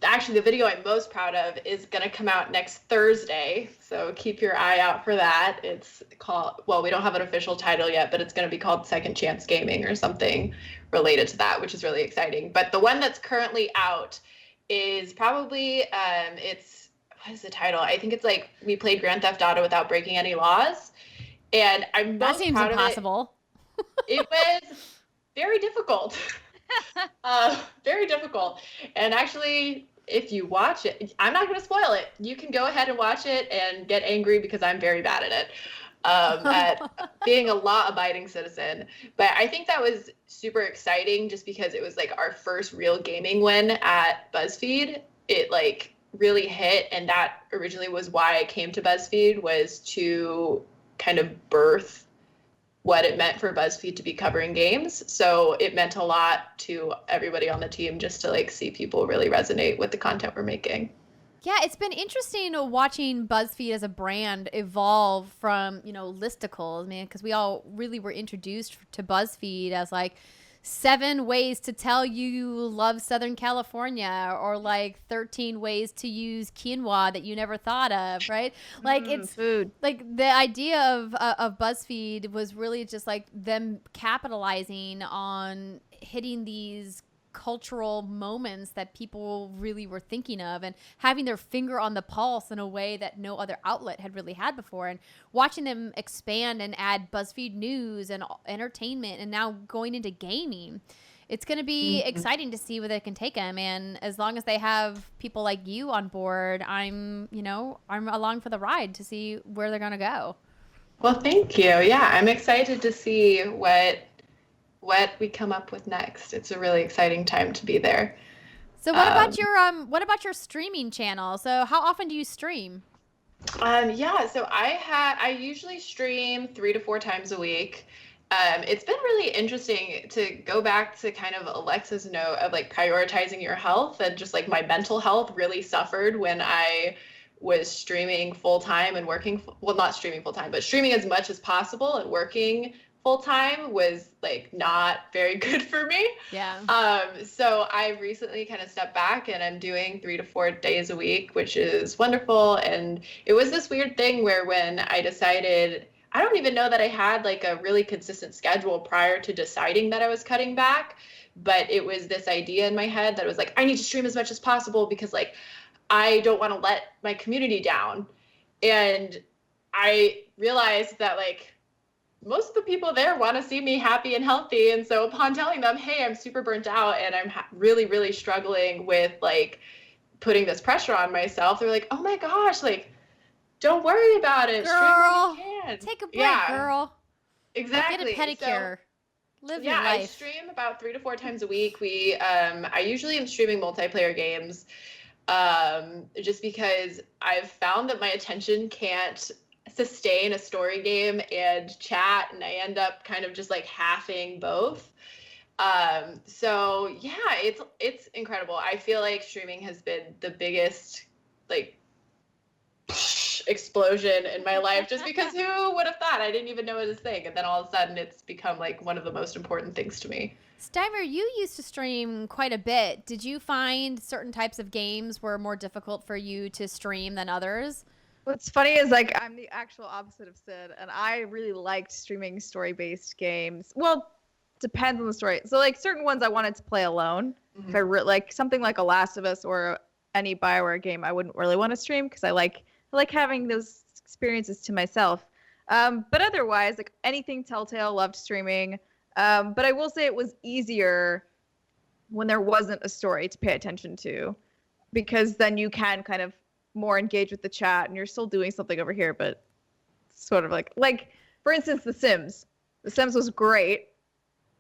actually the video I'm most proud of is going to come out next Thursday, so keep your eye out for that. It's called, well, we don't have an official title yet, but it's going to be called Second Chance Gaming or something related to that, which is really exciting. But the one that's currently out is probably, what is the title? I think it's like, we played Grand Theft Auto without breaking any laws, and I'm most That seems proud impossible. of it. It was very difficult. Very difficult. And actually, if you watch it, I'm not going to spoil it. You can go ahead and watch it and get angry because I'm very bad at it, at being a law-abiding citizen. But I think that was super exciting just because it was like our first real gaming win at BuzzFeed. It like really hit, and that originally was why I came to BuzzFeed, was to kind of birth what it meant for BuzzFeed to be covering games. So it meant a lot to everybody on the team just to like see people really resonate with the content we're making. Yeah, it's been interesting watching BuzzFeed as a brand evolve from, listicles, man, because we all really were introduced to BuzzFeed as like 7 ways to tell you love Southern California, or like 13 ways to use quinoa that you never thought of, right? Like it's Food. like the idea of BuzzFeed was really just like them capitalizing on hitting these cultural moments that people really were thinking of, and having their finger on the pulse in a way that no other outlet had really had before, and watching them expand and add BuzzFeed news and entertainment, and now going into gaming. It's going to be exciting to see where they can take them, and as long as they have people like you on board, I'm along for the ride to see where they're going to go. Well, thank you. Yeah, I'm excited to see what we come up with next. It's a really exciting time to be there. So what about your streaming channel? So how often do you stream? Yeah, so I usually stream 3 to 4 times a week. It's been really interesting to go back to kind of Alexa's note of like prioritizing your health, and just like my mental health really suffered when I was streaming full time and working, well, not streaming full time, but streaming as much as possible and working full time was like not very good for me. Yeah. So I recently kind of stepped back, and I'm doing 3 to 4 days a week, which is wonderful. And it was this weird thing where when I decided, I don't even know that I had like a really consistent schedule prior to deciding that I was cutting back, but it was this idea in my head that was like, I need to stream as much as possible because like I don't want to let my community down. And I realized that like most of the people there want to see me happy and healthy. And so upon telling them, hey, I'm super burnt out and I'm really, really struggling with like putting this pressure on myself, they're like, oh my gosh, like, don't worry about it. Girl, stream when you can. take a break, girl. Exactly. Get a pedicure. Live your life. I stream about 3 to 4 times a week. I usually am streaming multiplayer games, just because I've found that my attention can't sustain a story game and chat, and I end up kind of just like halving both. So yeah, it's incredible. I feel like streaming has been the biggest like explosion in my life, just because who would have thought? I didn't even know it was a thing, and then all of a sudden it's become like one of the most important things to me. Stiver, you used to stream quite a bit. Did you find certain types of games were more difficult for you to stream than others? What's funny is like I'm the actual opposite of Sid, and I really liked streaming story-based games. Well, depends on the story. So like certain ones I wanted to play alone. If I like something like a Last of Us or any BioWare game, I wouldn't really want to stream because I like having those experiences to myself. But otherwise, like anything Telltale, loved streaming. But I will say it was easier when there wasn't a story to pay attention to, because then you can kind of more engage with the chat and you're still doing something over here, but sort of like for instance, The Sims. The Sims was great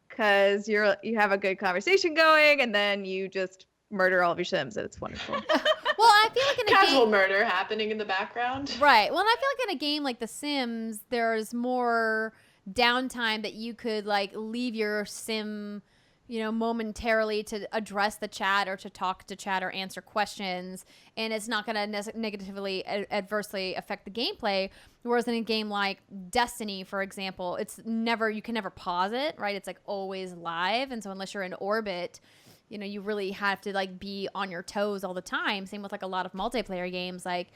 because you have a good conversation going and then you just murder all of your Sims and it's wonderful. Well, I feel like in a casual game, murder happening in the background. right? Well, and I feel like in a game like The Sims, there's more downtime that you could like leave your sim, momentarily to address the chat or to talk to chat or answer questions, and it's not going to negatively adversely affect the gameplay. Whereas in a game like Destiny, for example, you can never pause it, right? It's like always live, and so unless you're in orbit, you really have to like be on your toes all the time. Same with like a lot of multiplayer games. Like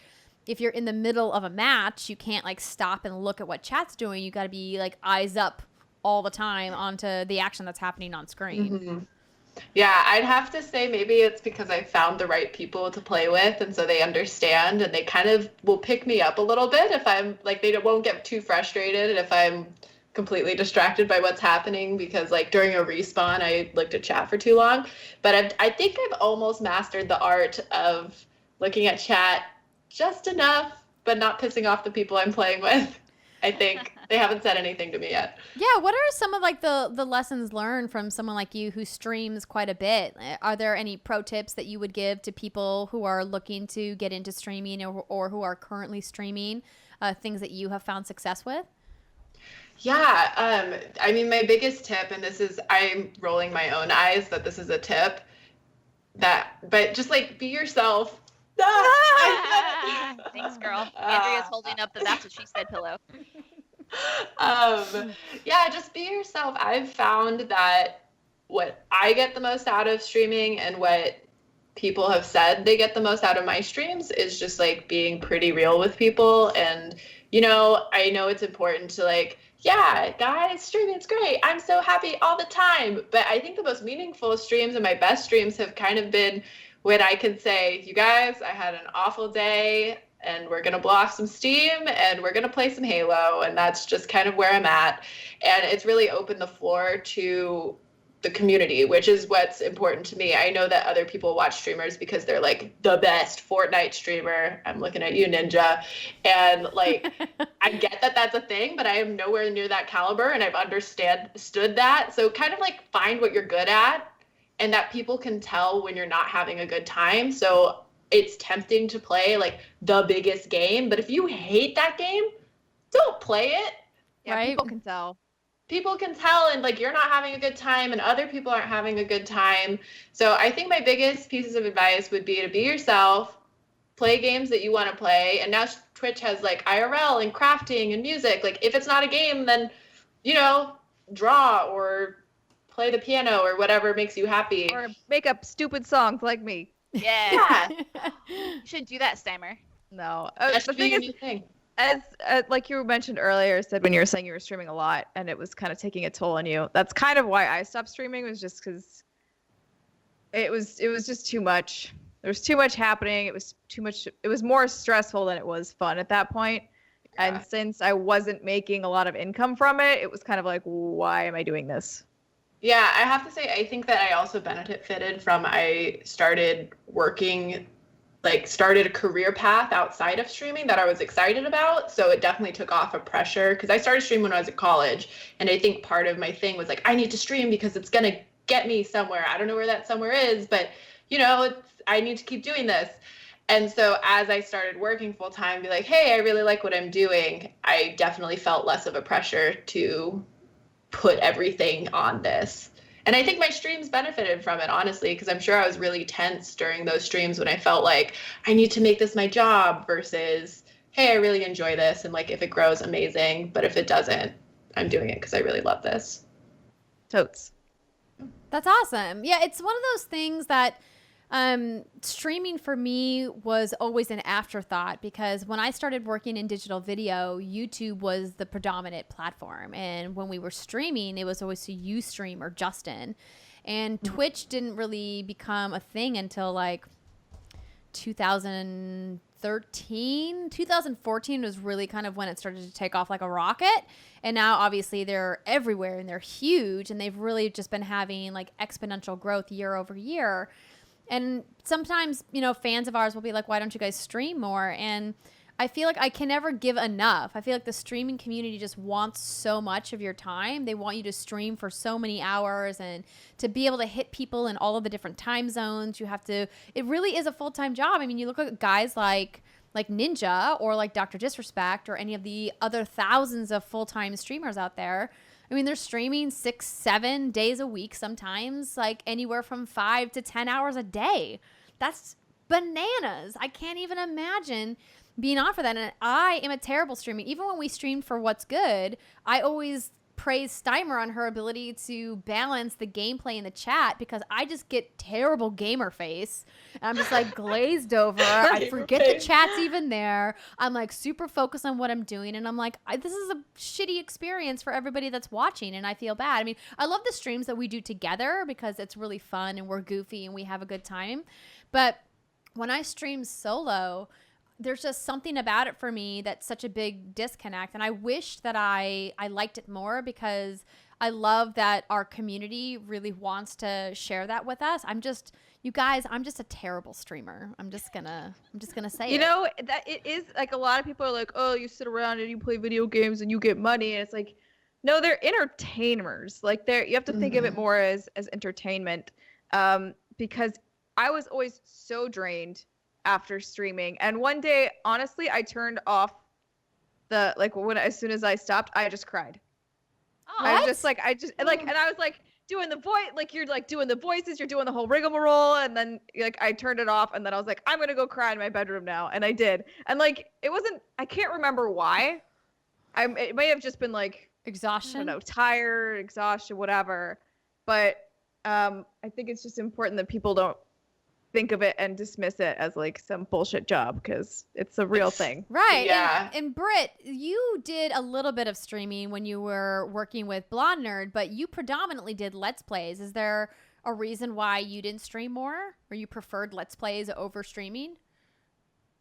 if you're in the middle of a match, you can't like stop and look at what chat's doing. You got to be like eyes up all the time onto the action that's happening on screen. Mm-hmm. Yeah, I'd have to say maybe it's because I found the right people to play with, and so they understand and they kind of will pick me up a little bit if I'm like, they won't get too frustrated if I'm completely distracted by what's happening, because like during a respawn I looked at chat for too long. But I think I've almost mastered the art of looking at chat just enough but not pissing off the people I'm playing with. I think they haven't said anything to me yet. Yeah, what are some of like the lessons learned from someone like you who streams quite a bit? Are there any pro tips that you would give to people who are looking to get into streaming or who are currently streaming, things that you have found success with? Yeah, I mean, my biggest tip, and I'm rolling my own eyes that this is a tip, but just like be yourself. Thanks, girl. Andrea's holding up the "That's What She Said" pillow. Yeah, just be yourself. I've found that what I get the most out of streaming and what people have said they get the most out of my streams is just like being pretty real with people. And I know it's important to like, yeah, guys, streaming's great. I'm so happy all the time. But I think the most meaningful streams and my best streams have kind of been when I can say, you guys, I had an awful day and we're going to blow off some steam and we're going to play some Halo. And that's just kind of where I'm at. And it's really opened the floor to the community, which is what's important to me. I know that other people watch streamers because they're like the best Fortnite streamer. I'm looking at you, Ninja. And like, I get that that's a thing, but I am nowhere near that caliber. And I've understood that. So kind of like find what you're good at, and that people can tell when you're not having a good time. So it's tempting to play like the biggest game, but if you hate that game, don't play it. Yeah, right? People can tell. People can tell, and like you're not having a good time and other people aren't having a good time. So I think my biggest pieces of advice would be to be yourself, play games that you want to play. And now Twitch has like IRL and crafting and music. Like if it's not a game, then draw or play the piano or whatever makes you happy. Or make up stupid songs like me. Yeah. You should do that, Steimer. No. That The should be thing your is, new thing. as like you mentioned earlier, said when you were saying you were streaming a lot and it was kind of taking a toll on you. That's kind of why I stopped streaming, was just because it was just too much. There was too much happening. It was too much. It was more stressful than it was fun at that point. And since I wasn't making a lot of income from it, it was kind of like, why am I doing this? Yeah, I have to say, I think that I also benefited from I started working, like started a career path outside of streaming that I was excited about. So it definitely took off of pressure because I started streaming when I was in college. And I think part of my thing was like, I need to stream because it's going to get me somewhere. I don't know where that somewhere is, but I need to keep doing this. And so as I started working full time, be like, hey, I really like what I'm doing, I definitely felt less of a pressure to put everything on this. And I think my streams benefited from it, honestly, because I'm sure I was really tense during those streams when I felt like I need to make this my job versus, hey, I really enjoy this. And like, if it grows, amazing. But if it doesn't, I'm doing it because I really love this. Totes. That's awesome. Yeah, it's one of those things that streaming for me was always an afterthought because when I started working in digital video, YouTube was the predominant platform. And when we were streaming, it was always to Ustream or Justin. And Twitch didn't really become a thing until like 2013. 2014 was really kind of when it started to take off like a rocket. And now obviously they're everywhere and they're huge and they've really just been having like exponential growth year over year. And sometimes, fans of ours will be like, why don't you guys stream more? And I feel like I can never give enough. I feel like the streaming community just wants so much of your time. They want you to stream for so many hours and to be able to hit people in all of the different time zones. It really is a full-time job. I mean, you look at guys like Ninja or like Dr. Disrespect or any of the other thousands of full-time streamers out there. I mean, they're streaming 6-7 days a week, sometimes like anywhere from 5 to 10 hours a day. That's bananas. I can't even imagine being on for that. And I am a terrible streamer. Even when we streamed for What's Good, I always praise Steimer on her ability to balance the gameplay in the chat because I just get terrible gamer face. And I'm just like glazed over. I forget the chat's even there. I'm like super focused on what I'm doing. And I'm like, this is a shitty experience for everybody that's watching. And I feel bad. I mean, I love the streams that we do together because it's really fun and we're goofy and we have a good time. But when I stream solo, there's just something about it for me that's such a big disconnect. And I wish that I liked it more because I love that our community really wants to share that with us. I'm just a terrible streamer. I'm just gonna say it. That it is like a lot of people are like, oh, you sit around and you play video games and you get money. And it's like, no, they're entertainers. Like you have to think of it more as entertainment. Because I was always so drained after streaming. And one day, honestly, I turned off as soon as I stopped, I just cried. Oh, I was just like, and I was like doing the voice, like you're like doing the voices, you're doing the whole rigmarole. And then like, I turned it off and then I was like, I'm going to go cry in my bedroom now. And I did. And like, I can't remember why. It may have just been like exhaustion, I don't know, tired, exhaustion, whatever. But I think it's just important that people don't think of it and dismiss it as like some bullshit job because it's a real thing. Right. Yeah. And Britt, you did a little bit of streaming when you were working with Blonde Nerd, but you predominantly did Let's Plays. Is there a reason why you didn't stream more or you preferred Let's Plays over streaming?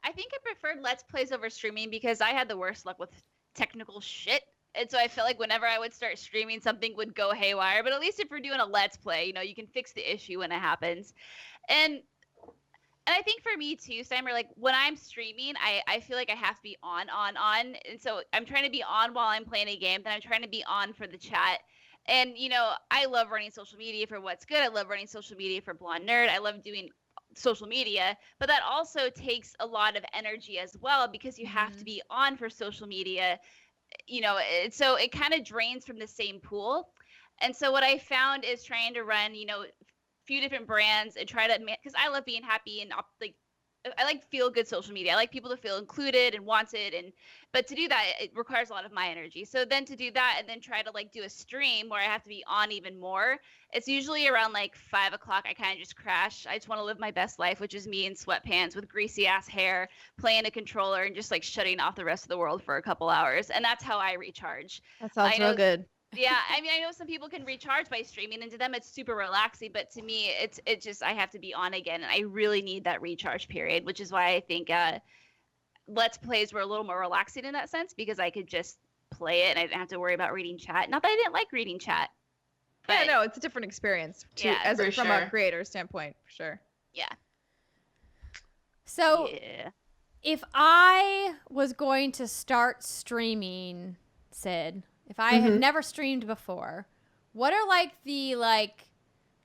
I think I preferred Let's Plays over streaming because I had the worst luck with technical shit. And so I felt like whenever I would start streaming, something would go haywire. But at least if you're doing a Let's Play, you can fix the issue when it happens. And I think for me too, Steimer, like when I'm streaming, I feel like I have to be on. And so I'm trying to be on while I'm playing a game. Then I'm trying to be on for the chat. And, I love running social media for What's Good. I love running social media for Blonde Nerd. I love doing social media. But that also takes a lot of energy as well because you have to be on for social media. So it kind of drains from the same pool. And so what I found is trying to run, few different brands and try to, because I love being happy and I like feel good social media. I like people to feel included and wanted, but to do that, it requires a lot of my energy. So then to do that and then try to like do a stream where I have to be on even more, it's usually around like 5 o'clock. I kind of just crash. I just want to live my best life, which is me in sweatpants with greasy ass hair, playing a controller and just like shutting off the rest of the world for a couple hours. And that's how I recharge. That sounds real good. Yeah, I mean, I know some people can recharge by streaming, and to them it's super relaxing. But to me, it's just I have to be on again, and I really need that recharge period, which is why I think Let's Plays were a little more relaxing in that sense because I could just play it and I didn't have to worry about reading chat. Not that I didn't like reading chat. Yeah, But, no, it's a different experience for from sure. a creator standpoint, for sure. yeah. So Yeah. if I was going to start streaming, Sid, if I had never streamed before, what are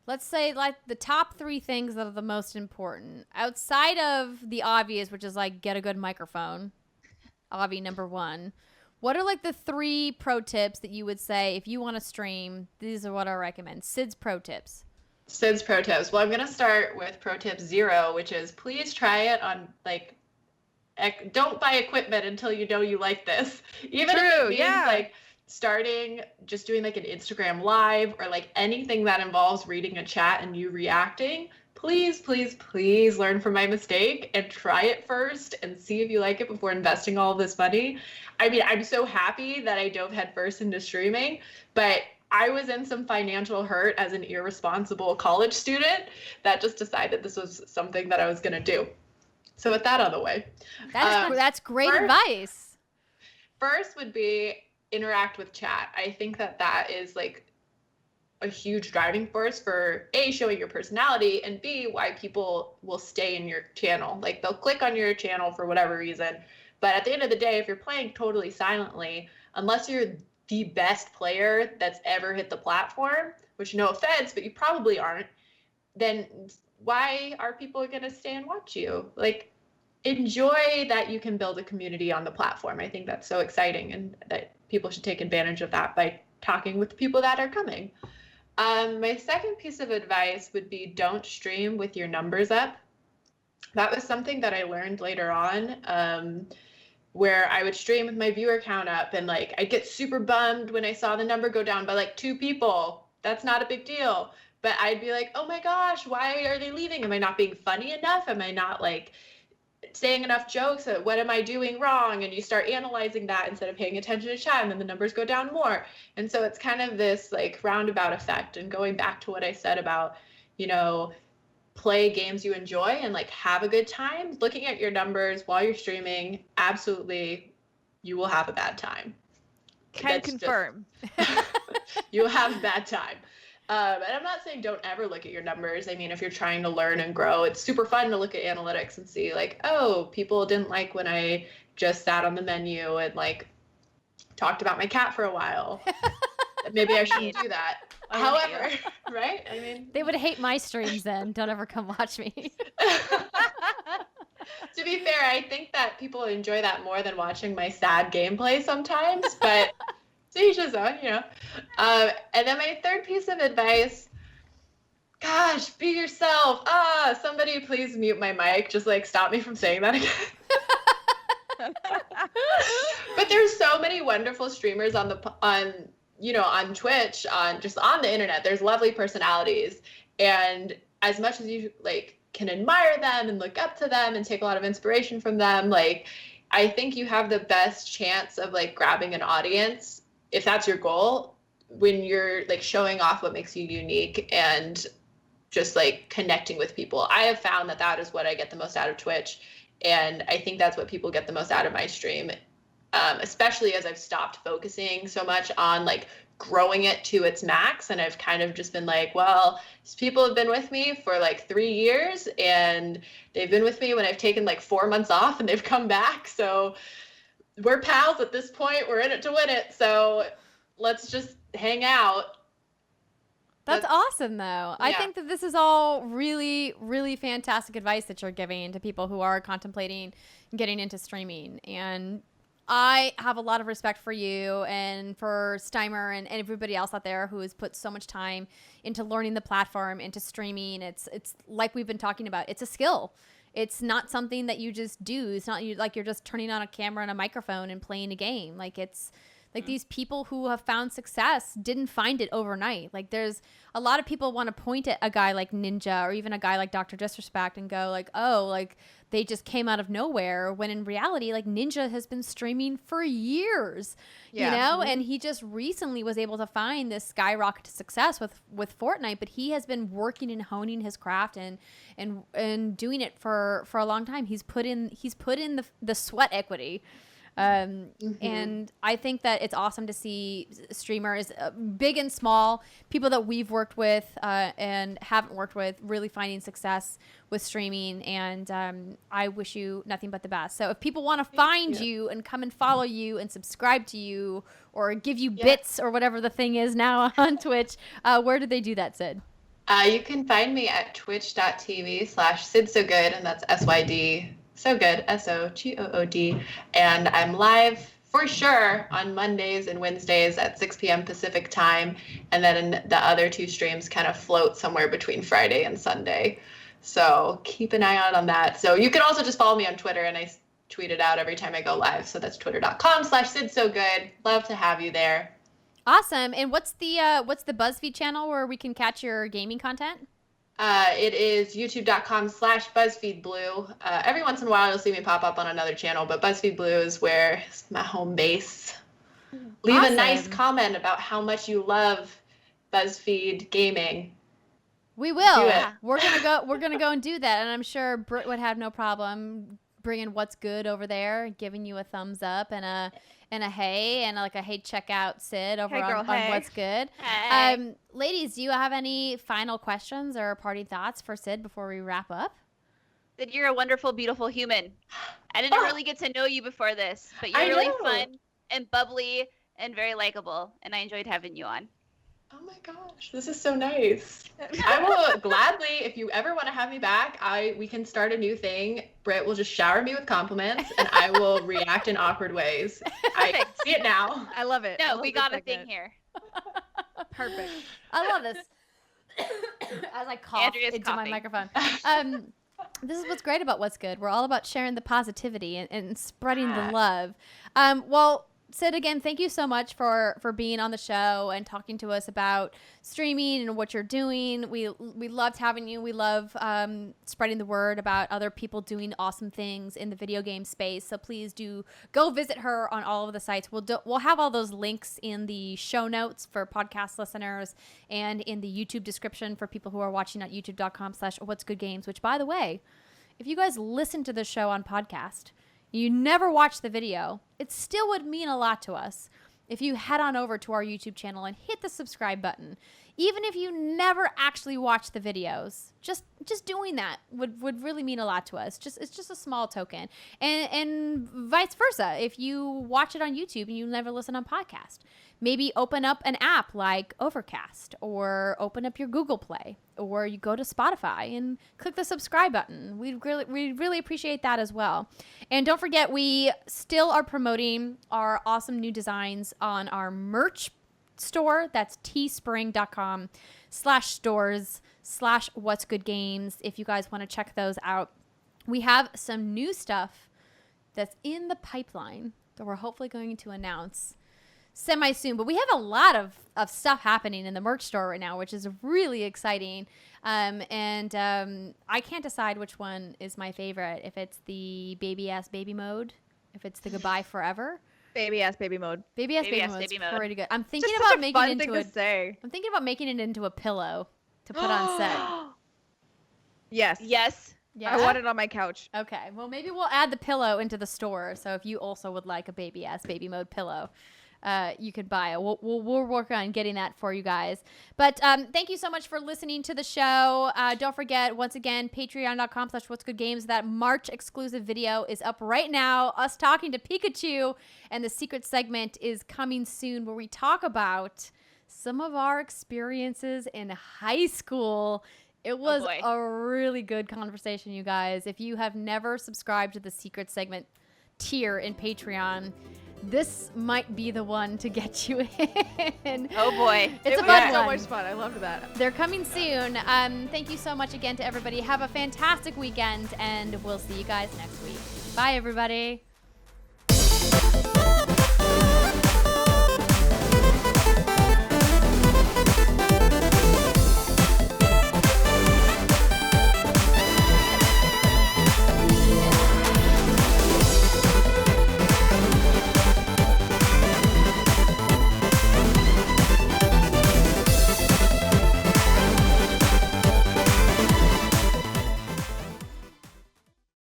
let's say the top 3 things that are the most important outside of the obvious, which is like get a good microphone, obvi number 1. What are the 3 pro tips that you would say if you want to stream? These are what I recommend. Sid's pro tips. Sid's pro tips. Well, I'm going to start with pro tip 0, which is please try it on don't buy equipment until you know you like this. Even if it means starting just doing an Instagram live or anything that involves reading a chat and you reacting. Please, please, please learn from my mistake and try it first and see if you like it before investing all this money. I mean, I'm so happy that I dove headfirst into streaming, but I was in some financial hurt as an irresponsible college student that just decided this was something that I was going to do. So with that out of the way. That's great advice. First would be interact with chat. I think that is a huge driving force for A, showing your personality, and B, why people will stay in your channel. They'll click on your channel for whatever reason. But at the end of the day, if you're playing totally silently, unless you're the best player that's ever hit the platform, which no offense, but you probably aren't, then why are people going to stay and watch you? Enjoy that you can build a community on the platform. I think that's so exciting and that people should take advantage of that by talking with the people that are coming. My second piece of advice would be don't stream with your numbers up. That was something that I learned later on, where I would stream with my viewer count up and I'd get super bummed when I saw the number go down by 2 people. That's not a big deal. But I'd be like, oh my gosh, why are they leaving? Am I not being funny enough? Am I not saying enough jokes? What am I doing wrong? And you start analyzing that instead of paying attention to chat, and then the numbers go down more. And so it's kind of this roundabout effect. And going back to what I said about, play games you enjoy and have a good time, looking at your numbers while you're streaming, absolutely you will have a bad time. Can confirm. You will have a bad time. And I'm not saying don't ever look at your numbers. I mean, if you're trying to learn and grow, it's super fun to look at analytics and see oh, people didn't like when I just sat on the menu and talked about my cat for a while. Maybe I shouldn't do that. However, right? I mean, they would hate my streams then. Don't ever come watch me. To be fair, I think that people enjoy that more than watching my sad gameplay sometimes, but to each his own, And then my third piece of advice, gosh, be yourself. Somebody please mute my mic. Just stop me from saying that again. But there's so many wonderful streamers on Twitch, on the internet. There's lovely personalities, and as much as you can admire them and look up to them and take a lot of inspiration from them, I think you have the best chance of grabbing an audience, if that's your goal, when you're showing off what makes you unique and just connecting with people. I have found that is what I get the most out of Twitch, and I think that's what people get the most out of my stream, especially as I've stopped focusing so much on growing it to its max, and I've kind of just been well, these people have been with me for 3 years, and they've been with me when I've taken 4 months off, and they've come back, so we're pals at this point. We're in it to win it, so let's just hang out. That's awesome, though. Yeah. I think that this is all really, really fantastic advice that you're giving to people who are contemplating getting into streaming. And I have a lot of respect for you and for Steimer and everybody else out there who has put so much time into learning the platform, into streaming. It's like we've been talking about. It's a skill. It's not something that you just do. It's not you're just turning on a camera and a microphone and playing a game. Like these people who have found success didn't find it overnight. Like there's a lot of people want to point at a guy like Ninja or even a guy like Dr. Disrespect and go like, oh, like they just came out of nowhere, when in reality, like Ninja has been streaming for years, you know, and he just recently was able to find this skyrocket to success with Fortnite, but he has been working and honing his craft and doing it for a long time. He's put in the sweat equity. And I think that it's awesome to see streamers, big and small, people that we've worked with and haven't worked with, really finding success with streaming. And I wish you nothing but the best. So if people want to find you and come and follow you and subscribe to you or give you bits or whatever the thing is now on Twitch, where do they do that, Sid? You can find me at twitch.tv/SydSoGood, and that's SYD. So good, SOGOOD. And I'm live for sure on Mondays and Wednesdays at 6 p.m. Pacific time. And then the other 2 streams kind of float somewhere between Friday and Sunday. So keep an eye out on that. So you can also just follow me on Twitter, and I tweet it out every time I go live. So that's twitter.com/SydSoGood. Love to have you there. Awesome. And what's the BuzzFeed channel where we can catch your gaming content? It is youtube.com/BuzzFeedBlue. Every once in a while, you'll see me pop up on another channel, but BuzzFeed Blue is where it's my home base. Leave a nice comment about how much you love BuzzFeed gaming. We will. We're gonna go and do that, and I'm sure Britt would have no problem bringing what's good over there, giving you a thumbs up and a hey and like a hey, check out Sid over on what's good. Hey. Ladies, do you have any final questions or parting thoughts for Sid before we wrap up? That you're a wonderful, beautiful human. I didn't really get to know you before this, but you're really fun and bubbly and very likable, and I enjoyed having you on. Oh my gosh, this is so nice. I will gladly, if you ever want to have me back, we can start a new thing. Britt will just shower me with compliments, and I will react in awkward ways. I see it now. I love it. No, we got a thing here. Perfect. I love this. As I cough Andrea's into coughing. my microphone. This is what's great about What's Good. We're all about sharing the positivity and spreading the love. Well, Sid, again, thank you so much for being on the show and talking to us about streaming and what you're doing. We loved having you. We love spreading the word about other people doing awesome things in the video game space. So please do go visit her on all of the sites. We'll have all those links in the show notes for podcast listeners and in the YouTube description for people who are watching at youtube.com/whatsgoodgames, which, by the way, if you guys listen to the show on podcast, you never watch the video, it still would mean a lot to us if you head on over to our YouTube channel and hit the subscribe button. Even if you never actually watch the videos, just doing that would really mean a lot to us. It's just a small token. And vice versa, if you watch it on YouTube and you never listen on podcast, maybe open up an app like Overcast or open up your Google Play, or you go to Spotify and click the subscribe button. We'd really appreciate that as well. And don't forget, we still are promoting our awesome new designs on our merch store. That's teespring.com/stores/whatsgoodgames if you guys want to check those out. We have some new stuff that's in the pipeline that we're hopefully going to announce semi-soon, but we have a lot of stuff happening in the merch store right now, which is really exciting. And I can't decide which one is my favorite, if it's the baby ass baby mode, if it's the goodbye forever. Baby ass baby mode. Baby ass baby mode is pretty good. I'm thinking Just about such a making fun it thing into to say. I'm thinking about making it into a pillow to put on set. Yes. Yes. Yeah. I want it on my couch. Okay. Well, maybe we'll add the pillow into the store. So if you also would like a baby ass baby mode pillow, you could buy it. We'll work on getting that for you guys. But thank you so much for listening to the show. Don't forget, once again, patreon.com/whatsgoodgames. That March exclusive video is up right now. Us talking to Pikachu, and the secret segment is coming soon where we talk about some of our experiences in high school. It was a really good conversation, you guys. If you have never subscribed to the secret segment tier in Patreon, this might be the one to get you in. Oh boy. It's a was fun so one. much fun. I loved that. They're coming soon. Thank you so much again to everybody. Have a fantastic weekend, and we'll see you guys next week. Bye, everybody.